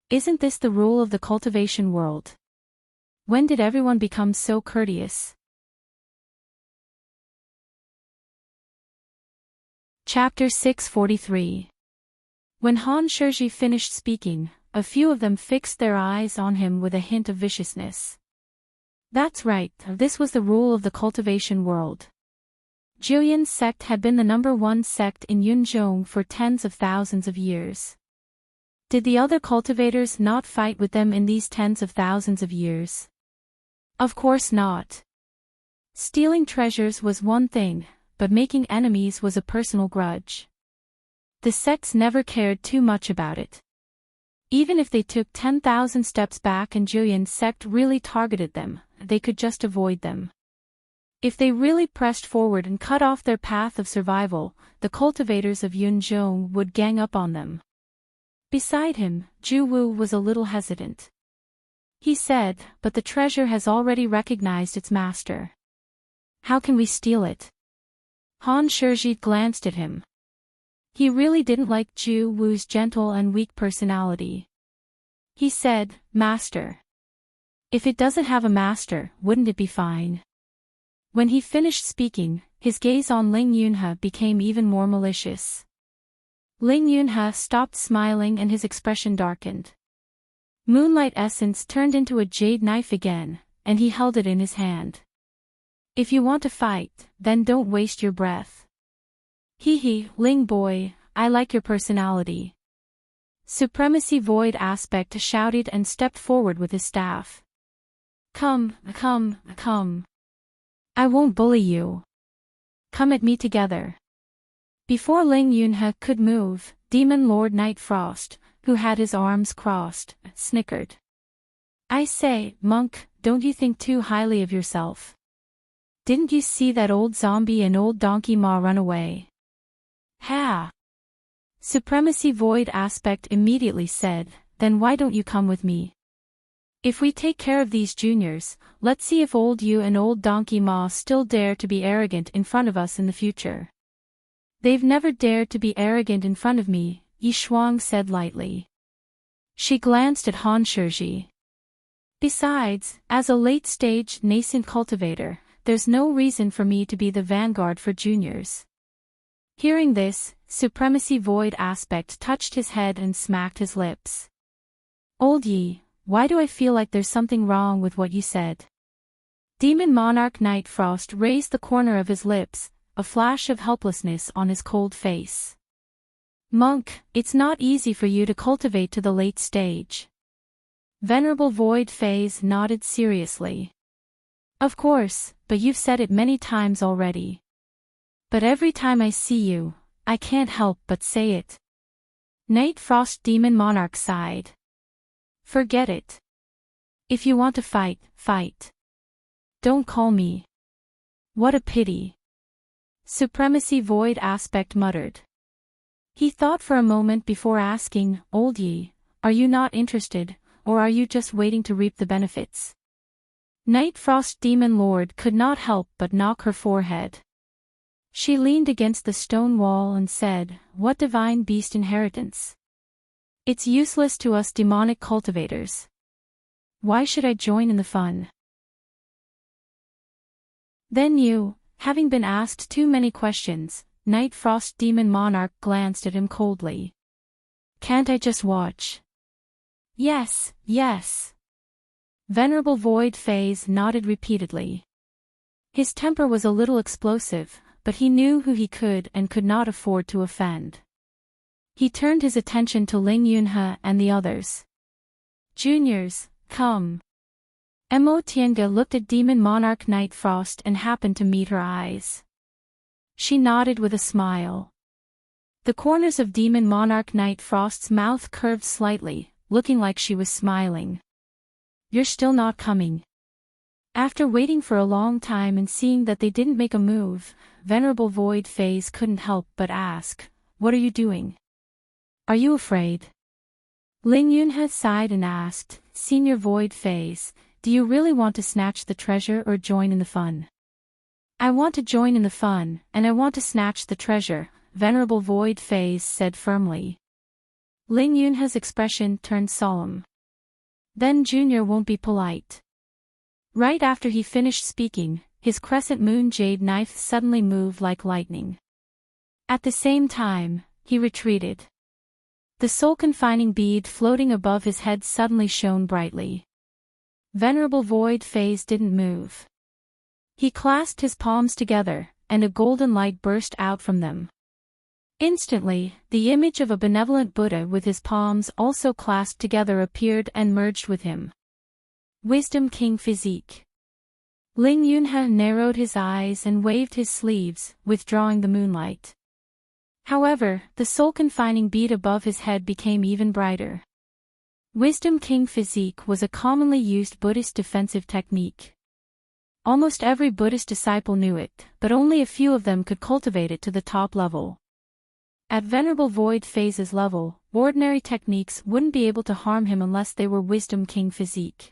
Isn't this the rule of the cultivation world? When did everyone become so courteous?" Chapter 643. When Han Shizhi finished speaking, a few of them fixed their eyes on him with a hint of viciousness. That's right, this was the rule of the cultivation world. Julian's sect had been the #1 sect in Yunzhong for tens of thousands of years. Did the other cultivators not fight with them in these tens of thousands of years? Of course not. Stealing treasures was one thing, but making enemies was a personal grudge. The sects never cared too much about it. Even if they took 10,000 steps back and Julian's sect really targeted them, they could just avoid them. If they really pressed forward and cut off their path of survival, the cultivators of Yunzhong would gang up on them. Beside him, Zhu Wu was a little hesitant. He said, "But the treasure has already recognized its master. How can we steal it?" Han Shizhi glanced at him. He really didn't like Zhu Wu's gentle and weak personality. He said, "Master. If it doesn't have a master, wouldn't it be fine?" When he finished speaking, his gaze on Ling Yunhe became even more malicious. Ling Yunhe stopped smiling and his expression darkened. Moonlight essence turned into a jade knife again, and he held it in his hand. "If you want to fight, then don't waste your breath." "Hee, Ling boy, I like your personality." Supremacy Void Aspect shouted and stepped forward with his staff. Come. I won't bully you. Come at me together." Before Ling Yunhe could move, Demon Lord Night Frost, who had his arms crossed, snickered. "I say, monk, don't you think too highly of yourself? Didn't you see that old zombie and old donkey ma run away?" "Ha!" Supremacy Void Aspect immediately said, "Then why don't you come with me? If we take care of these juniors, let's see if old you and old donkey ma still dare to be arrogant in front of us in the future." "They've never dared to be arrogant in front of me," Yi Shuang said lightly. She glanced at Han Shizhi. Besides, as a late-stage nascent cultivator, there's no reason for me to be the vanguard for juniors. Hearing this, Supremacy Void Aspect touched his head and smacked his lips. Old Yi, why do I feel like there's something wrong with what you said? Demon Monarch Night Frost raised the corner of his lips, a flash of helplessness on his cold face. Monk, it's not easy for you to cultivate to the late stage. Venerable Void Phase nodded seriously. Of course, but you've said it many times already. But every time I see you, I can't help but say it. Night Frost Demon Monarch sighed. Forget it. If you want to fight, fight. Don't call me. What a pity. Supremacy Void Aspect muttered. He thought for a moment before asking, Old Yi, are you not interested, or are you just waiting to reap the benefits? Night Frost Demon Lord could not help but knock her forehead. She leaned against the stone wall and said, What divine beast inheritance? It's useless to us demonic cultivators. Why should I join in the fun? Then you, having been asked too many questions, Night Frost Demon Monarch glanced at him coldly. Can't I just watch? Yes, yes. Venerable Void Phase nodded repeatedly. His temper was a little explosive, but he knew who he could and could not afford to offend. He turned his attention to Ling Yunhe and the others. Juniors, come. Mo Tiange looked at Demon Monarch Night Frost and happened to meet her eyes. She nodded with a smile. The corners of Demon Monarch Night Frost's mouth curved slightly, looking like she was smiling. You're still not coming. After waiting for a long time and seeing that they didn't make a move, Venerable Void Phase couldn't help but ask, What are you doing? Are you afraid? Ling Yunhe sighed and asked, Senior Void Phase, do you really want to snatch the treasure or join in the fun? I want to join in the fun, and I want to snatch the treasure, Venerable Void Phase said firmly. Ling Yunhe's expression turned solemn. Then Junior won't be polite. Right after he finished speaking, his crescent moon jade knife suddenly moved like lightning. At the same time, he retreated. The soul-confining bead floating above his head suddenly shone brightly. Venerable Void Phase didn't move. He clasped his palms together, and a golden light burst out from them. Instantly, the image of a benevolent Buddha with his palms also clasped together appeared and merged with him. Wisdom King Physique. Ling Yunhe narrowed his eyes and waved his sleeves, withdrawing the moonlight. However, the soul-confining bead above his head became even brighter. Wisdom King Physique was a commonly used Buddhist defensive technique. Almost every Buddhist disciple knew it, but only a few of them could cultivate it to the top level. At Venerable Void Phase's level, ordinary techniques wouldn't be able to harm him unless they were Wisdom King Physique.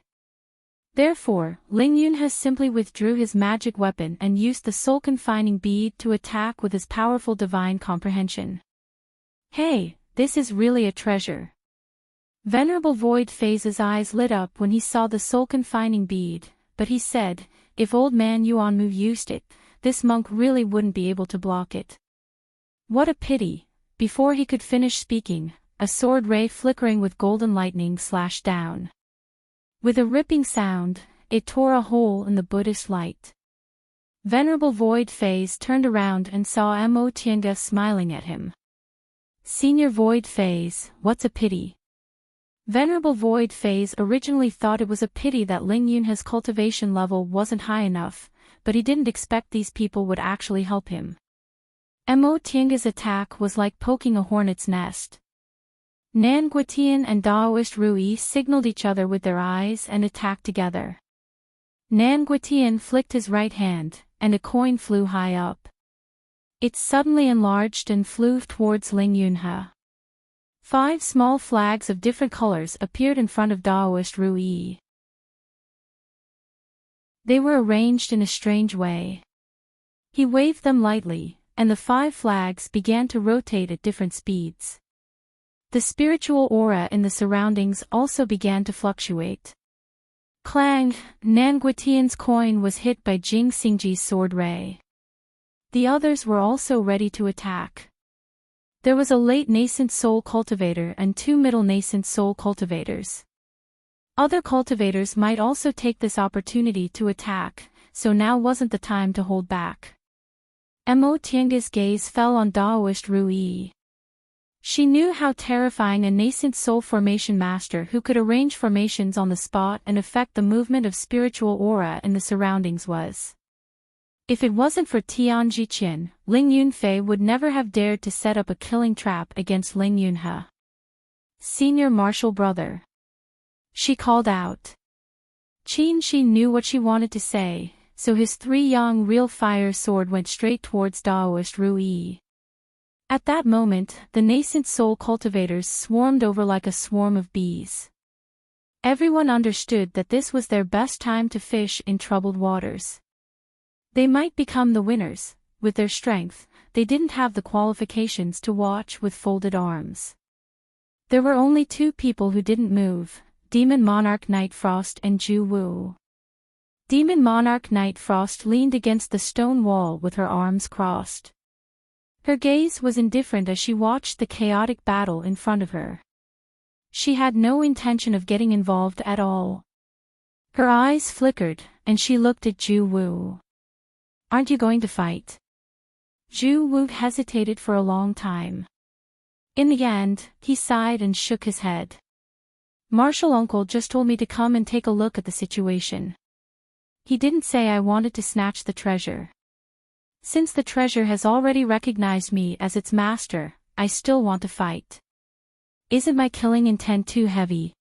Therefore, Ling Yunhe simply withdrew his magic weapon and used the soul-confining bead to attack with his powerful divine comprehension. Hey, this is really a treasure. Venerable Void Phase's eyes lit up when he saw the soul-confining bead, but he said, if old man Yuanmu used it, this monk really wouldn't be able to block it. What a pity. Before he could finish speaking, a sword ray flickering with golden lightning slashed down. With a ripping sound, it tore a hole in the Buddhist light. Venerable Void Phase turned around and saw Mo Tiange smiling at him. Senior Void Phase, what's a pity? Venerable Void Phase originally thought it was a pity that Ling Yunhe's cultivation level wasn't high enough, but he didn't expect these people would actually help him. Mo Tiange's attack was like poking a hornet's nest. Nan Guitian and Daoist Rui signaled each other with their eyes and attacked together. Nan Guitian flicked his right hand, and a coin flew high up. It suddenly enlarged and flew towards Ling Yunhe. 5 small flags of different colors appeared in front of Daoist Rui. They were arranged in a strange way. He waved them lightly, and the 5 flags began to rotate at different speeds. The spiritual aura in the surroundings also began to fluctuate. Clang! Nanguitian's coin was hit by Jing Xingji's sword ray. The others were also ready to attack. There was a late nascent soul cultivator and 2 middle nascent soul cultivators. Other cultivators might also take this opportunity to attack, so now wasn't the time to hold back. Mo Tiange's gaze fell on Daoist Ru Yi. She knew how terrifying a nascent soul formation master who could arrange formations on the spot and affect the movement of spiritual aura in the surroundings was. If it wasn't for Tian Jiqian, Ling Yunfei would never have dared to set up a killing trap against Ling Yunhe. Senior martial brother. She called out. Qin Shi knew what she wanted to say, so his 3-yang real fire sword went straight towards Daoist Ru Yi. At that moment, the nascent soul cultivators swarmed over like a swarm of bees. Everyone understood that this was their best time to fish in troubled waters. They might become the winners. With their strength, they didn't have the qualifications to watch with folded arms. There were only 2 people who didn't move, Demon Monarch Night Frost and Ju Wu. Demon Monarch Night Frost leaned against the stone wall with her arms crossed. Her gaze was indifferent as she watched the chaotic battle in front of her. She had no intention of getting involved at all. Her eyes flickered, and she looked at Ju Wu. Aren't you going to fight? Ju Wu hesitated for a long time. In the end, he sighed and shook his head. Martial Uncle just told me to come and take a look at the situation. He didn't say I wanted to snatch the treasure. Since the treasure has already recognized me as its master, I still want to fight. Isn't my killing intent too heavy?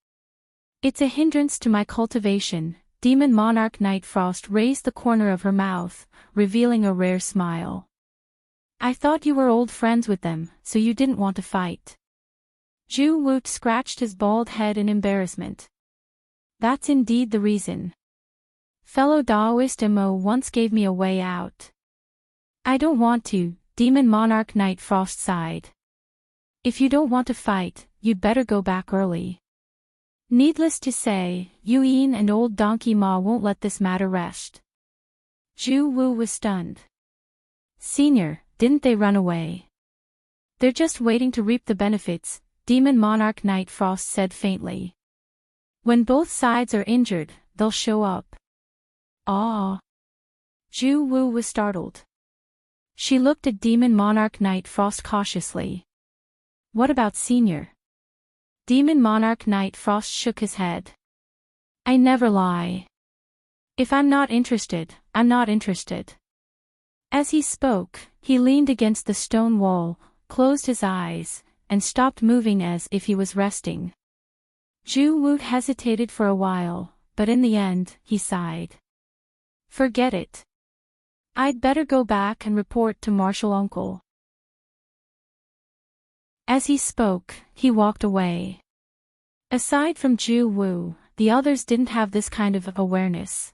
It's a hindrance to my cultivation. Demon Monarch Night Frost raised the corner of her mouth, revealing a rare smile. I thought you were old friends with them, so you didn't want to fight. Ju Wu scratched his bald head in embarrassment. That's indeed the reason. Fellow Daoist Mo once gave me a way out. I don't want to, Demon Monarch Night Frost sighed. If you don't want to fight, you'd better go back early. Needless to say, Yu Yin and old Donkey Ma won't let this matter rest. Ju Wu was stunned. Senior, didn't they run away? They're just waiting to reap the benefits, Demon Monarch Night Frost said faintly. When both sides are injured, they'll show up. Ah. Ju Wu was startled. She looked at Demon Monarch Night Frost cautiously. What about Senior? Demon Monarch Night Frost shook his head. I never lie. If I'm not interested, I'm not interested. As he spoke, he leaned against the stone wall, closed his eyes, and stopped moving as if he was resting. Ju Wu hesitated for a while, but in the end, he sighed. Forget it. I'd better go back and report to Martial Uncle. As he spoke, he walked away. Aside from Ju Wu, the others didn't have this kind of awareness.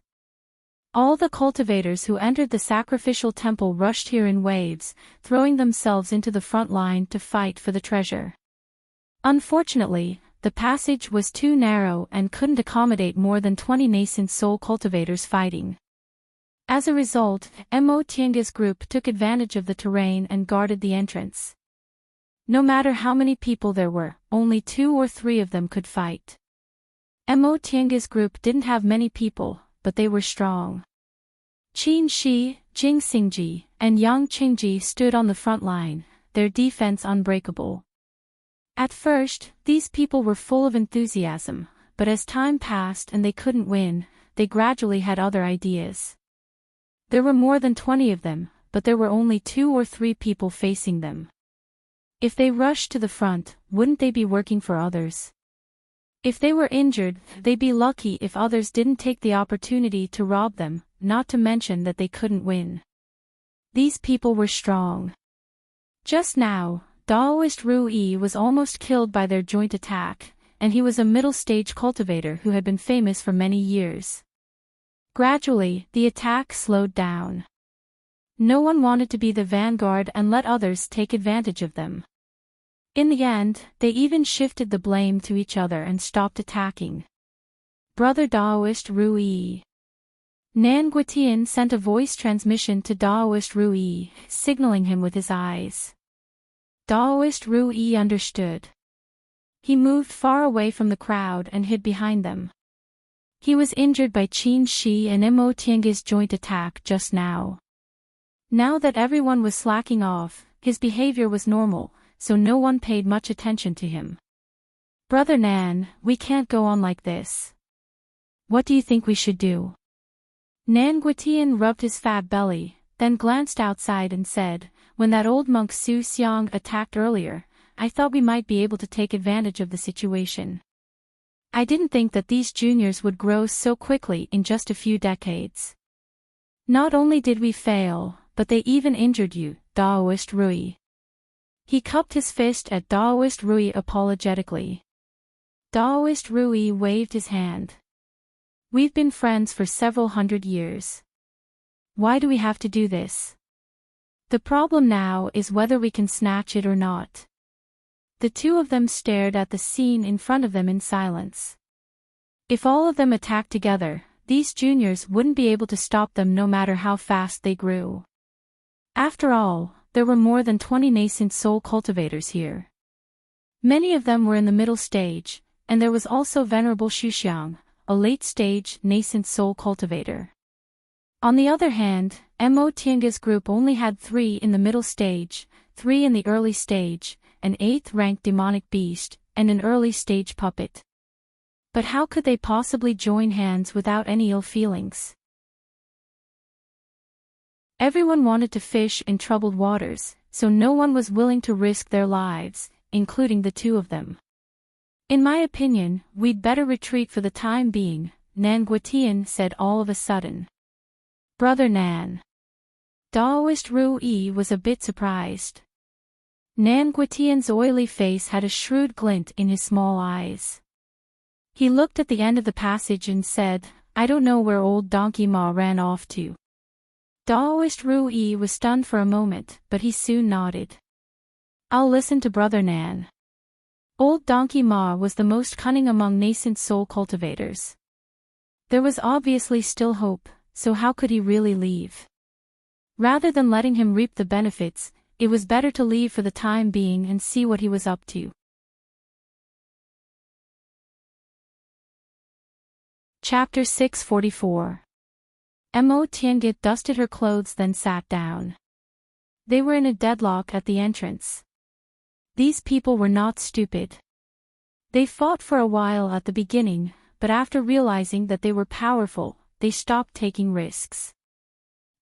All the cultivators who entered the sacrificial temple rushed here in waves, throwing themselves into the front line to fight for the treasure. Unfortunately, the passage was too narrow and couldn't accommodate more than 20 nascent soul cultivators fighting. As a result, Mo Tiange's group took advantage of the terrain and guarded the entrance. No matter how many people there were, only 2 or 3 of them could fight. Mo Tiange's group didn't have many people, but they were strong. Qin Shi, Jing Xingji, and Yang Qingji stood on the front line, their defense unbreakable. At first, these people were full of enthusiasm, but as time passed and they couldn't win, they gradually had other ideas. There were more than 20 of them, but there were only 2 or 3 people facing them. If they rushed to the front, wouldn't they be working for others? If they were injured, they'd be lucky if others didn't take the opportunity to rob them, not to mention that they couldn't win. These people were strong. Just now, Daoist Ru Yi was almost killed by their joint attack, and he was a middle-stage cultivator who had been famous for many years. Gradually, the attack slowed down. No one wanted to be the vanguard and let others take advantage of them. In the end, they even shifted the blame to each other and stopped attacking. Brother Daoist Rui. Nan Guitian sent a voice transmission to Daoist Rui, signaling him with his eyes. Daoist Rui understood. He moved far away from the crowd and hid behind them. He was injured by Qin Shi and Mo Tiange's joint attack just now. Now that everyone was slacking off, his behavior was normal, so no one paid much attention to him. Brother Nan, we can't go on like this. What do you think we should do? Nan Guitian rubbed his fat belly, then glanced outside and said, when that old monk Su Xiang attacked earlier, I thought we might be able to take advantage of the situation. I didn't think that these juniors would grow so quickly in just a few decades. Not only did we fail, but they even injured you, Daoist Rui. He cupped his fist at Daoist Rui apologetically. Daoist Rui waved his hand. We've been friends for several hundred years. Why do we have to do this? The problem now is whether we can snatch it or not. The two of them stared at the scene in front of them in silence. If all of them attacked together, these juniors wouldn't be able to stop them no matter how fast they grew. After all, there were more than 20 nascent soul cultivators here. Many of them were in the middle stage, and there was also Venerable Xuxiang, a late-stage nascent soul cultivator. On the other hand, Mo Tiange's group only had 3 in the middle stage, 3 in the early stage, an 8th-ranked demonic beast, and an early-stage puppet. But how could they possibly join hands without any ill feelings? Everyone wanted to fish in troubled waters, so no one was willing to risk their lives, including the two of them. In my opinion, we'd better retreat for the time being, Nan Guitian said all of a sudden. Brother Nan. Daoist Rui was a bit surprised. Nan Guitian's oily face had a shrewd glint in his small eyes. He looked at the end of the passage and said, I don't know where old Donkey Ma ran off to. Daoist Rui was stunned for a moment, but he soon nodded. I'll listen to Brother Nan. Old Donkey Ma was the most cunning among nascent soul cultivators. There was obviously still hope, so how could he really leave? Rather than letting him reap the benefits, it was better to leave for the time being and see what he was up to. Chapter 644. Mo Tiange dusted her clothes then sat down. They were in a deadlock at the entrance. These people were not stupid. They fought for a while at the beginning, but after realizing that they were powerful, they stopped taking risks.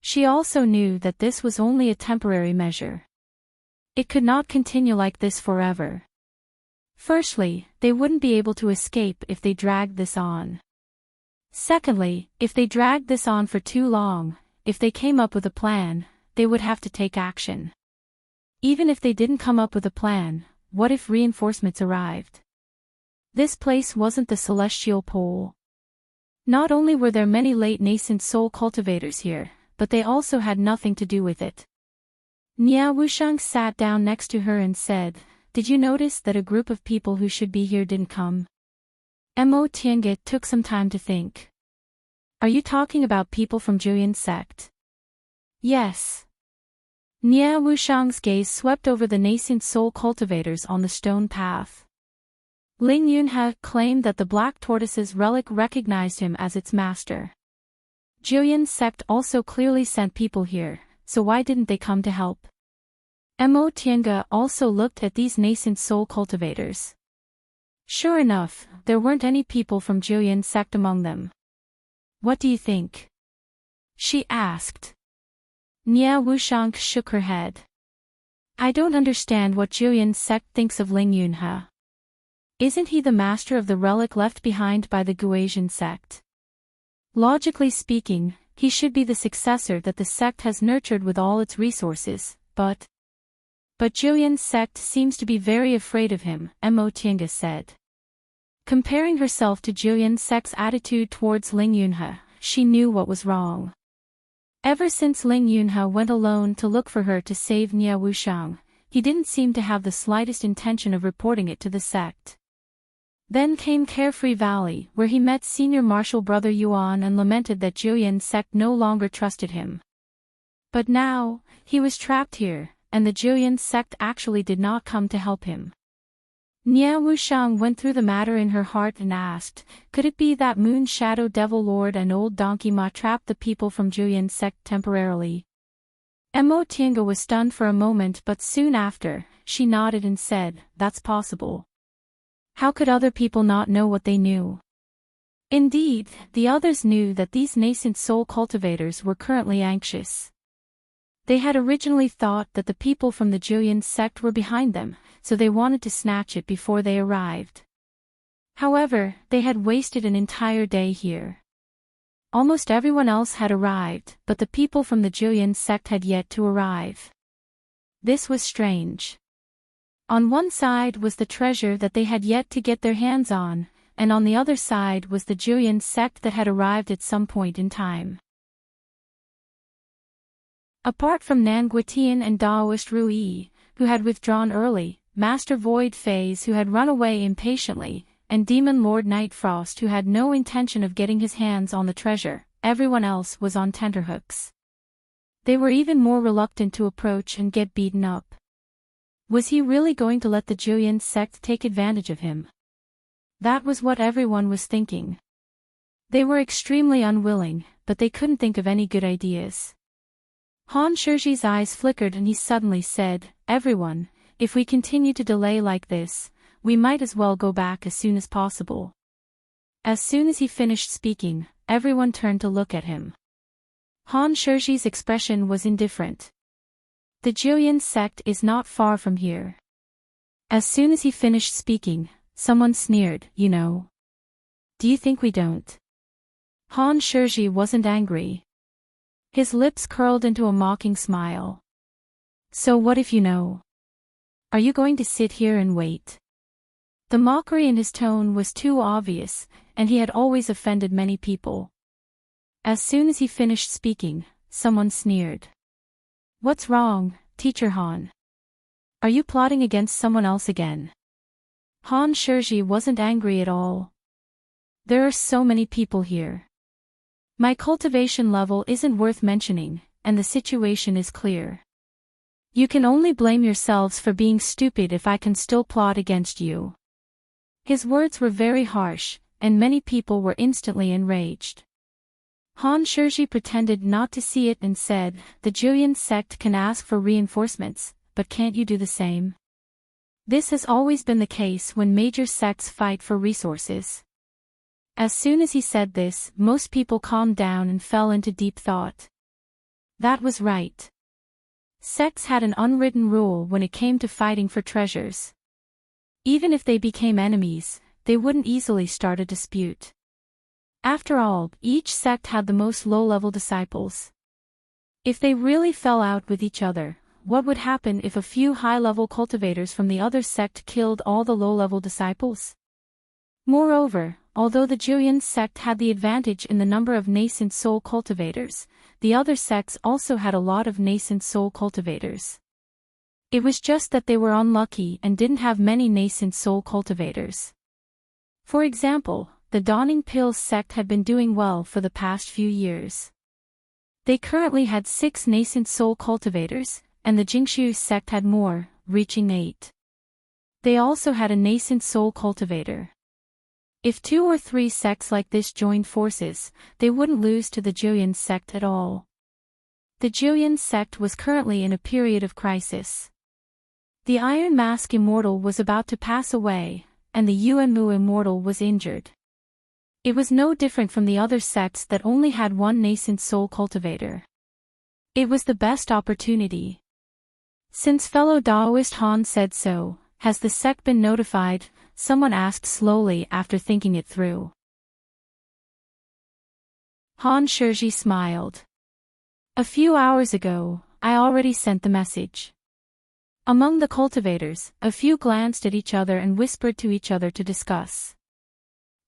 She also knew that this was only a temporary measure. It could not continue like this forever. Firstly, they wouldn't be able to escape if they dragged this on. Secondly, if they dragged this on for too long, if they came up with a plan, they would have to take action. Even if they didn't come up with a plan, what if reinforcements arrived? This place wasn't the celestial pole. Not only were there many late nascent soul cultivators here, but they also had nothing to do with it. Nia Wushang sat down next to her and said, Did you notice that a group of people who should be here didn't come? Mo Tiange took some time to think. Are you talking about people from Juyan sect? Yes. Nia Wushang's gaze swept over the nascent soul cultivators on the stone path. Ling Yunhe claimed that the Black Tortoise's relic recognized him as its master. Juyan sect also clearly sent people here, so why didn't they come to help? Mo Tiange also looked at these nascent soul cultivators. Sure enough, there weren't any people from Juyan sect among them. What do you think? She asked. Nia Wushang shook her head. I don't understand what Juyan sect thinks of Ling Yunhe. Isn't he the master of the relic left behind by the Guasian sect? Logically speaking, he should be the successor that the sect has nurtured with all its resources, but Juyan sect seems to be very afraid of him, Mo Tiange said. Comparing herself to Juyan sect's attitude towards Ling Yunhe, she knew what was wrong. Ever since Ling Yunhe went alone to look for her to save Nia Wushang, he didn't seem to have the slightest intention of reporting it to the sect. Then came Carefree Valley, where he met Senior Marshal Brother Yuan and lamented that Juyin sect no longer trusted him. But now, he was trapped here, and the Juyin sect actually did not come to help him. Nia Wushang went through the matter in her heart and asked, could it be that Moon Shadow Devil Lord and Old Donkey Ma trapped the people from Juyin sect temporarily? Mo Tiange was stunned for a moment, but soon after, she nodded and said, that's possible. How could other people not know what they knew? Indeed, the others knew that these nascent soul cultivators were currently anxious. They had originally thought that the people from the Juyin sect were behind them, so they wanted to snatch it before they arrived. However, they had wasted an entire day here. Almost everyone else had arrived, but the people from the Juyin sect had yet to arrive. This was strange. On one side was the treasure that they had yet to get their hands on, and on the other side was the Juyin sect that had arrived at some point in time. Apart from Nanguitian and Daoist Rui, who had withdrawn early, Master Void Phase who had run away impatiently, and Demon Lord Nightfrost who had no intention of getting his hands on the treasure, everyone else was on tenterhooks. They were even more reluctant to approach and get beaten up. Was he really going to let the Juyin sect take advantage of him? That was what everyone was thinking. They were extremely unwilling, but they couldn't think of any good ideas. Han Shizhi's eyes flickered and he suddenly said, everyone, if we continue to delay like this, we might as well go back as soon as possible. As soon as he finished speaking, everyone turned to look at him. Han Shizhi's expression was indifferent. The Juyin sect is not far from here. As soon as he finished speaking, someone sneered, you know. Do you think we don't? Han Shizhi wasn't angry. His lips curled into a mocking smile. So what if you know? Are you going to sit here and wait? The mockery in his tone was too obvious, and he had always offended many people. As soon as he finished speaking, someone sneered. What's wrong, Teacher Han? Are you plotting against someone else again? Han Shizhi wasn't angry at all. There are so many people here. My cultivation level isn't worth mentioning, and the situation is clear. You can only blame yourselves for being stupid if I can still plot against you. His words were very harsh, and many people were instantly enraged. Han Shizhi pretended not to see it and said, the Juyin sect can ask for reinforcements, but can't you do the same? This has always been the case when major sects fight for resources. As soon as he said this, most people calmed down and fell into deep thought. That was right. Sects had an unwritten rule when it came to fighting for treasures. Even if they became enemies, they wouldn't easily start a dispute. After all, each sect had the most low-level disciples. If they really fell out with each other, what would happen if a few high-level cultivators from the other sect killed all the low-level disciples? Moreover, although the Juyin sect had the advantage in the number of nascent soul cultivators, the other sects also had a lot of nascent soul cultivators. It was just that they were unlucky and didn't have many nascent soul cultivators. For example, the Dawning Pills sect had been doing well for the past few years. They currently had 6 nascent soul cultivators, and the Jingshu sect had more, reaching 8. They also had a nascent soul cultivator. If 2 or 3 sects like this joined forces, they wouldn't lose to the Juyin sect at all. The Juyin sect was currently in a period of crisis. The Iron Mask Immortal was about to pass away, and the Yuanmu Immortal was injured. It was no different from the other sects that only had 1 nascent soul cultivator. It was the best opportunity. Since fellow Daoist Han said so, has the sect been notified? Someone asked slowly after thinking it through. Han Shizhi smiled. A few hours ago, I already sent the message. Among the cultivators, a few glanced at each other and whispered to each other to discuss.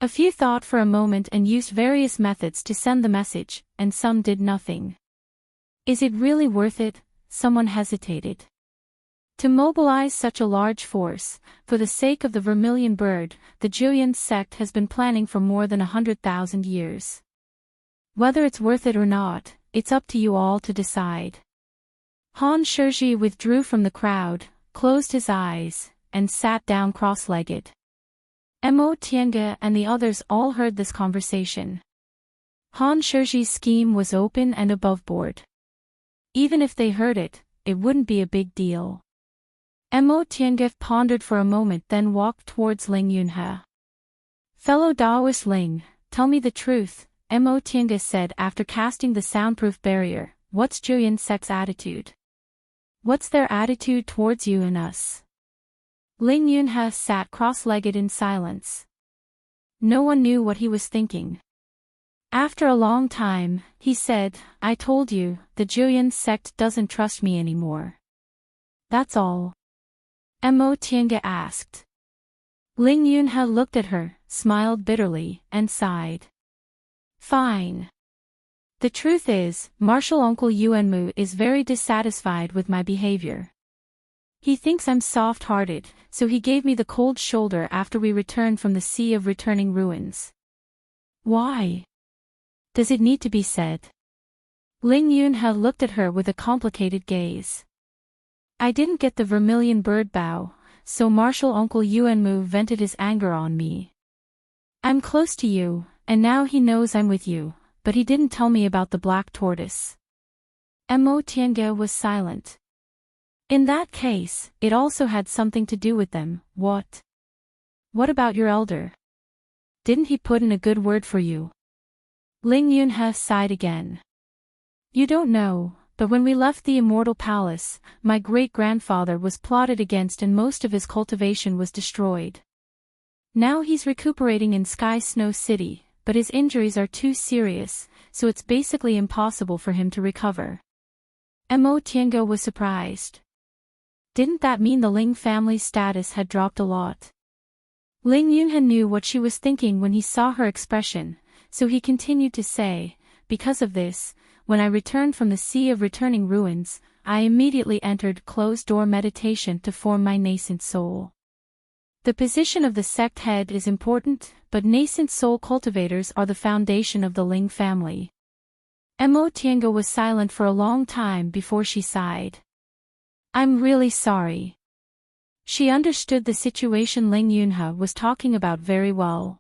A few thought for a moment and used various methods to send the message, and some did nothing. Is it really worth it? Someone hesitated. To mobilize such a large force, for the sake of the vermilion bird, the Julian sect has been planning for more than 100,000 years. Whether it's worth it or not, it's up to you all to decide. Han Shiji withdrew from the crowd, closed his eyes, and sat down cross-legged. Mo Tiange and the others all heard this conversation. Han Shiji's scheme was open and aboveboard. Even if they heard it, it wouldn't be a big deal. Mo Tiange pondered for a moment, then walked towards Ling Yunhe. "Fellow Daoist Ling, tell me the truth," Mo Tiange said after casting the soundproof barrier. "What's Julian sect's attitude? What's their attitude towards you and us?" Ling Yunhe sat cross-legged in silence. No one knew what he was thinking. After a long time, he said, "I told you, the Julian sect doesn't trust me anymore. That's all." Mo Tiange asked. Ling Yunhe looked at her, smiled bitterly, and sighed. "Fine. The truth is, Martial Uncle Yuanmu is very dissatisfied with my behavior. He thinks I'm soft-hearted, so he gave me the cold shoulder after we returned from the Sea of Returning Ruins." "Why? Does it need to be said?" Ling Yunhe looked at her with a complicated gaze. "I didn't get the vermilion bird bow, so Martial Uncle Yuanmu vented his anger on me. I'm close to you, and now he knows I'm with you, but he didn't tell me about the black tortoise." Mo Tiange was silent. "In that case, it also had something to do with them. What? What about your elder? Didn't he put in a good word for you?" Ling Yunhe sighed again. "You don't know, but when we left the Immortal Palace, my great-grandfather was plotted against and most of his cultivation was destroyed. Now he's recuperating in Sky Snow City, but his injuries are too serious, so it's basically impossible for him to recover." Mo Tiange was surprised. Didn't that mean the Ling family's status had dropped a lot? Ling Yunhe knew what she was thinking when he saw her expression, so he continued to say, "Because of this, when I returned from the Sea of Returning Ruins, I immediately entered closed-door meditation to form my nascent soul. The position of the sect head is important, but nascent soul cultivators are the foundation of the Ling family." Mo Tiange was silent for a long time before she sighed. "I'm really sorry." She understood the situation Ling Yunhe was talking about very well.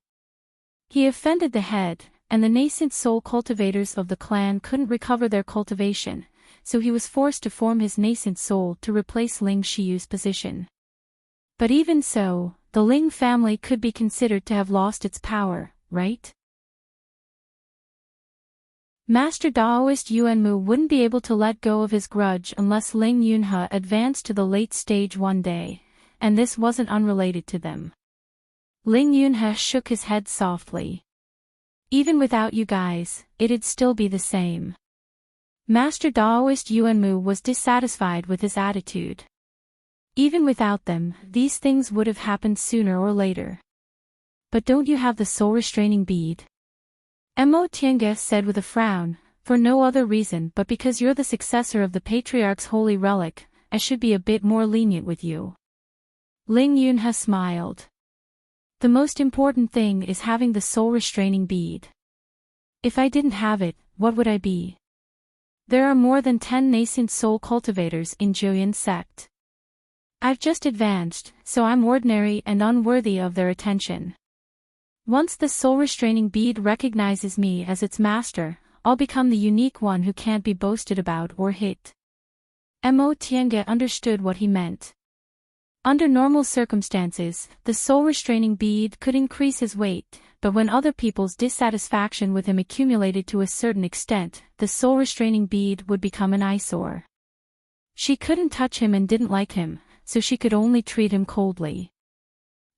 He offended the head, and the nascent soul cultivators of the clan couldn't recover their cultivation, so he was forced to form his nascent soul to replace Ling Shiyu's position. But even so, the Ling family could be considered to have lost its power, right? Master Daoist Yuanmu wouldn't be able to let go of his grudge unless Ling Yunhe advanced to the late stage one day, and this wasn't unrelated to them. Ling Yunhe shook his head softly. "Even without you guys, it'd still be the same." Master Daoist Yuanmu was dissatisfied with his attitude. Even without them, these things would have happened sooner or later. "But don't you have the soul restraining bead?" Mo Tiange said with a frown, "For no other reason but because you're the successor of the Patriarch's holy relic, I should be a bit more lenient with you." Ling Yunhe smiled. "The most important thing is having the soul restraining bead. If I didn't have it, what would I be? There are more than 10 nascent soul cultivators in Julian sect. I've just advanced, so I'm ordinary and unworthy of their attention. Once the soul restraining bead recognizes me as its master, I'll become the unique one who can't be boasted about or hit." Mo Tiange understood what he meant. Under normal circumstances, the soul restraining bead could increase his weight, but when other people's dissatisfaction with him accumulated to a certain extent, the soul restraining bead would become an eyesore. She couldn't touch him and didn't like him, so she could only treat him coldly.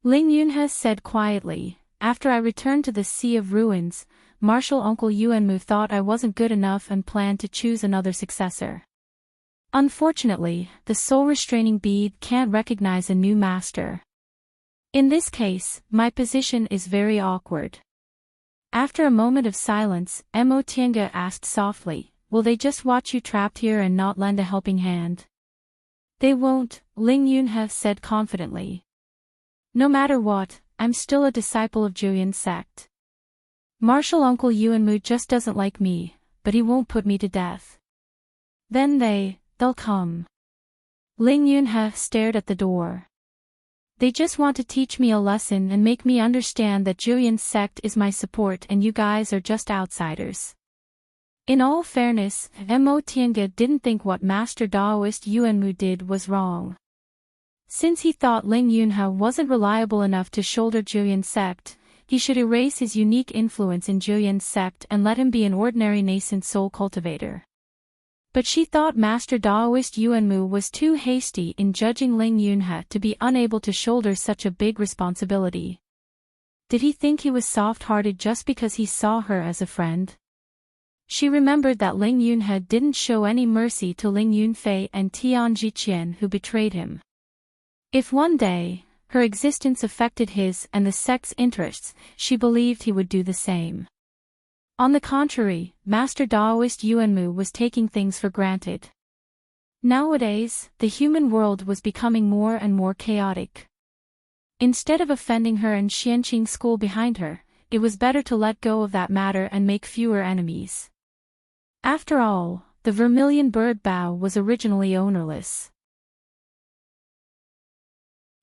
Ling Yunhe said quietly, "After I returned to the Sea of Ruins, Martial Uncle Yuanmu thought I wasn't good enough and planned to choose another successor. Unfortunately, the soul restraining bead can't recognize a new master. In this case, my position is very awkward." After a moment of silence, Mo Tiange asked softly, "Will they just watch you trapped here and not lend a helping hand?" They won't, Ling Yunhe said confidently. No matter what, I'm still a disciple of Juyan's sect. Martial Uncle Yuanmu just doesn't like me, but he won't put me to death. Then they'll come. Ling Yunhe stared at the door. They just want to teach me a lesson and make me understand that Juyan's sect is my support and you guys are just outsiders. In all fairness, Mo Tiange didn't think what Master Daoist Yuanmu did was wrong. Since he thought Ling Yunhe wasn't reliable enough to shoulder Juyan's sect, he should erase his unique influence in Juyan's sect and let him be an ordinary nascent soul cultivator. But she thought Master Daoist Yuanmu was too hasty in judging Ling Yunhe to be unable to shoulder such a big responsibility. Did he think he was soft-hearted just because he saw her as a friend? She remembered that Ling Yunhe didn't show any mercy to Ling Yunfei and Tian Jiqian who betrayed him. If one day, her existence affected his and the sect's interests, she believed he would do the same. On the contrary, Master Daoist Yuanmu was taking things for granted. Nowadays, the human world was becoming more and more chaotic. Instead of offending her and Xianqing school behind her, it was better to let go of that matter and make fewer enemies. After all, the vermilion bird bough was originally ownerless.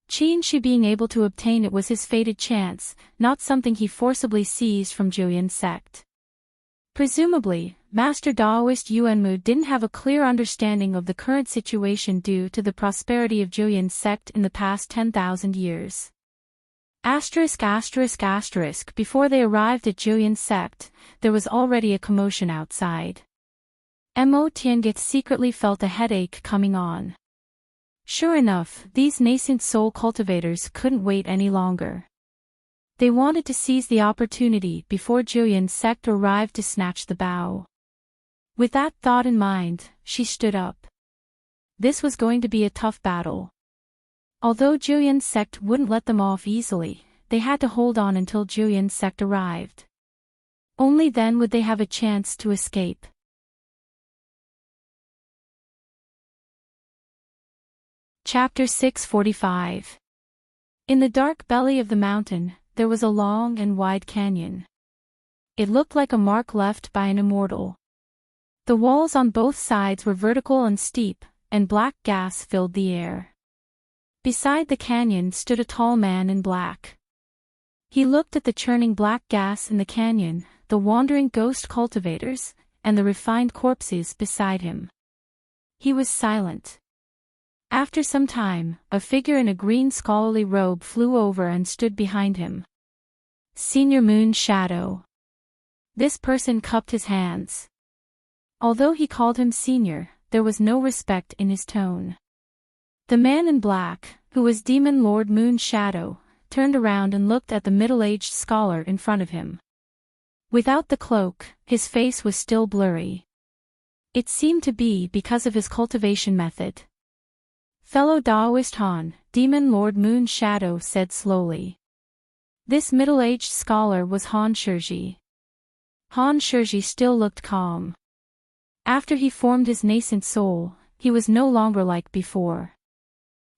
Qinshi being able to obtain it was his fated chance, not something he forcibly seized from Juyan's sect. Presumably, Master Daoist Yuanmu didn't have a clear understanding of the current situation due to the prosperity of Juyan's sect in the past 10,000 years. Before they arrived at Juyan's sect, there was already a commotion outside. Mo Tiange secretly felt a headache coming on. Sure enough, these nascent soul cultivators couldn't wait any longer. They wanted to seize the opportunity before Juyan's sect arrived to snatch the bough. With that thought in mind, she stood up. This was going to be a tough battle. Although Juyan's sect wouldn't let them off easily, they had to hold on until Juyan's sect arrived. Only then would they have a chance to escape. Chapter 645. In the dark belly of the mountain, there was a long and wide canyon. It looked like a mark left by an immortal. The walls on both sides were vertical and steep, and black gas filled the air. Beside the canyon stood a tall man in black. He looked at the churning black gas in the canyon, the wandering ghost cultivators, and the refined corpses beside him. He was silent. After some time, a figure in a green scholarly robe flew over and stood behind him. Senior Moon Shadow. This person cupped his hands. Although he called him senior, there was no respect in his tone. The man in black, who was Demon Lord Moon Shadow, turned around and looked at the middle-aged scholar in front of him. Without the cloak, his face was still blurry. It seemed to be because of his cultivation method. Fellow Daoist Han, Demon Lord Moon Shadow said slowly. This middle-aged scholar was Han Shizhi. Han Shizhi still looked calm. After he formed his nascent soul, he was no longer like before.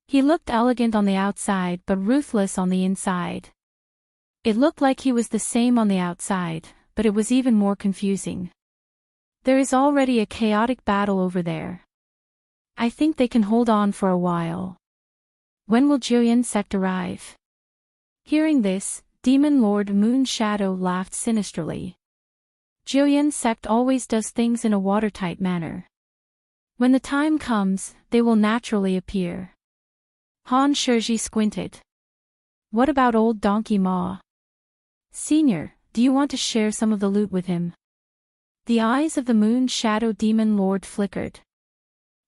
He looked elegant on the outside but ruthless on the inside. It looked like he was the same on the outside, but it was even more confusing. There is already a chaotic battle over there. I think they can hold on for a while. When will Juyan's sect arrive? Hearing this, Demon Lord Moon Shadow laughed sinisterly. Juyan's sect always does things in a watertight manner. When the time comes, they will naturally appear. Han Shizhi squinted. What about old Donkey Ma? Senior, do you want to share some of the loot with him? The eyes of the Moon Shadow Demon Lord flickered.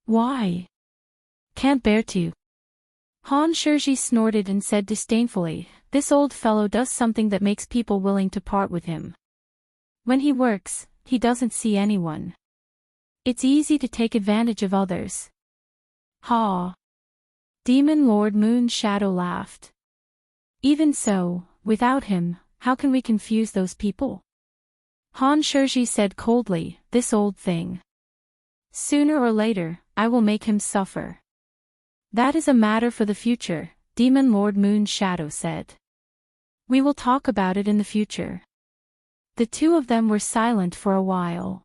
Why? Can't bear to. Han Shizhi snorted and said disdainfully, this old fellow does something that makes people willing to part with him. When he works, he doesn't see anyone. It's easy to take advantage of others. Ha! Demon Lord Moon Shadow laughed. Even so, without him, how can we confuse those people? Han Shizhi said coldly, this old thing. Sooner or later, I will make him suffer. That is a matter for the future, Demon Lord Moon's shadow said. We will talk about it in the future. The two of them were silent for a while.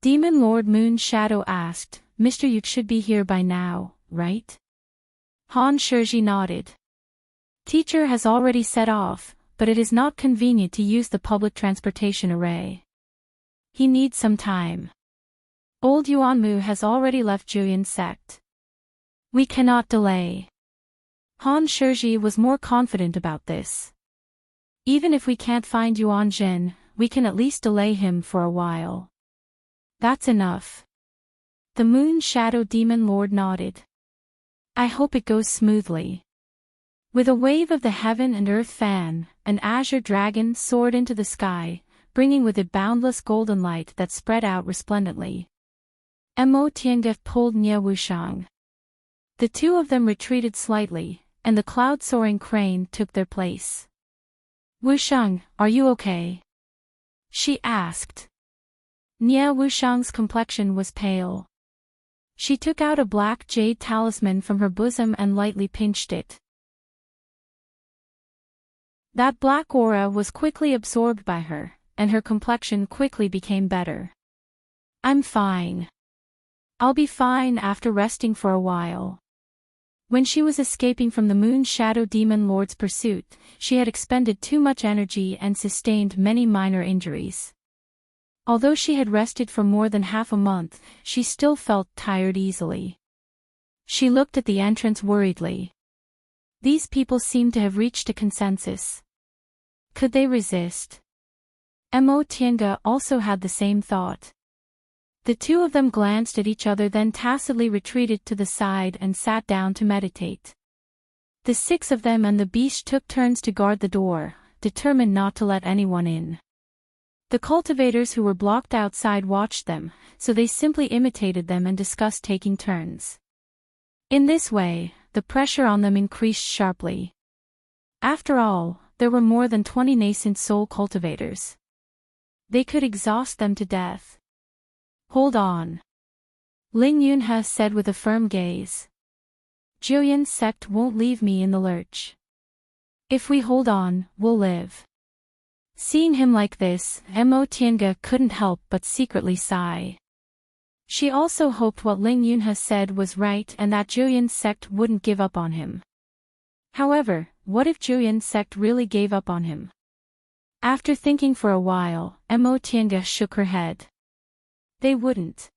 Demon Lord Moon's shadow asked, Mr. Yuk should be here by now, right? Han Shiji nodded. Teacher has already set off, but it is not convenient to use the public transportation array. He needs some time. Old Yuanmu has already left Julian's sect. We cannot delay. Han Shiji was more confident about this. Even if we can't find Yuan Jin, we can at least delay him for a while. That's enough. The Moon Shadow Demon Lord nodded. I hope it goes smoothly. With a wave of the heaven and earth fan, an azure dragon soared into the sky, bringing with it boundless golden light that spread out resplendently. Mo Tiange pulled Nie Wushang. The two of them retreated slightly, and the cloud-soaring crane took their place. Wushang, are you okay? She asked. Nie Wushang's complexion was pale. She took out a black jade talisman from her bosom and lightly pinched it. That black aura was quickly absorbed by her, and her complexion quickly became better. I'm fine. I'll be fine after resting for a while. When she was escaping from the Moon Shadow Demon Lord's pursuit, she had expended too much energy and sustained many minor injuries. Although she had rested for more than half a month, she still felt tired easily. She looked at the entrance worriedly. These people seemed to have reached a consensus. Could they resist? Mo Tiange also had the same thought. The two of them glanced at each other, then tacitly retreated to the side and sat down to meditate. The six of them and the beast took turns to guard the door, determined not to let anyone in. The cultivators who were blocked outside watched them, so they simply imitated them and discussed taking turns. In this way, the pressure on them increased sharply. After all, there were more than 20 nascent soul cultivators. They could exhaust them to death. Hold on. Ling Yunhe said with a firm gaze. Julian's sect won't leave me in the lurch. If we hold on, we'll live. Seeing him like this, Mo Tiange couldn't help but secretly sigh. She also hoped what Ling Yunhe said was right and that Julian's sect wouldn't give up on him. However, what if Julian's sect really gave up on him? After thinking for a while, Mo Tiange shook her head. They wouldn't.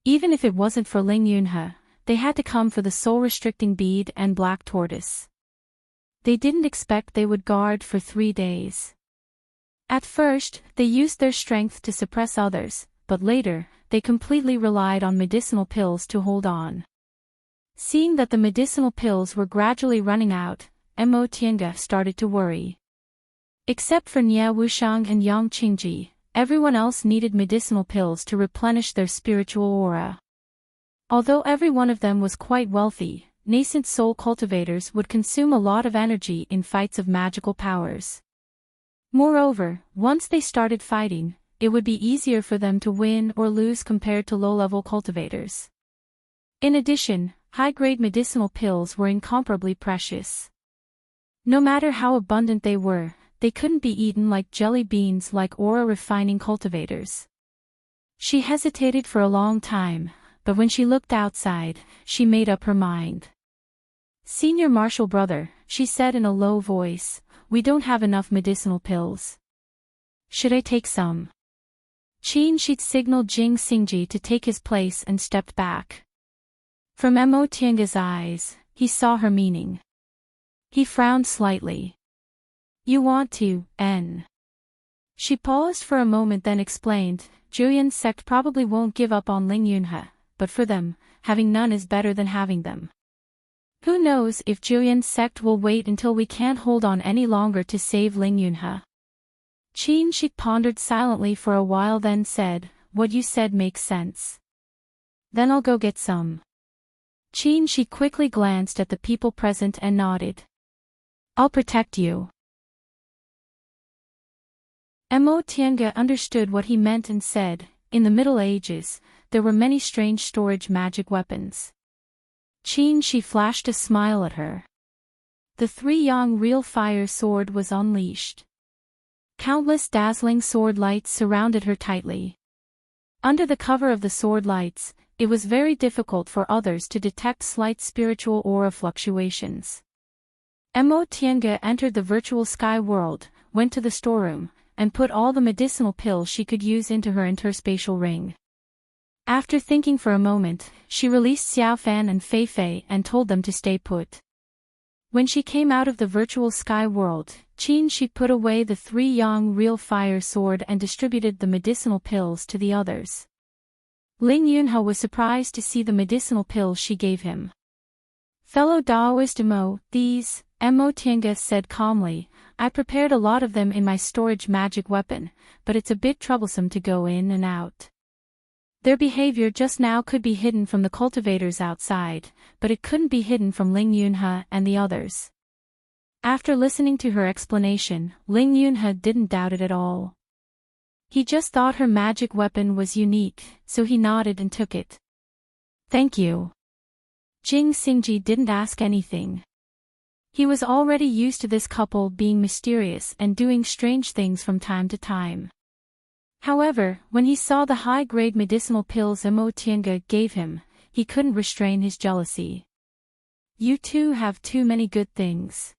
Even if it wasn't for Ling Yunhe, they had to come for the soul-restricting bead and black tortoise. They didn't expect they would guard for 3 days. At first, they used their strength to suppress others, but later, they completely relied on medicinal pills to hold on. Seeing that the medicinal pills were gradually running out, Mo Tiange started to worry. Except for Nie Wushang and Yang Qingji, everyone else needed medicinal pills to replenish their spiritual aura. Although every one of them was quite wealthy, nascent soul cultivators would consume a lot of energy in fights of magical powers. Moreover, once they started fighting, it would be easier for them to win or lose compared to low-level cultivators. In addition, high-grade medicinal pills were incomparably precious. No matter how abundant they were, they couldn't be eaten like jelly beans like aura-refining cultivators. She hesitated for a long time, but when she looked outside, she made up her mind. Senior Marshal Brother, she said in a low voice, we don't have enough medicinal pills. Should I take some? Qin Shi signaled Jing Xingji to take his place and stepped back. From Mo Tiange's eyes, he saw her meaning. He frowned slightly. You want to, N. She paused for a moment then explained, Julian's sect probably won't give up on Ling Yunhe, but for them, having none is better than having them. Who knows if Julian's sect will wait until we can't hold on any longer to save Ling Yunhe. Qin Shi pondered silently for a while then said, what you said makes sense. Then I'll go get some. Qin Shi quickly glanced at the people present and nodded. I'll protect you. Mo Tiange understood what he meant and said, in the Middle Ages, there were many strange storage magic weapons. She flashed a smile at her. The 3-yang real fire sword was unleashed. Countless dazzling sword lights surrounded her tightly. Under the cover of the sword lights, it was very difficult for others to detect slight spiritual aura fluctuations. Tiange entered the virtual sky world, went to the storeroom, and put all the medicinal pills she could use into her interspatial ring. After thinking for a moment, she released Xiaofan and Feifei and told them to stay put. When she came out of the virtual sky world, she put away the 3-yang real fire sword and distributed the medicinal pills to the others. Ling Yunhe was surprised to see the medicinal pills she gave him. Fellow Daoist Mo, these, Tiange said calmly, I prepared a lot of them in my storage magic weapon, but it's a bit troublesome to go in and out. Their behavior just now could be hidden from the cultivators outside, but it couldn't be hidden from Ling Yunhe and the others. After listening to her explanation, Ling Yunhe didn't doubt it at all. He just thought her magic weapon was unique, so he nodded and took it. Thank you. Jing Xingji didn't ask anything. He was already used to this couple being mysterious and doing strange things from time to time. However, when he saw the high-grade medicinal pills Tiange gave him, he couldn't restrain his jealousy. You two have too many good things.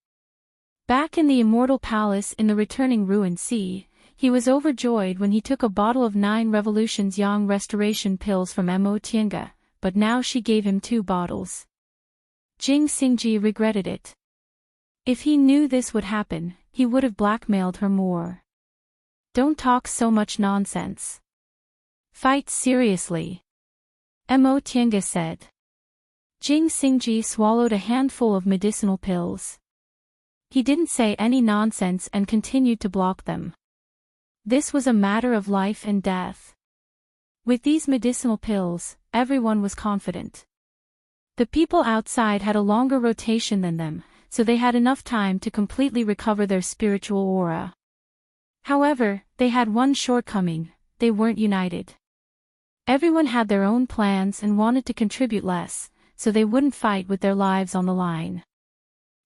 Back in the Immortal Palace in the returning ruined sea, he was overjoyed when he took a bottle of 9 Revolutions Yang restoration pills from Tiange, but now she gave him 2 bottles. Jing Xingji regretted it. If he knew this would happen, he would have blackmailed her more. Don't talk so much nonsense. Fight seriously. Tiange said. Jing Xingji swallowed a handful of medicinal pills. He didn't say any nonsense and continued to block them. This was a matter of life and death. With these medicinal pills, everyone was confident. The people outside had a longer rotation than them, so they had enough time to completely recover their spiritual aura. However, they had one shortcoming: they weren't united. Everyone had their own plans and wanted to contribute less, so they wouldn't fight with their lives on the line.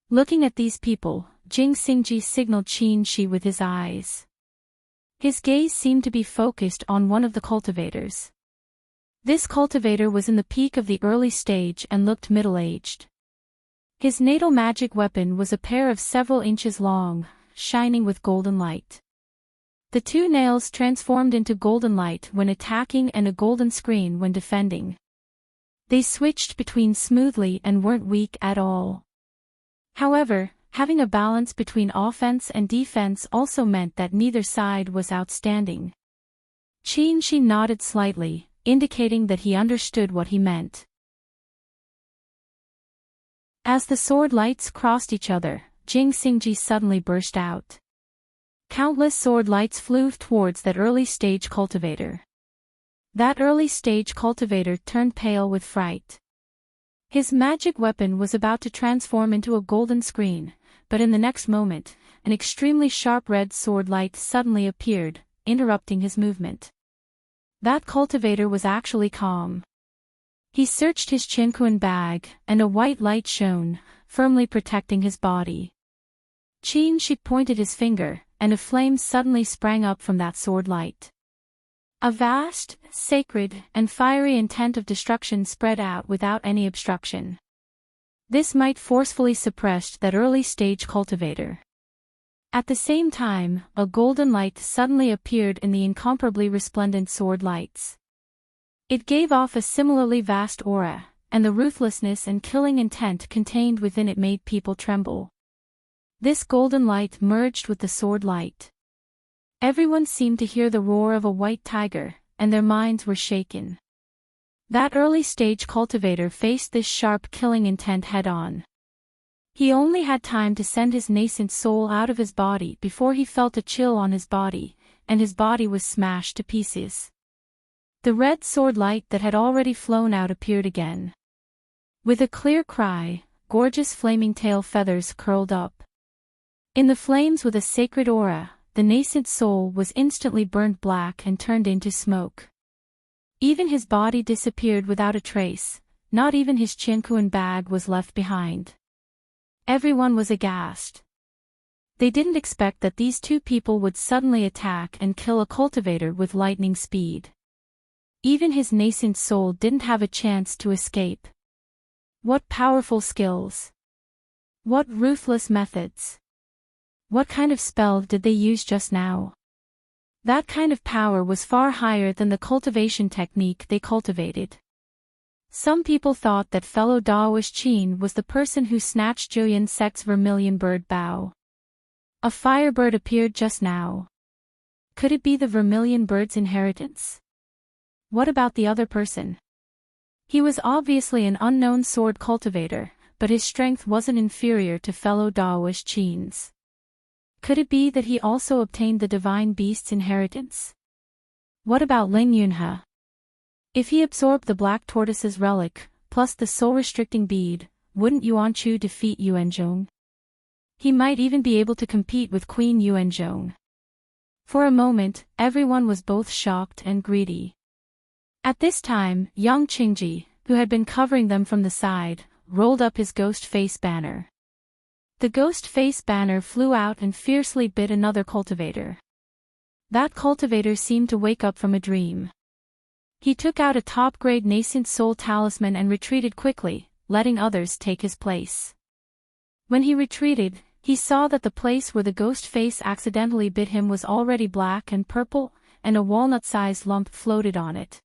Looking at these people, Jing Xingji signaled Qin Shi with his eyes. His gaze seemed to be focused on one of the cultivators. This cultivator was in the peak of the early stage and looked middle-aged. His natal magic weapon was a pair of several inches long, shining with golden light. The 2 nails transformed into golden light when attacking and a golden screen when defending. They switched between smoothly and weren't weak at all. However, having a balance between offense and defense also meant that neither side was outstanding. Qin Shi nodded slightly, indicating that he understood what he meant. As the sword lights crossed each other, Jing Xingji suddenly burst out. Countless sword lights flew towards that early-stage cultivator. That early-stage cultivator turned pale with fright. His magic weapon was about to transform into a golden screen, but in the next moment, an extremely sharp red sword light suddenly appeared, interrupting his movement. That cultivator was actually calm. He searched his Qinquan bag, and a white light shone, firmly protecting his body. Qin Shi pointed his finger, and a flame suddenly sprang up from that sword light. A vast, sacred, and fiery intent of destruction spread out without any obstruction. This might forcefully suppress that early-stage cultivator. At the same time, a golden light suddenly appeared in the incomparably resplendent sword lights. It gave off a similarly vast aura, and the ruthlessness and killing intent contained within it made people tremble. This golden light merged with the sword light. Everyone seemed to hear the roar of a white tiger, and their minds were shaken. That early-stage cultivator faced this sharp killing intent head-on. He only had time to send his nascent soul out of his body before he felt a chill on his body, and his body was smashed to pieces. The red sword light that had already flown out appeared again. With a clear cry, gorgeous flaming tail feathers curled up. In the flames with a sacred aura, the nascent soul was instantly burned black and turned into smoke. Even his body disappeared without a trace, not even his Qianquan bag was left behind. Everyone was aghast. They didn't expect that these two people would suddenly attack and kill a cultivator with lightning speed. Even his nascent soul didn't have a chance to escape. What powerful skills! What ruthless methods! What kind of spell did they use just now? That kind of power was far higher than the cultivation technique they cultivated. Some people thought that fellow Daoist Qin was the person who snatched Zhou Sect's vermilion bird bow. A firebird appeared just now. Could it be the vermilion bird's inheritance? What about the other person? He was obviously an unknown sword cultivator, but his strength wasn't inferior to fellow Daoist Qin's. Could it be that he also obtained the divine beast's inheritance? What about Ling Yunhe? If he absorbed the black tortoise's relic, plus the soul-restricting bead, wouldn't Yuanchu defeat Yuanzhong? He might even be able to compete with Queen Yuanzhong. For a moment, everyone was both shocked and greedy. At this time, Yang Qingji, who had been covering them from the side, rolled up his ghost face banner. The ghost face banner flew out and fiercely bit another cultivator. That cultivator seemed to wake up from a dream. He took out a top-grade nascent soul talisman and retreated quickly, letting others take his place. When he retreated, he saw that the place where the ghost face accidentally bit him was already black and purple, and a walnut-sized lump floated on it.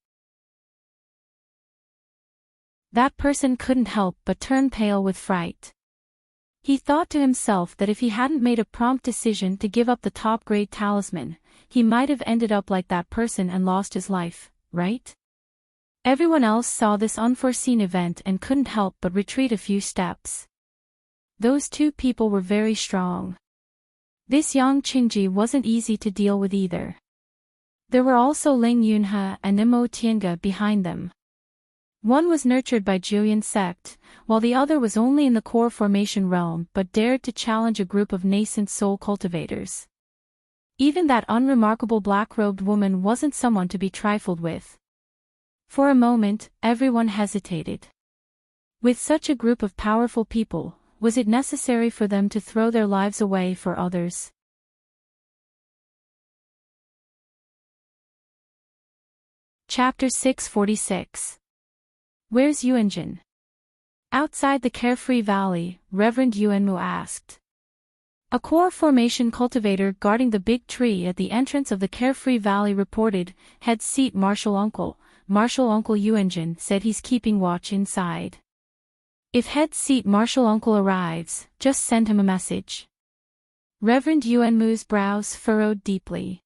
That person couldn't help but turn pale with fright. He thought to himself that if he hadn't made a prompt decision to give up the top-grade talisman, he might have ended up like that person and lost his life, right? Everyone else saw this unforeseen event and couldn't help but retreat a few steps. Those two people were very strong. This Yang Qingji wasn't easy to deal with either. There were also Ling Yunhe and Nemo Tiange behind them. One was nurtured by Zhou Sect, while the other was only in the core formation realm but dared to challenge a group of nascent soul cultivators. Even that unremarkable black-robed woman wasn't someone to be trifled with. For a moment, everyone hesitated. With such a group of powerful people, was it necessary for them to throw their lives away for others? Chapter 646. Where's Yuanjin? Outside the Carefree Valley, Reverend Yuanmu asked. A core formation cultivator guarding the big tree at the entrance of the Carefree Valley reported, Head Seat Martial Uncle Yuanjin said he's keeping watch inside. If Head Seat Martial Uncle arrives, just send him a message. Reverend Yuanmu's brows furrowed deeply.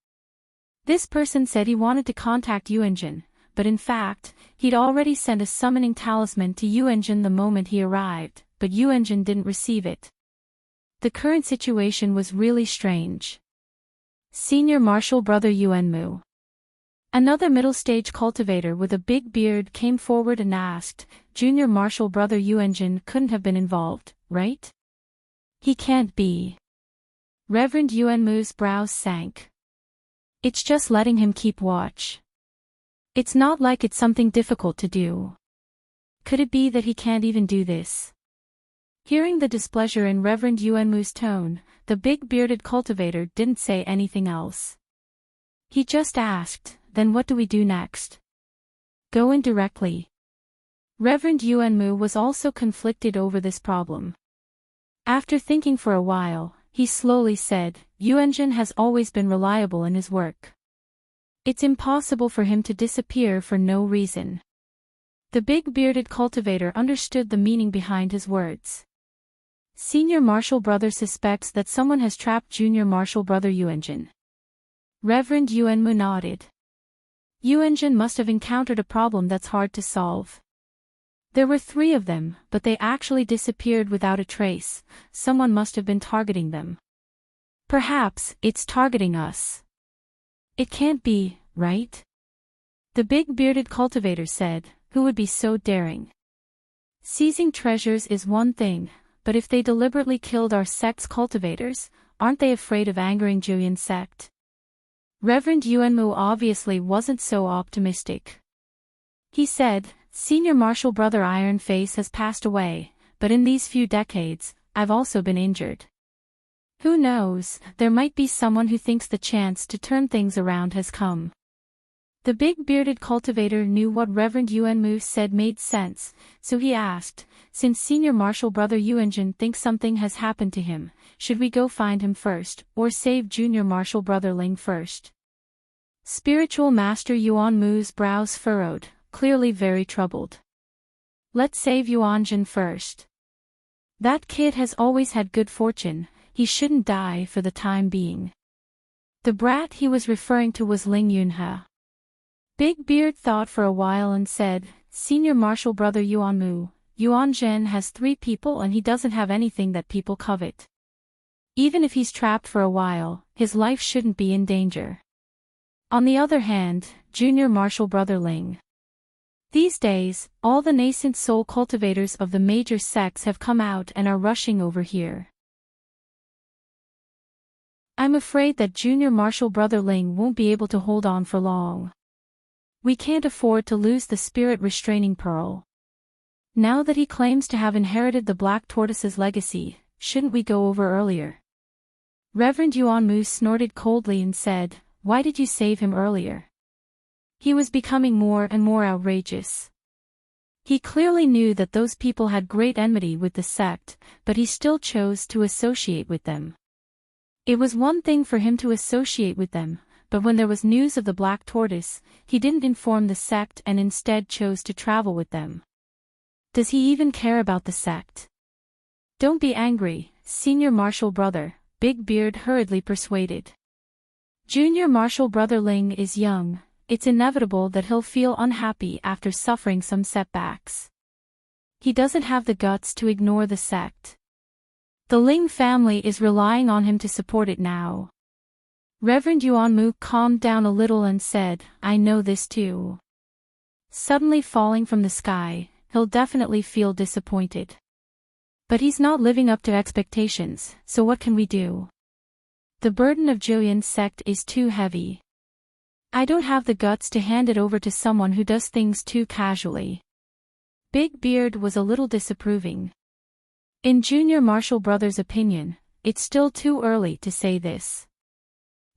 This person said he wanted to contact Yuanjin, but in fact, he'd already sent a summoning talisman to Yuanjin the moment he arrived, but Yuanjin didn't receive it. The current situation was really strange. Senior Martial Brother Yuanmu. Another middle-stage cultivator with a big beard came forward and asked, Junior Martial Brother Yuanjin couldn't have been involved, right? He can't be. Reverend Yuanmu's brows sank. It's just letting him keep watch. It's not like it's something difficult to do. Could it be that he can't even do this? Hearing the displeasure in Reverend Yuanmu's tone, the big bearded cultivator didn't say anything else. He just asked, then what do we do next? Go in directly. Reverend Yuanmu was also conflicted over this problem. After thinking for a while, he slowly said, Yuanjin has always been reliable in his work. It's impossible for him to disappear for no reason. The big bearded cultivator understood the meaning behind his words. Senior Martial Brother suspects that someone has trapped Junior Martial Brother Yuanjin. Reverend Yuanmu nodded. Yuanjin must have encountered a problem that's hard to solve. There were 3 of them, but they actually disappeared without a trace. Someone must have been targeting them. Perhaps it's targeting us. It can't be, right? The big bearded cultivator said, who would be so daring? Seizing treasures is one thing, but if they deliberately killed our sect's cultivators, aren't they afraid of angering Zhou Sect? Reverend Yuanmu obviously wasn't so optimistic. He said, Senior Marshal Brother Ironface has passed away, but in these few decades, I've also been injured. Who knows, there might be someone who thinks the chance to turn things around has come. The big bearded cultivator knew what Reverend Yuanmu said made sense, so he asked, since Senior Marshal Brother Yuanjin thinks something has happened to him, should we go find him first, or save Junior Marshal Brother Ling first? Spiritual Master Yuanmu's brows furrowed, clearly very troubled. Let's save Yuanjin first. That kid has always had good fortune, he shouldn't die for the time being. The brat he was referring to was Ling Yunhe. Big Beard thought for a while and said, Senior Marshal Brother Yuanmu, Yuanzhen has 3 people and he doesn't have anything that people covet. Even if he's trapped for a while, his life shouldn't be in danger. On the other hand, Junior Marshal Brother Ling. These days, all the nascent soul cultivators of the major sects have come out and are rushing over here. I'm afraid that Junior Marshal Brother Ling won't be able to hold on for long. We can't afford to lose the spirit restraining pearl. Now that he claims to have inherited the Black Tortoise's legacy, shouldn't we go over earlier? Reverend Yuanmu snorted coldly and said, why did you save him earlier? He was becoming more and more outrageous. He clearly knew that those people had great enmity with the sect, but he still chose to associate with them. It was one thing for him to associate with them, but when there was news of the Black Tortoise, he didn't inform the sect and instead chose to travel with them. Does he even care about the sect? Don't be angry, Senior Marshal Brother, Big Beard hurriedly persuaded. Junior Marshal Brother Ling is young, it's inevitable that he'll feel unhappy after suffering some setbacks. He doesn't have the guts to ignore the sect. The Ling family is relying on him to support it now. Reverend Yuanmu calmed down a little and said, I know this too. Suddenly falling from the sky, he'll definitely feel disappointed. But he's not living up to expectations, so what can we do? The burden of Joyin's sect is too heavy. I don't have the guts to hand it over to someone who does things too casually. Big Beard was a little disapproving. In Junior Marshal Brother's opinion, it's still too early to say this.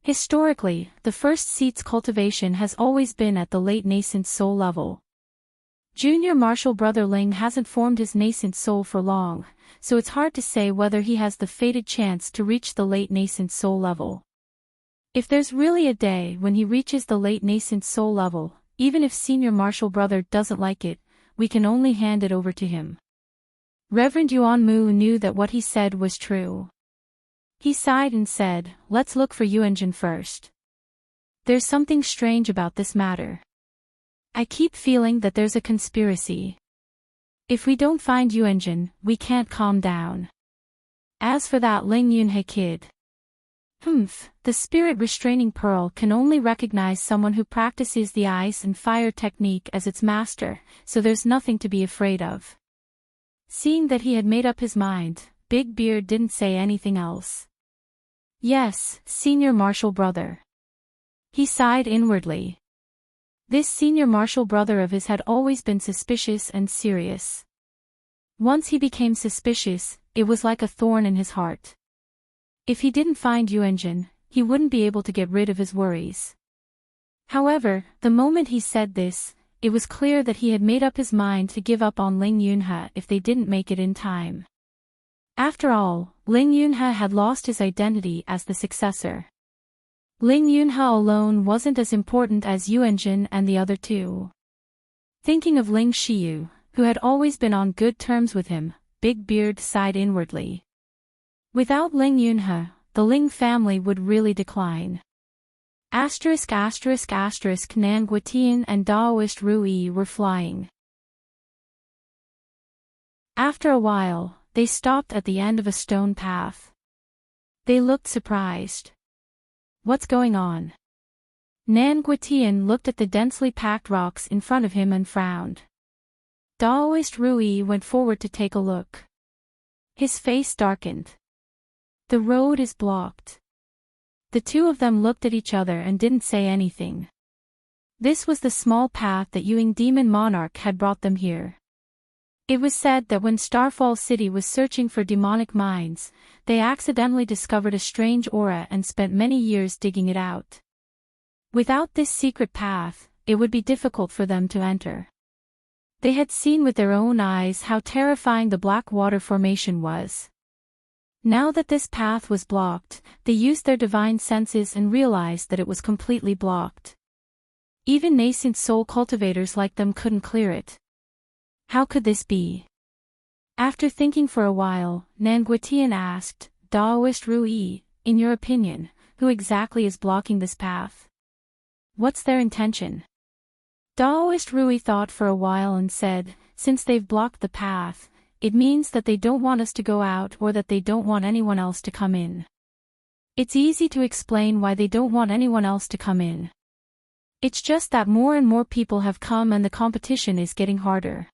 Historically, the first seat's cultivation has always been at the late nascent soul level. Junior Marshal Brother Ling hasn't formed his nascent soul for long, so it's hard to say whether he has the fated chance to reach the late nascent soul level. If there's really a day when he reaches the late nascent soul level, even if Senior Marshal Brother doesn't like it, we can only hand it over to him. Reverend Yuanmu knew that what he said was true. He sighed and said, let's look for Yuanjin first. There's something strange about this matter. I keep feeling that there's a conspiracy. If we don't find Yuanjin, we can't calm down. As for that Ling Yunhe kid. The spirit restraining pearl can only recognize someone who practices the ice and fire technique as its master, so there's nothing to be afraid of. Seeing that he had made up his mind, Big Beard didn't say anything else. Yes, Senior Marshal Brother. He sighed inwardly. This Senior Marshal Brother of his had always been suspicious and serious. Once he became suspicious, it was like a thorn in his heart. If he didn't find Yuanjin, he wouldn't be able to get rid of his worries. However, the moment he said this, it was clear that he had made up his mind to give up on Ling Yunhe if they didn't make it in time. After all, Ling Yunhe had lost his identity as the successor. Ling Yunhe alone wasn't as important as Yuanjin and the other two. Thinking of Ling Shiyu, who had always been on good terms with him, Big Beard sighed inwardly. Without Ling Yunhe, the Ling family would really decline. Nan Guitian and Daoist Rui were flying. After a while, they stopped at the end of a stone path. They looked surprised. What's going on? Nan Guitian looked at the densely packed rocks in front of him and frowned. Daoist Rui went forward to take a look. His face darkened. The road is blocked. The two of them looked at each other and didn't say anything. This was the small path that Ewing Demon Monarch had brought them here. It was said that when Starfall City was searching for demonic mines, they accidentally discovered a strange aura and spent many years digging it out. Without this secret path, it would be difficult for them to enter. They had seen with their own eyes how terrifying the black water formation was. Now that this path was blocked, they used their divine senses and realized that it was completely blocked. Even nascent soul cultivators like them couldn't clear it. How could this be? After thinking for a while, Nanguitian asked, Daoist Rui, in your opinion, who exactly is blocking this path? What's their intention? Daoist Rui thought for a while and said, since they've blocked the path, it means that they don't want us to go out or that they don't want anyone else to come in. It's easy to explain why they don't want anyone else to come in. It's just that more and more people have come and the competition is getting harder.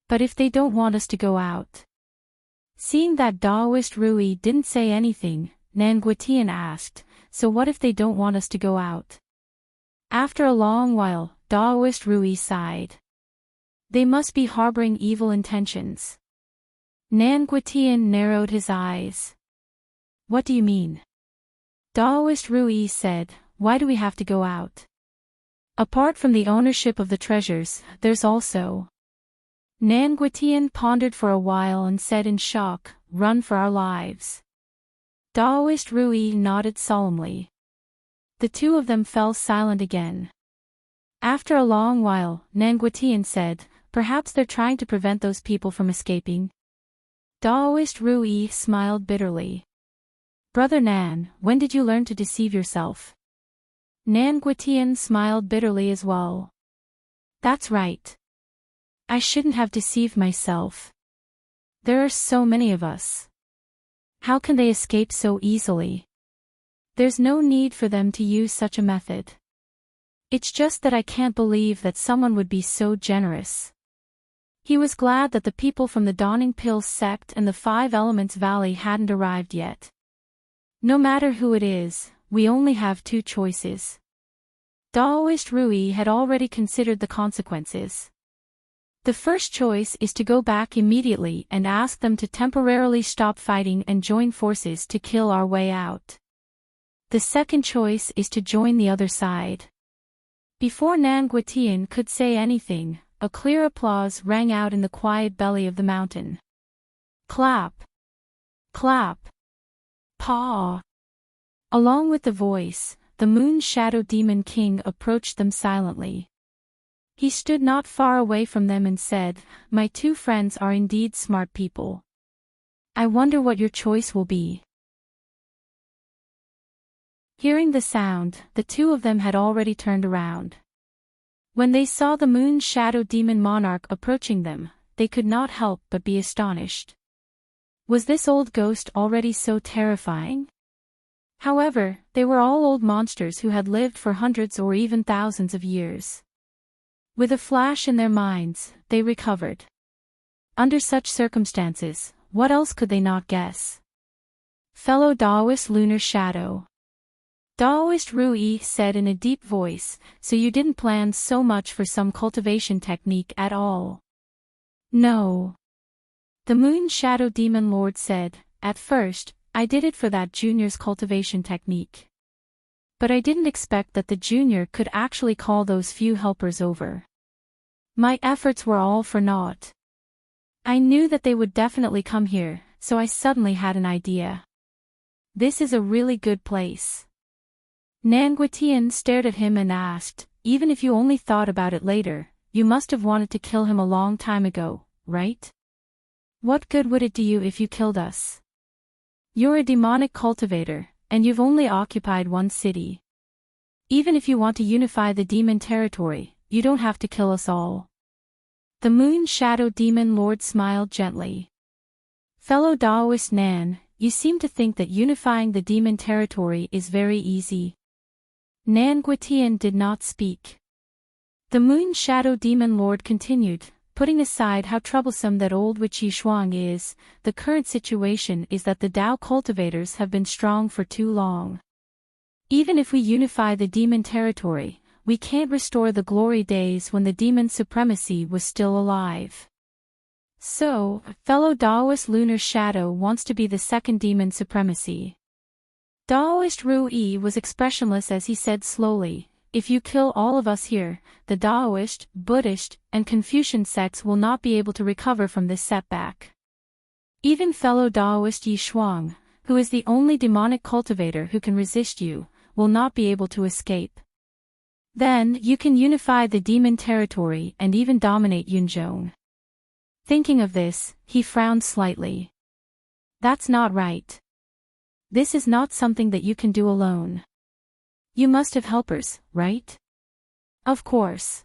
But if they don't want us to go out? Seeing that Daoist Rui didn't say anything, Nanguitian asked, so what if they don't want us to go out? After a long while, Daoist Rui sighed. They must be harboring evil intentions. Nanguitian narrowed his eyes. What do you mean? Daoist Rui said, why do we have to go out? Apart from the ownership of the treasures, there's also... Nanguitian pondered for a while and said in shock, run for our lives. Daoist Rui nodded solemnly. The two of them fell silent again. After a long while, Nanguitian said, perhaps they're trying to prevent those people from escaping. Daoist Rui smiled bitterly. Brother Nan, when did you learn to deceive yourself? Nanguitian smiled bitterly as well. That's right. I shouldn't have deceived myself. There are so many of us. How can they escape so easily? There's no need for them to use such a method. It's just that I can't believe that someone would be so generous. He was glad that the people from the Dawning Pills sect and the Five Elements Valley hadn't arrived yet. No matter who it is, we only have two choices. Daoist Rui had already considered the consequences. The first choice is to go back immediately and ask them to temporarily stop fighting and join forces to kill our way out. The second choice is to join the other side. Before Nanguitian could say anything, a clear applause rang out in the quiet belly of the mountain. Clap! Clap! Paw! Along with the voice, the Moon Shadow Demon King approached them silently. He stood not far away from them and said, my two friends are indeed smart people. I wonder what your choice will be. Hearing the sound, the two of them had already turned around. When they saw the Moon Shadow Demon Monarch approaching them, they could not help but be astonished. Was this old ghost already so terrifying? However, they were all old monsters who had lived for hundreds or even thousands of years. With a flash in their minds, they recovered. Under such circumstances, what else could they not guess? Fellow Daoist Lunar Shadow. Daoist Rui said in a deep voice, so you didn't plan so much for some cultivation technique at all? No. The Moon Shadow Demon Lord said, at first, I did it for that junior's cultivation technique. But I didn't expect that the junior could actually call those few helpers over. My efforts were all for naught. I knew that they would definitely come here, so I suddenly had an idea. This is a really good place. Nanguitian stared at him and asked, even if you only thought about it later, you must have wanted to kill him a long time ago, right? What good would it do you if you killed us? You're a demonic cultivator, and you've only occupied one city. Even if you want to unify the demon territory, you don't have to kill us all. The Moon Shadow Demon Lord smiled gently. Fellow Daoist Nan, you seem to think that unifying the demon territory is very easy. Nanguitian did not speak. The Moon Shadow Demon Lord continued, putting aside how troublesome that old witch Yishuang is, the current situation is that the Dao cultivators have been strong for too long. Even if we unify the demon territory, we can't restore the glory days when the demon supremacy was still alive. So, fellow Daoist Lunar Shadow wants to be the second demon supremacy. Daoist Ru-Yi was expressionless as he said slowly, if you kill all of us here, the Daoist, Buddhist, and Confucian sects will not be able to recover from this setback. Even fellow Daoist Yi Shuang, who is the only demonic cultivator who can resist you, will not be able to escape. Then you can unify the demon territory and even dominate Yunzhong. Thinking of this, he frowned slightly. That's not right. This is not something that you can do alone. You must have helpers, right? Of course.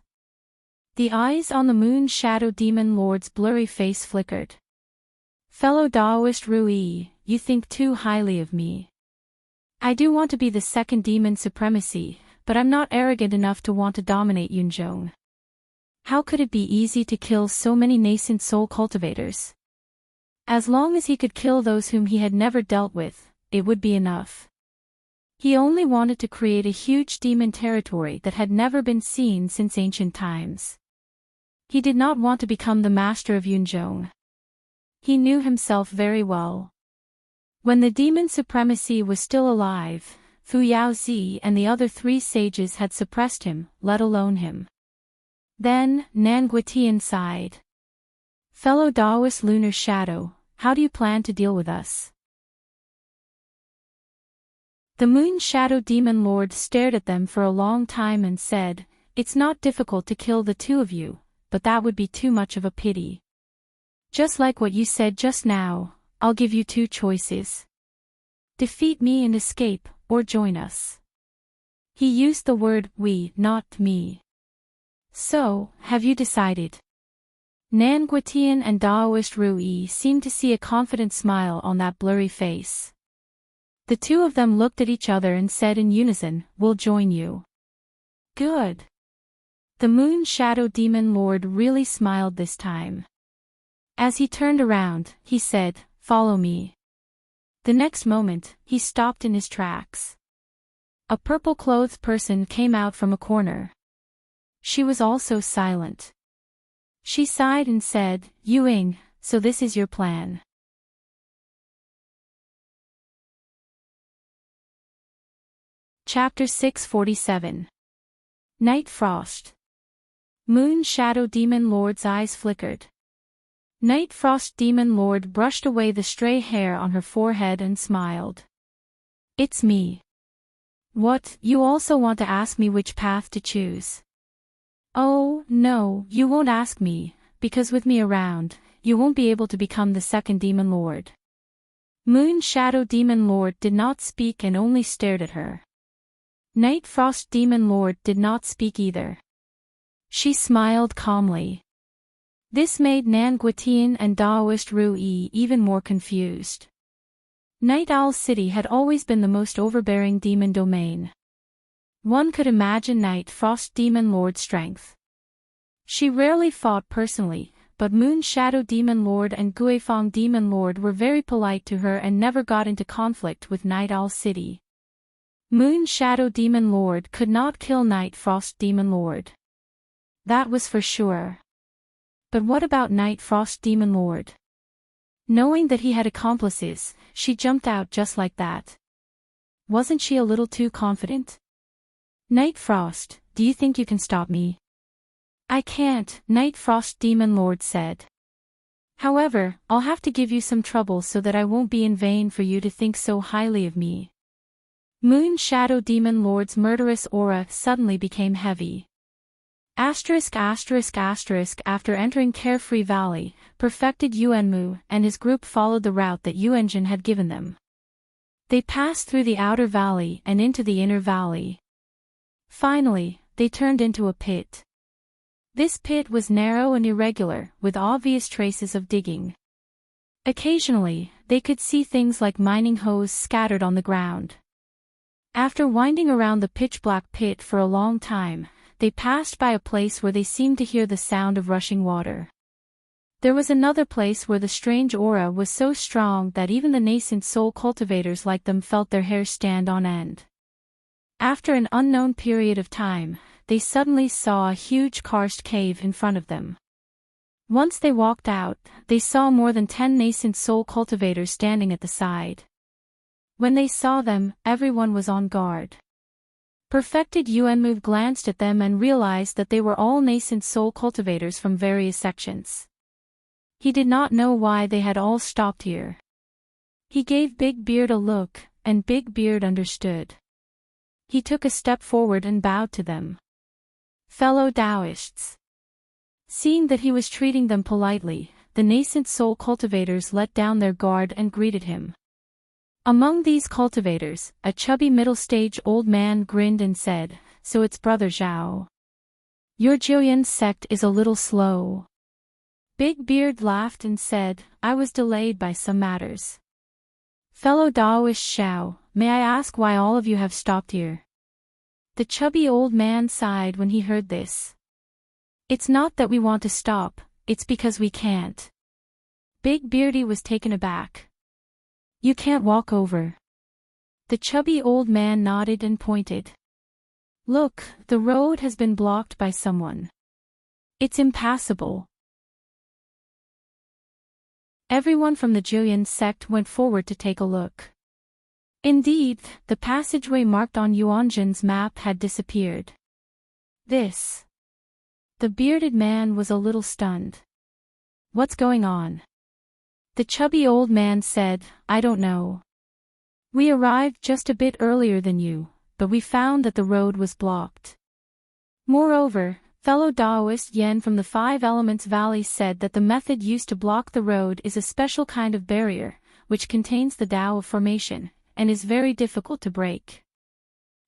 The eyes on the Moon Shadow Demon Lord's blurry face flickered. Fellow Daoist Ru-Yi, you think too highly of me. I do want to be the second demon supremacy, but I'm not arrogant enough to want to dominate Yunzhong. How could it be easy to kill so many nascent soul cultivators? As long as he could kill those whom he had never dealt with, it would be enough. He only wanted to create a huge demon territory that had never been seen since ancient times. He did not want to become the master of Yunzhong. He knew himself very well. When the demon supremacy was still alive, Fu Yaozi and the other 3 sages had suppressed him, let alone him. Then, Nan Guitian sighed. Fellow Daoist Lunar Shadow, how do you plan to deal with us? The Moon Shadow Demon Lord stared at them for a long time and said, it's not difficult to kill the 2 of you, but that would be too much of a pity. Just like what you said just now, I'll give you 2 choices. Defeat me and escape, or join us. He used the word we, not me. So, have you decided? Nan Guitian and Daoist Ru-Yi seemed to see a confident smile on that blurry face. The 2 of them looked at each other and said in unison, we'll join you. Good. The Moon Shadow Demon Lord really smiled this time. As he turned around, he said, follow me. The next moment, he stopped in his tracks. A purple-clothed person came out from a corner. She was also silent. She sighed and said, Ying, so this is your plan. Chapter 647. Night Frost. Moon Shadow Demon Lord's eyes flickered. Night Frost Demon Lord brushed away the stray hair on her forehead and smiled. It's me. What, you also want to ask me which path to choose? Oh, no, you won't ask me, because with me around, you won't be able to become the second Demon Lord. Moon Shadow Demon Lord did not speak and only stared at her. Night Frost Demon Lord did not speak either. She smiled calmly. This made Nan Guitian and Daoist Ru-Yi even more confused. Night Owl City had always been the most overbearing demon domain. One could imagine Night Frost Demon Lord's strength. She rarely fought personally, but Moon Shadow Demon Lord and Guifang Demon Lord were very polite to her and never got into conflict with Night Owl City. Moon Shadow Demon Lord could not kill Night Frost Demon Lord. That was for sure. But what about Night Frost Demon Lord? Knowing that he had accomplices, she jumped out just like that. Wasn't she a little too confident? Night Frost, do you think you can stop me? I can't, Night Frost Demon Lord said. However, I'll have to give you some trouble so that I won't be in vain for you to think so highly of me. Moon Shadow Demon Lord's murderous aura suddenly became heavy. After entering Carefree Valley, perfected Yuanmu and his group followed the route that Yuanjin had given them. They passed through the outer valley and into the inner valley. Finally, they turned into a pit. This pit was narrow and irregular, with obvious traces of digging. Occasionally, they could see things like mining hose scattered on the ground. After winding around the pitch-black pit for a long time, they passed by a place where they seemed to hear the sound of rushing water. There was another place where the strange aura was so strong that even the nascent soul cultivators like them felt their hair stand on end. After an unknown period of time, they suddenly saw a huge karst cave in front of them. Once they walked out, they saw more than 10 nascent soul cultivators standing at the side. When they saw them, everyone was on guard. Perfected Yuanmu glanced at them and realized that they were all nascent soul cultivators from various sections. He did not know why they had all stopped here. He gave Big Beard a look, and Big Beard understood. He took a step forward and bowed to them. Fellow Taoists. Seeing that he was treating them politely, the nascent soul cultivators let down their guard and greeted him. Among these cultivators, a chubby middle-stage old man grinned and said, "So it's Brother Zhao. Your Jiuyan sect is a little slow." Big Beard laughed and said, "I was delayed by some matters." Fellow Daoist Xiao, may I ask why all of you have stopped here? The chubby old man sighed when he heard this. It's not that we want to stop, it's because we can't. Big Beardy was taken aback. You can't walk over. The chubby old man nodded and pointed. Look, the road has been blocked by someone. It's impassable. Everyone from the Jiuyan sect went forward to take a look. Indeed, the passageway marked on Yuanjin's map had disappeared. This. The bearded man was a little stunned. What's going on? The chubby old man said, I don't know. We arrived just a bit earlier than you, but we found that the road was blocked. Moreover, fellow Daoist Yen from the Five Elements Valley said that the method used to block the road is a special kind of barrier, which contains the Tao of formation, and is very difficult to break.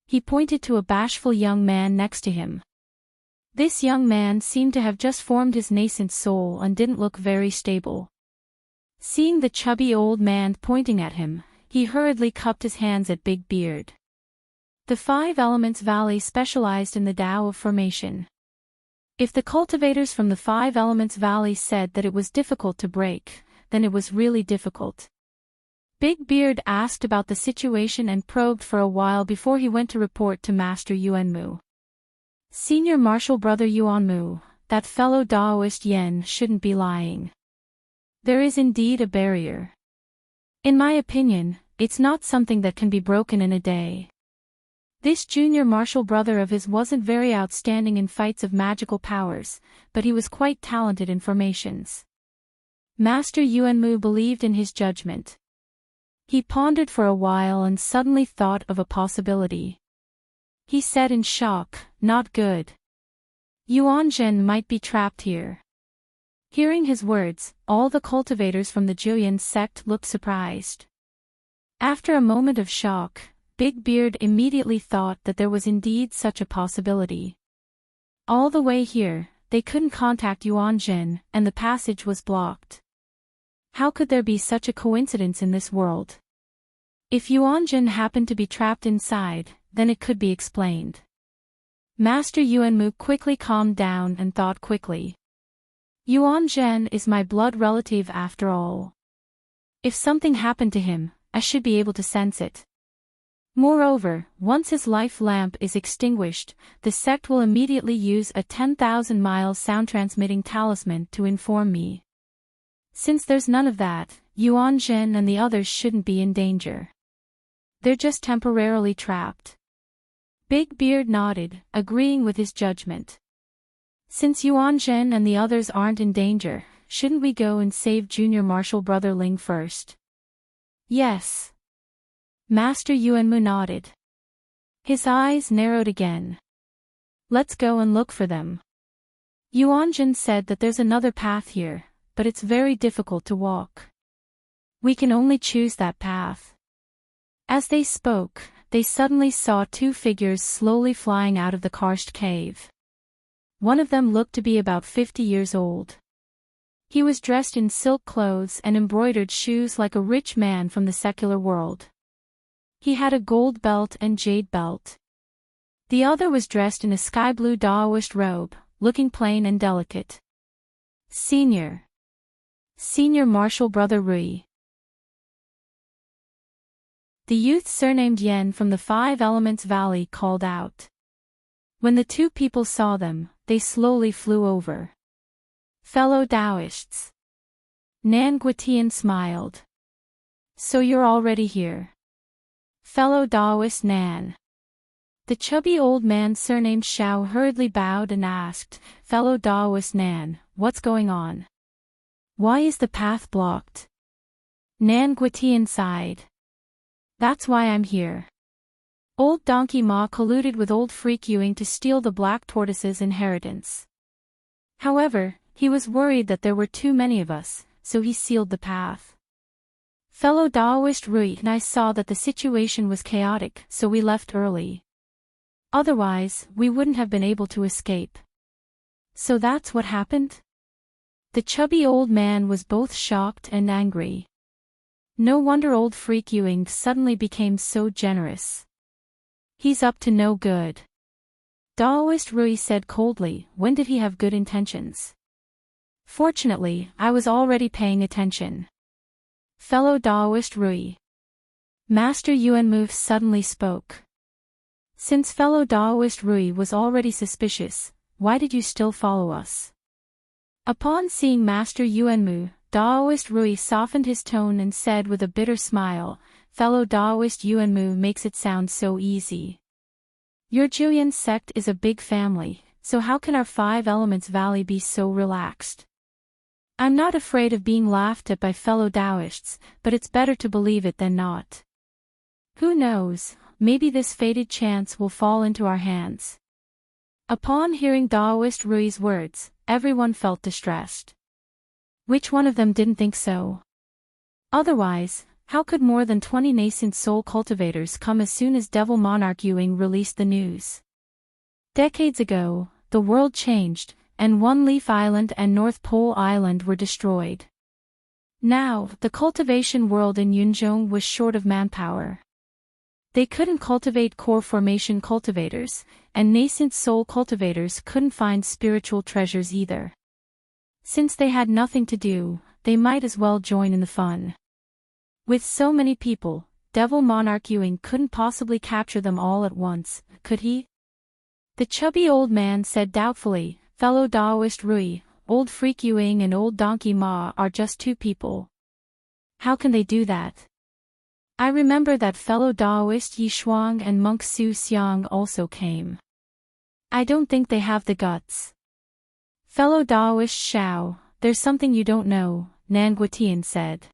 He pointed to a bashful young man next to him. This young man seemed to have just formed his nascent soul and didn't look very stable. Seeing the chubby old man pointing at him, he hurriedly cupped his hands at Big Beard. The Five Elements Valley specialized in the Tao of formation. If the cultivators from the Five Elements Valley said that it was difficult to break, then it was really difficult. Big Beard asked about the situation and probed for a while before he went to report to Master Yuanmu. Senior Martial Brother Yuanmu, that fellow Daoist Yen shouldn't be lying. There is indeed a barrier. In my opinion, it's not something that can be broken in a day. This junior martial brother of his wasn't very outstanding in fights of magical powers, but he was quite talented in formations. Master Yuanmu believed in his judgment. He pondered for a while and suddenly thought of a possibility. He said in shock, not good. Yuanzhen might be trapped here. Hearing his words, all the cultivators from the Jiuyan sect looked surprised. After a moment of shock, Big Beard immediately thought that there was indeed such a possibility. All the way here, they couldn't contact Yuanzhen, and the passage was blocked. How could there be such a coincidence in this world? If Yuanzhen happened to be trapped inside, then it could be explained. Master Yuanmu quickly calmed down and thought quickly. Yuanzhen is my blood relative after all. If something happened to him, I should be able to sense it. Moreover, once his life lamp is extinguished, the sect will immediately use a 10,000 miles sound-transmitting talisman to inform me. Since there's none of that, Yuanzhen and the others shouldn't be in danger. They're just temporarily trapped. Big Beard nodded, agreeing with his judgment. Since Yuanzhen and the others aren't in danger, shouldn't we go and save Junior Martial Brother Ling first? Yes. Master Yuanmu nodded. His eyes narrowed again. Let's go and look for them. Yuanzhen said that there's another path here, but it's very difficult to walk. We can only choose that path. As they spoke, they suddenly saw two figures slowly flying out of the karst cave. One of them looked to be about 50 years old. He was dressed in silk clothes and embroidered shoes like a rich man from the secular world. He had a gold belt and jade belt. The other was dressed in a sky-blue Daoist robe, looking plain and delicate. Senior Martial Brother Rui. The youth surnamed Yen from the Five Elements Valley called out. When the two people saw them, they slowly flew over. Fellow Taoists. Nan Guitian smiled. So you're already here. Fellow Taoist Nan. The chubby old man surnamed Xiao hurriedly bowed and asked, Fellow Taoist Nan, what's going on? Why is the path blocked? Nan Guitian sighed. That's why I'm here. Old Donkey Ma colluded with old Freak Ewing to steal the Black Tortoise's inheritance. However, he was worried that there were too many of us, so he sealed the path. Fellow Taoist Rui and I saw that the situation was chaotic, so we left early. Otherwise, we wouldn't have been able to escape. So that's what happened? The chubby old man was both shocked and angry. No wonder old Freak Ewing suddenly became so generous. He's up to no good. Taoist Rui said coldly, when did he have good intentions? Fortunately, I was already paying attention. Fellow Taoist Rui. Master Yuanmu suddenly spoke. Since fellow Taoist Rui was already suspicious, why did you still follow us? Upon seeing Master Yuanmu, Taoist Rui softened his tone and said with a bitter smile, Fellow Taoist Yuanmu makes it sound so easy. Your Juyan sect is a big family, so how can our Five Elements Valley be so relaxed? I'm not afraid of being laughed at by fellow Taoists, but it's better to believe it than not. Who knows, maybe this fated chance will fall into our hands. Upon hearing Taoist Rui's words, everyone felt distressed. Which one of them didn't think so? Otherwise, how could more than 20 nascent soul cultivators come as soon as Devil Monarch Ewing released the news? Decades ago, the world changed, and One Leaf Island and North Pole Island were destroyed. Now, the cultivation world in Yunzhong was short of manpower. They couldn't cultivate core formation cultivators, and nascent soul cultivators couldn't find spiritual treasures either. Since they had nothing to do, they might as well join in the fun. With so many people, Devil Monarch Ewing couldn't possibly capture them all at once, could he? The chubby old man said doubtfully, Fellow Taoist Rui, old Freak Ewing and old Donkey Ma are just two people. How can they do that? I remember that fellow Taoist Yi Shuang and monk Su Xiang also came. I don't think they have the guts. Fellow Taoist Xiao, there's something you don't know, Nan Guitian said.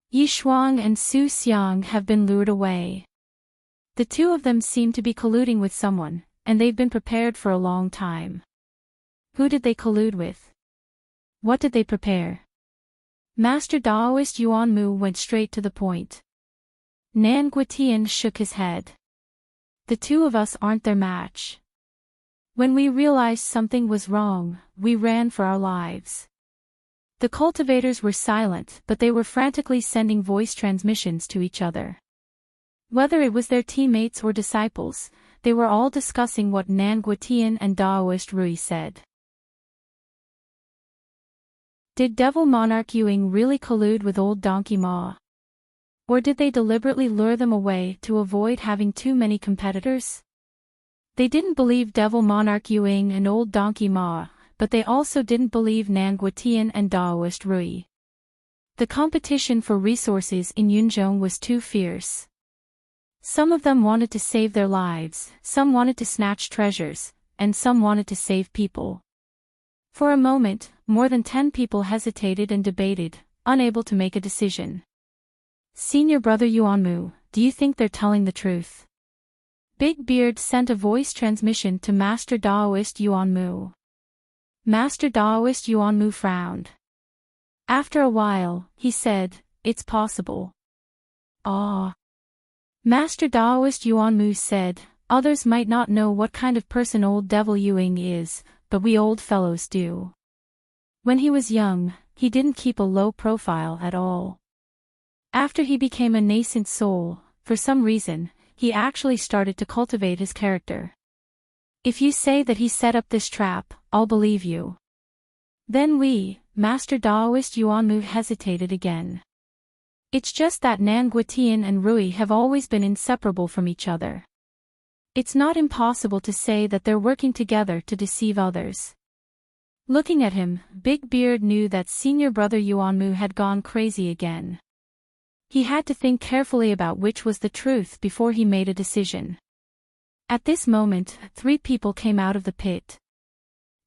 Yi Shuang and Su Xiang have been lured away. The two of them seem to be colluding with someone, and they've been prepared for a long time. Who did they collude with? What did they prepare? Master Taoist Yuanmu went straight to the point. Nan Guitian shook his head. The two of us aren't their match. When we realized something was wrong, we ran for our lives. The cultivators were silent, but they were frantically sending voice transmissions to each other. Whether it was their teammates or disciples, they were all discussing what Nan Guitian and Taoist Rui said. Did Devil Monarch Ewing really collude with old Donkey Ma? Or did they deliberately lure them away to avoid having too many competitors? They didn't believe Devil Monarch Ewing and old Donkey Ma, but they also didn't believe Nan Guitian and Taoist Rui. The competition for resources in Yunzhong was too fierce. Some of them wanted to save their lives, some wanted to snatch treasures, and some wanted to save people. For a moment, more than 10 people hesitated and debated, unable to make a decision. Senior Brother Yuanmu, do you think they're telling the truth? Big Beard sent a voice transmission to Master Taoist Yuanmu. Master Taoist Yuanmu frowned. After a while, he said, it's possible. Ah. Master Taoist Yuanmu said, others might not know what kind of person old Devil Ewing is, but we old fellows do. When he was young, he didn't keep a low profile at all. After he became a nascent soul, for some reason, he actually started to cultivate his character. If you say that he set up this trap, I'll believe you. Then we, Master Taoist Yuanmu hesitated again. It's just that Nan Guitian and Rui have always been inseparable from each other. It's not impossible to say that they're working together to deceive others. Looking at him, Big Beard knew that senior brother Yuanmu had gone crazy again. He had to think carefully about which was the truth before he made a decision. At this moment, 3 people came out of the pit.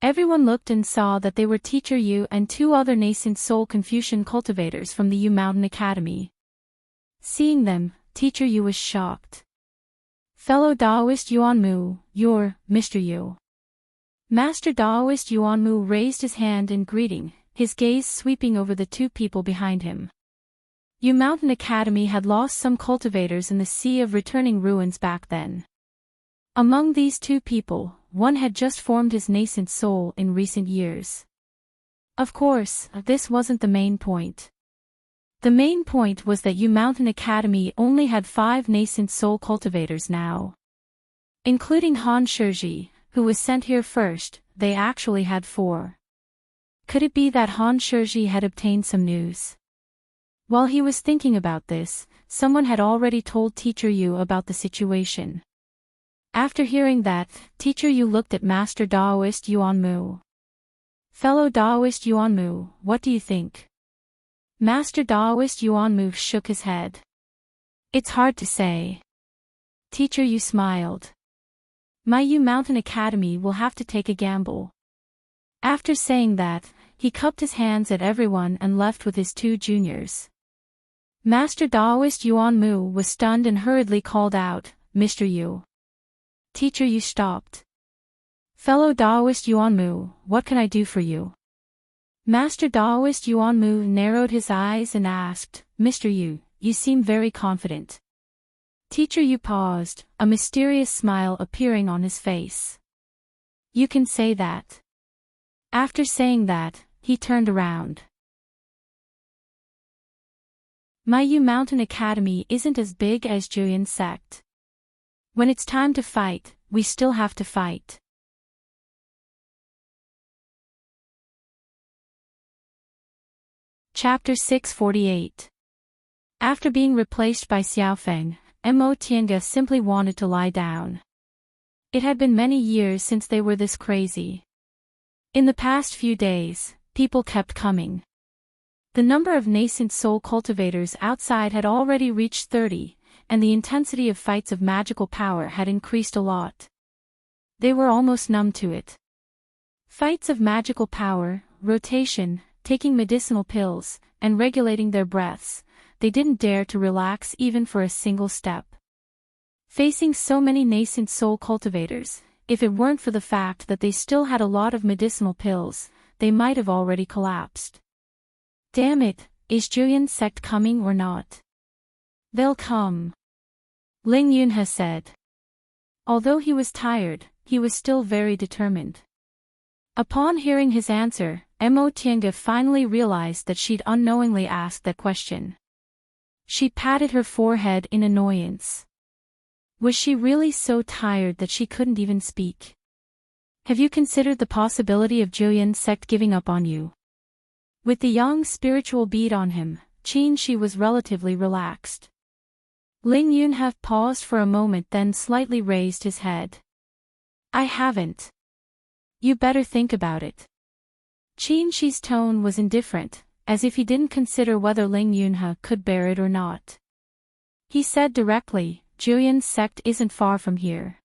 Everyone looked and saw that they were Teacher Yu and 2 other nascent soul Confucian cultivators from the Yu Mountain Academy. Seeing them, Teacher Yu was shocked. Fellow Daoist Yuanmu, you're Mr. Yu. Master Daoist Yuanmu raised his hand in greeting, his gaze sweeping over the 2 people behind him. Yu Mountain Academy had lost some cultivators in the sea of returning ruins back then. Among these 2 people, one had just formed his nascent soul in recent years. Of course, this wasn't the main point. The main point was that Yu Mountain Academy only had 5 nascent soul cultivators now. Including Han Shiji, who was sent here first, they actually had 4. Could it be that Han Shiji had obtained some news? While he was thinking about this, someone had already told Teacher Yu about the situation. After hearing that, Teacher Yu looked at Master Daoist Yuanmu. Fellow Daoist Yuanmu, what do you think? Master Daoist Yuanmu shook his head. It's hard to say. Teacher Yu smiled. My Yu Mountain Academy will have to take a gamble. After saying that, he cupped his hands at everyone and left with his 2 juniors. Master Daoist Yuanmu was stunned and hurriedly called out, Mr. Yu. Teacher Yu stopped. Fellow Daoist Yuanmu, what can I do for you? Master Daoist Yuanmu narrowed his eyes and asked, Mr. Yu, you seem very confident. Teacher Yu paused, a mysterious smile appearing on his face. You can say that. After saying that, he turned around. My Yu Mountain Academy isn't as big as Juyin sect. When it's time to fight, we still have to fight. Chapter 648. After being replaced by Xiaofeng, Mo Tiange simply wanted to lie down. It had been many years since they were this crazy. In the past few days, people kept coming. The number of nascent soul cultivators outside had already reached 30, and the intensity of fights of magical power had increased a lot. They were almost numb to it. Fights of magical power, rotation, taking medicinal pills, and regulating their breaths, they didn't dare to relax even for a single step. Facing so many nascent soul cultivators, if it weren't for the fact that they still had a lot of medicinal pills, they might have already collapsed. Damn it, is Juyin sect coming or not? They'll come. Ling Yunhe said. Although he was tired, he was still very determined. Upon hearing his answer, Mo Tiange finally realized that she'd unknowingly asked that question. She patted her forehead in annoyance. Was she really so tired that she couldn't even speak? Have you considered the possibility of Juyin sect giving up on you? With the young spiritual bead on him, Qin Shi was relatively relaxed. Ling Yunhe paused for a moment then slightly raised his head. I haven't. You better think about it. Qin Shi's tone was indifferent, as if he didn't consider whether Ling Yunhe could bear it or not. He said directly, Juyin sect isn't far from here.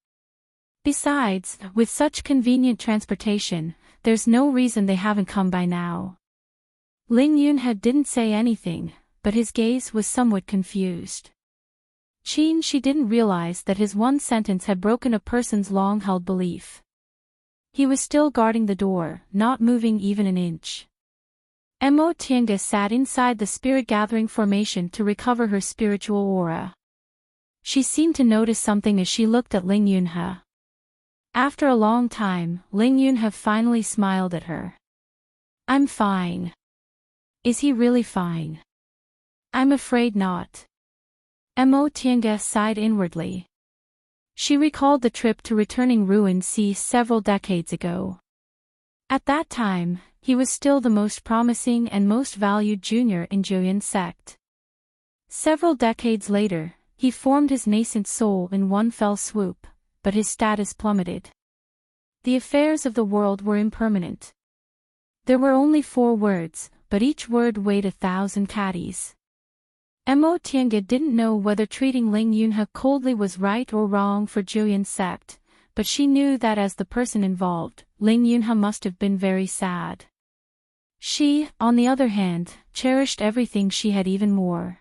Besides, with such convenient transportation, there's no reason they haven't come by now. Ling Yunhe didn't say anything, but his gaze was somewhat confused. Qin Shi didn't realize that his one sentence had broken a person's long-held belief. He was still guarding the door, not moving even an inch. Mo Tiange sat inside the spirit-gathering formation to recover her spiritual aura. She seemed to notice something as she looked at Ling Yunhe. After a long time, Ling Yunhe finally smiled at her. I'm fine. Is he really fine? I'm afraid not. Mo Tiange sighed inwardly. She recalled the trip to returning Ruin Sea several decades ago. At that time, he was still the most promising and most valued junior in Juyin sect. Several decades later, he formed his nascent soul in one fell swoop, but his status plummeted. The affairs of the world were impermanent. There were only 4 words, but each word weighed 1,000 caddies. Mo Tiange didn't know whether treating Ling Yunhe coldly was right or wrong for Julian's sect, but she knew that as the person involved, Ling Yunhe must have been very sad. She, on the other hand, cherished everything she had even more.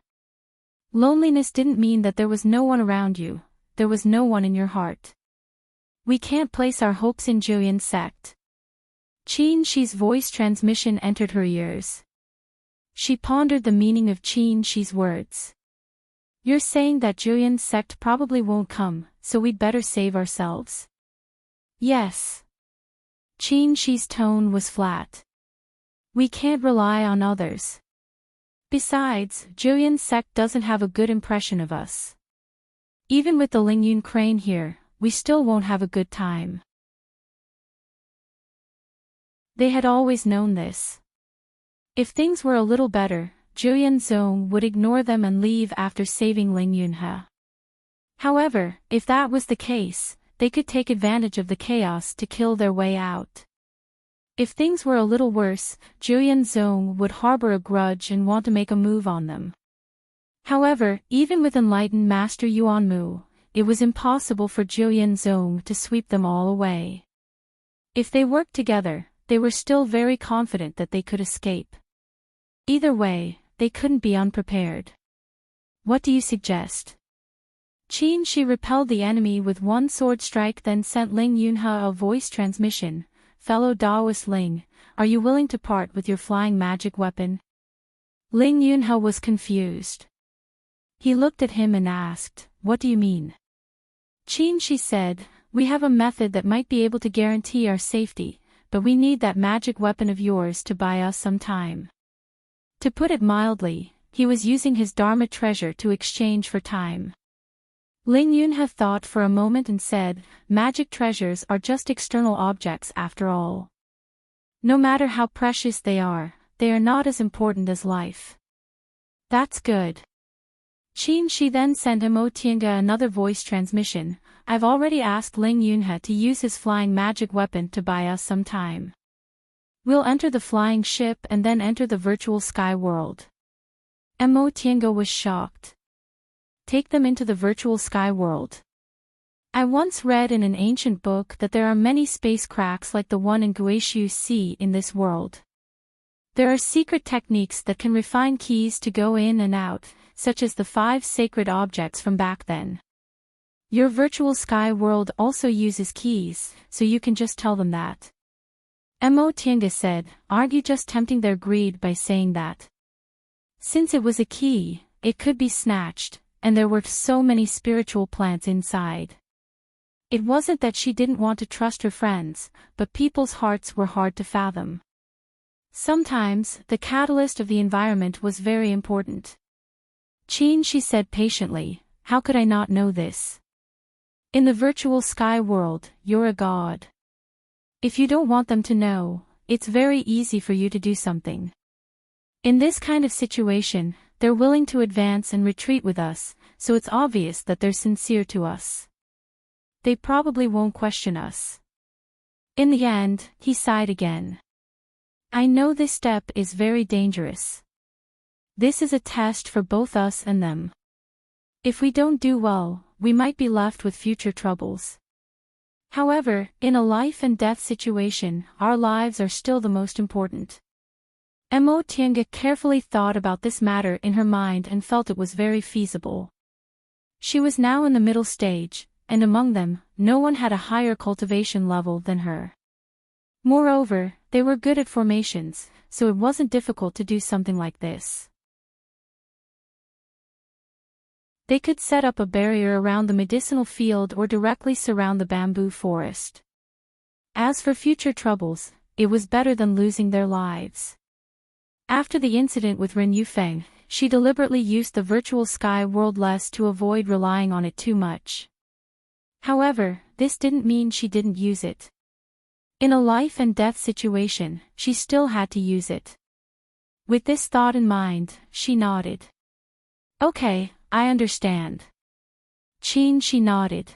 Loneliness didn't mean that there was no one around you, there was no one in your heart. We can't place our hopes in Julian's sect. Qin Shi's voice transmission entered her ears. She pondered the meaning of Qin Shi's words. You're saying that Julian's sect probably won't come, so we'd better save ourselves? Yes. Qin Shi's tone was flat. We can't rely on others. Besides, Julian's sect doesn't have a good impression of us. Even with the Lingyun crane here, we still won't have a good time. They had always known this. If things were a little better, Julian Zong would ignore them and leave after saving Ling Yunhe. However, if that was the case, they could take advantage of the chaos to kill their way out. If things were a little worse, Julian Zong would harbor a grudge and want to make a move on them. However, even with enlightened Master Yuan Mu, it was impossible for Julian Zong to sweep them all away. If they worked together, they were still very confident that they could escape. Either way, they couldn't be unprepared. What do you suggest? Qin Shi repelled the enemy with one sword strike, then sent Ling Yunhe a voice transmission. Fellow Daoist Ling, are you willing to part with your flying magic weapon? Ling Yunhe was confused. He looked at him and asked, what do you mean? Qin Shi said, we have a method that might be able to guarantee our safety, but we need that magic weapon of yours to buy us some time. To put it mildly, he was using his Dharma treasure to exchange for time. Ling Yunhe thought for a moment and said, magic treasures are just external objects after all. No matter how precious they are not as important as life. That's good. Qin Shi then sent Mo Tiange another voice transmission. I've already asked Ling Yunhe to use his flying magic weapon to buy us some time. We'll enter the flying ship and then enter the virtual sky world. Mo Tiange was shocked. Take them into the virtual sky world. I once read in an ancient book that there are many space cracks like the one in Guishu Sea in this world. There are secret techniques that can refine keys to go in and out, such as the 5 sacred objects from back then. Your virtual sky world also uses keys, so you can just tell them that. Mo Tiange said, aren't you just tempting their greed by saying that? Since it was a key, it could be snatched, and there were so many spiritual plants inside. It wasn't that she didn't want to trust her friends, but people's hearts were hard to fathom. Sometimes, the catalyst of the environment was very important. Qin Shi said patiently, how could I not know this? In the virtual sky world, you're a god. If you don't want them to know, it's very easy for you to do something. In this kind of situation, they're willing to advance and retreat with us, so it's obvious that they're sincere to us. They probably won't question us. In the end, he sighed again. I know this step is very dangerous. This is a test for both us and them. If we don't do well, we might be left with future troubles. However, in a life and death situation, our lives are still the most important. Mo Tiange carefully thought about this matter in her mind and felt it was very feasible. She was now in the middle stage, and among them, no one had a higher cultivation level than her. Moreover, they were good at formations, so it wasn't difficult to do something like this. They could set up a barrier around the medicinal field or directly surround the bamboo forest. As for future troubles, it was better than losing their lives. After the incident with Ren Yufeng, she deliberately used the virtual sky world less to avoid relying on it too much. However, this didn't mean she didn't use it. In a life and death situation, she still had to use it. With this thought in mind, she nodded. Okay, I understand. Qin Shi nodded.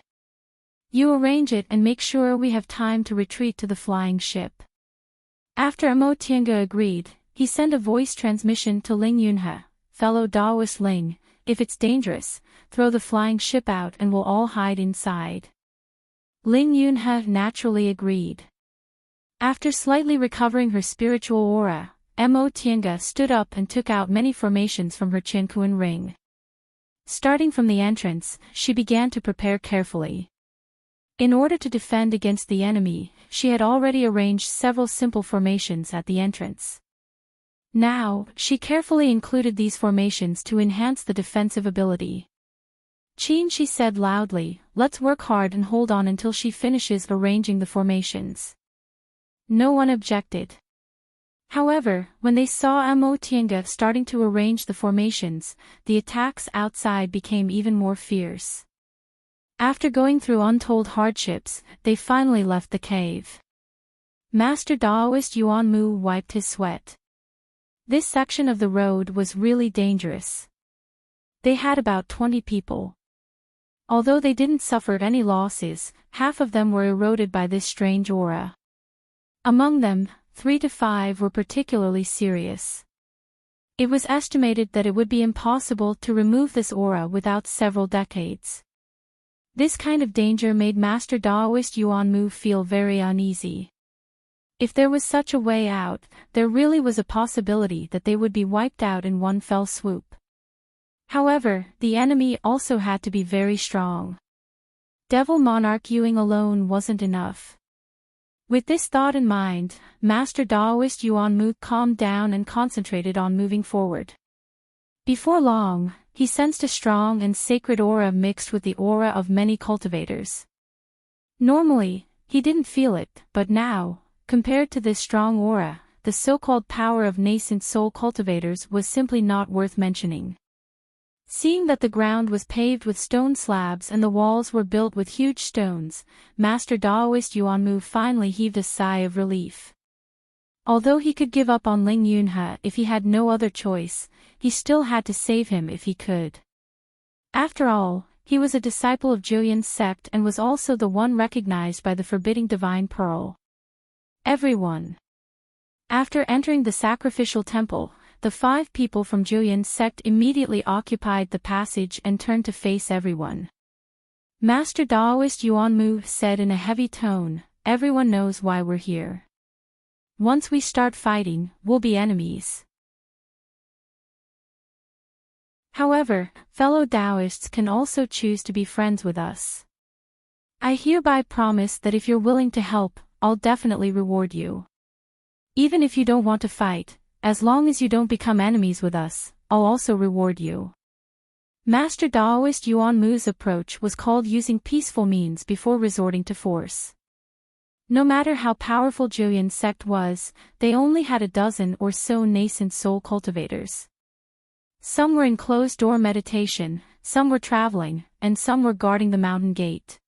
You arrange it and make sure we have time to retreat to the flying ship. After Amotianga agreed, he sent a voice transmission to Ling Yunhe, fellow Daoist Ling, if it's dangerous, throw the flying ship out and we'll all hide inside. Ling Yunhe naturally agreed. After slightly recovering her spiritual aura, Amotianga stood up and took out many formations from her Qianquan ring. Starting from the entrance, she began to prepare carefully. In order to defend against the enemy, she had already arranged several simple formations at the entrance. Now, she carefully included these formations to enhance the defensive ability. Qin, she said loudly, let's work hard and hold on until she finishes arranging the formations. No one objected. However, when they saw Amotianga starting to arrange the formations, the attacks outside became even more fierce. After going through untold hardships, they finally left the cave. Master Daoist Yuan Mu wiped his sweat. This section of the road was really dangerous. They had about 20 people. Although they didn't suffer any losses, half of them were eroded by this strange aura. Among them, 3 to 5 were particularly serious. It was estimated that it would be impossible to remove this aura without several decades. This kind of danger made Master Daoist Yuan Mu feel very uneasy. If there was such a way out, there really was a possibility that they would be wiped out in one fell swoop. However, the enemy also had to be very strong. Devil Monarch Yuing alone wasn't enough. With this thought in mind, Master Daoist Yuan Mu calmed down and concentrated on moving forward. Before long, he sensed a strong and sacred aura mixed with the aura of many cultivators. Normally, he didn't feel it, but now, compared to this strong aura, the so-called power of nascent soul cultivators was simply not worth mentioning. Seeing that the ground was paved with stone slabs and the walls were built with huge stones, Master Daoist Yuan Mu finally heaved a sigh of relief. Although he could give up on Ling Yunhe if he had no other choice, he still had to save him if he could. After all, he was a disciple of Julian's sect and was also the one recognized by the forbidding divine pearl. Everyone. After entering the sacrificial temple, the 5 people from Julian's sect immediately occupied the passage and turned to face everyone. Master Daoist Yuan Mu said in a heavy tone, everyone knows why we're here. Once we start fighting, we'll be enemies. However, fellow Taoists can also choose to be friends with us. I hereby promise that if you're willing to help, I'll definitely reward you. Even if you don't want to fight, as long as you don't become enemies with us, I'll also reward you. Master Daoist Yuan Mu's approach was called using peaceful means before resorting to force. No matter how powerful Julian's sect was, they only had a dozen or so nascent soul cultivators. Some were in closed-door meditation, some were traveling, and some were guarding the mountain gate.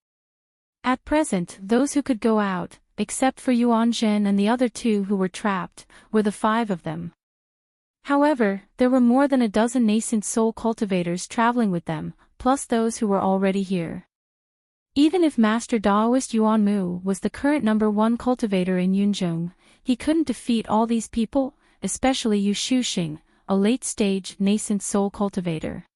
At present, those who could go out, except for Yuan Zhen and the other 2 who were trapped, were the 5 of them. However, there were more than a dozen nascent soul cultivators traveling with them, plus those who were already here. Even if Master Daoist Yuan Mu was the current number 1 cultivator in Yunzhong, he couldn't defeat all these people, especially Yu Shuxing, a late-stage nascent soul cultivator.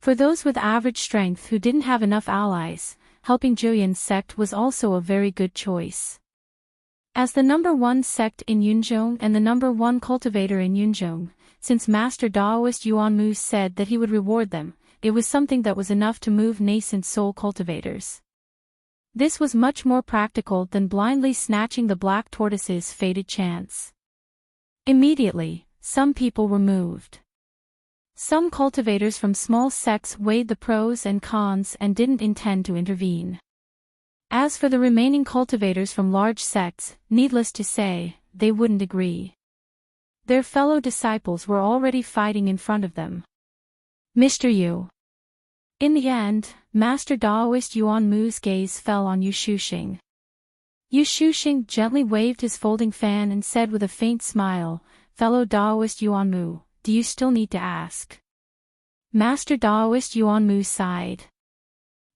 For those with average strength who didn't have enough allies, helping Julian's sect was also a very good choice. As the number 1 sect in Yunzhong and the number 1 cultivator in Yunzhong, since Master Daoist Yuan Mu said that he would reward them, it was something that was enough to move nascent soul cultivators. This was much more practical than blindly snatching the black tortoise's fated chance. Immediately, some people were moved. Some cultivators from small sects weighed the pros and cons and didn't intend to intervene. As for the remaining cultivators from large sects, needless to say, they wouldn't agree. Their fellow disciples were already fighting in front of them. Mr. Yu. In the end, Master Daoist Yuan Mu's gaze fell on Yu Shuxing. Yu Shuxing gently waved his folding fan and said with a faint smile, fellow Daoist Yuan Mu, do you still need to ask? Master Daoist Yuan Mu sighed.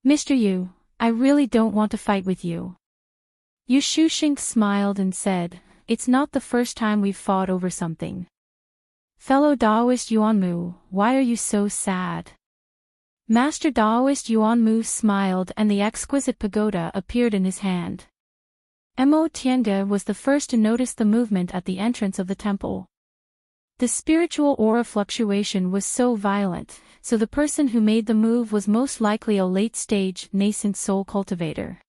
Mr. Yu, I really don't want to fight with you. Yu Shushink smiled and said, it's not the first time we've fought over something. Fellow Daoist Yuanmu, why are you so sad? Master Daoist Yuanmu smiled and the exquisite pagoda appeared in his hand. Mo Tiange was the first to notice the movement at the entrance of the temple. The spiritual aura fluctuation was so violent, so the person who made the move was most likely a late-stage, nascent soul cultivator.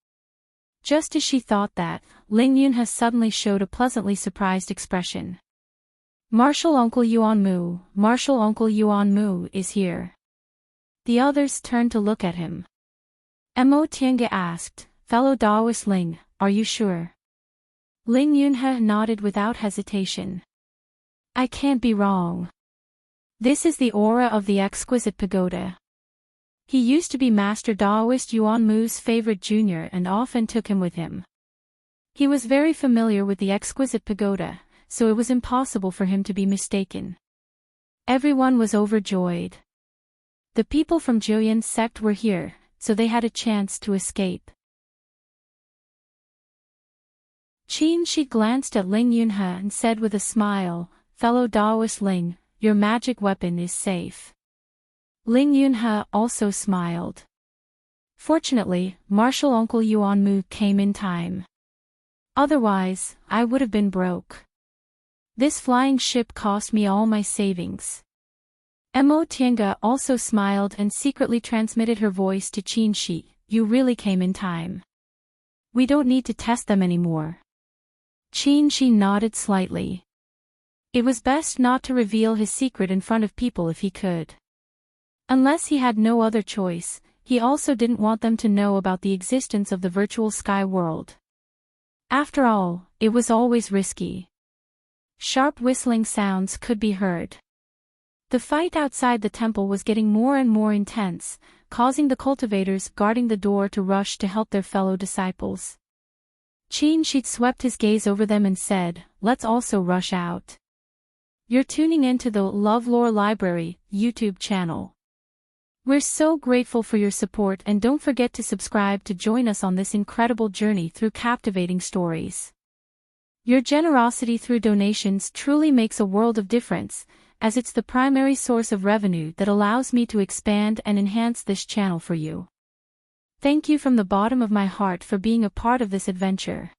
Just as she thought that, Ling Yunhe suddenly showed a pleasantly surprised expression. Martial Uncle Yuanmu is here. The others turned to look at him. Mo Tiange asked, fellow Daoist Ling, are you sure? Ling Yunhe nodded without hesitation. I can't be wrong. This is the aura of the exquisite pagoda. He used to be Master Daoist Yuanmu's favorite junior and often took him with him. He was very familiar with the exquisite pagoda, so it was impossible for him to be mistaken. Everyone was overjoyed. The people from Jiuyan's sect were here, so they had a chance to escape. Qin Shi glanced at Ling Yunhe and said with a smile, fellow Daoist Ling, your magic weapon is safe. Ling Yunhe also smiled. Fortunately, Martial Uncle Yuanmu came in time. Otherwise, I would have been broke. This flying ship cost me all my savings. Mo Tiange also smiled and secretly transmitted her voice to Qin Shi, you really came in time. We don't need to test them anymore. Qin Shi nodded slightly. It was best not to reveal his secret in front of people if he could. Unless he had no other choice, he also didn't want them to know about the existence of the virtual sky world. After all, it was always risky. Sharp whistling sounds could be heard. The fight outside the temple was getting more and more intense, causing the cultivators guarding the door to rush to help their fellow disciples. Qin Shi swept his gaze over them and said, let's also rush out. You're tuning into the LoveLore Library YouTube channel. We're so grateful for your support and don't forget to subscribe to join us on this incredible journey through captivating stories. Your generosity through donations truly makes a world of difference, as it's the primary source of revenue that allows me to expand and enhance this channel for you. Thank you from the bottom of my heart for being a part of this adventure.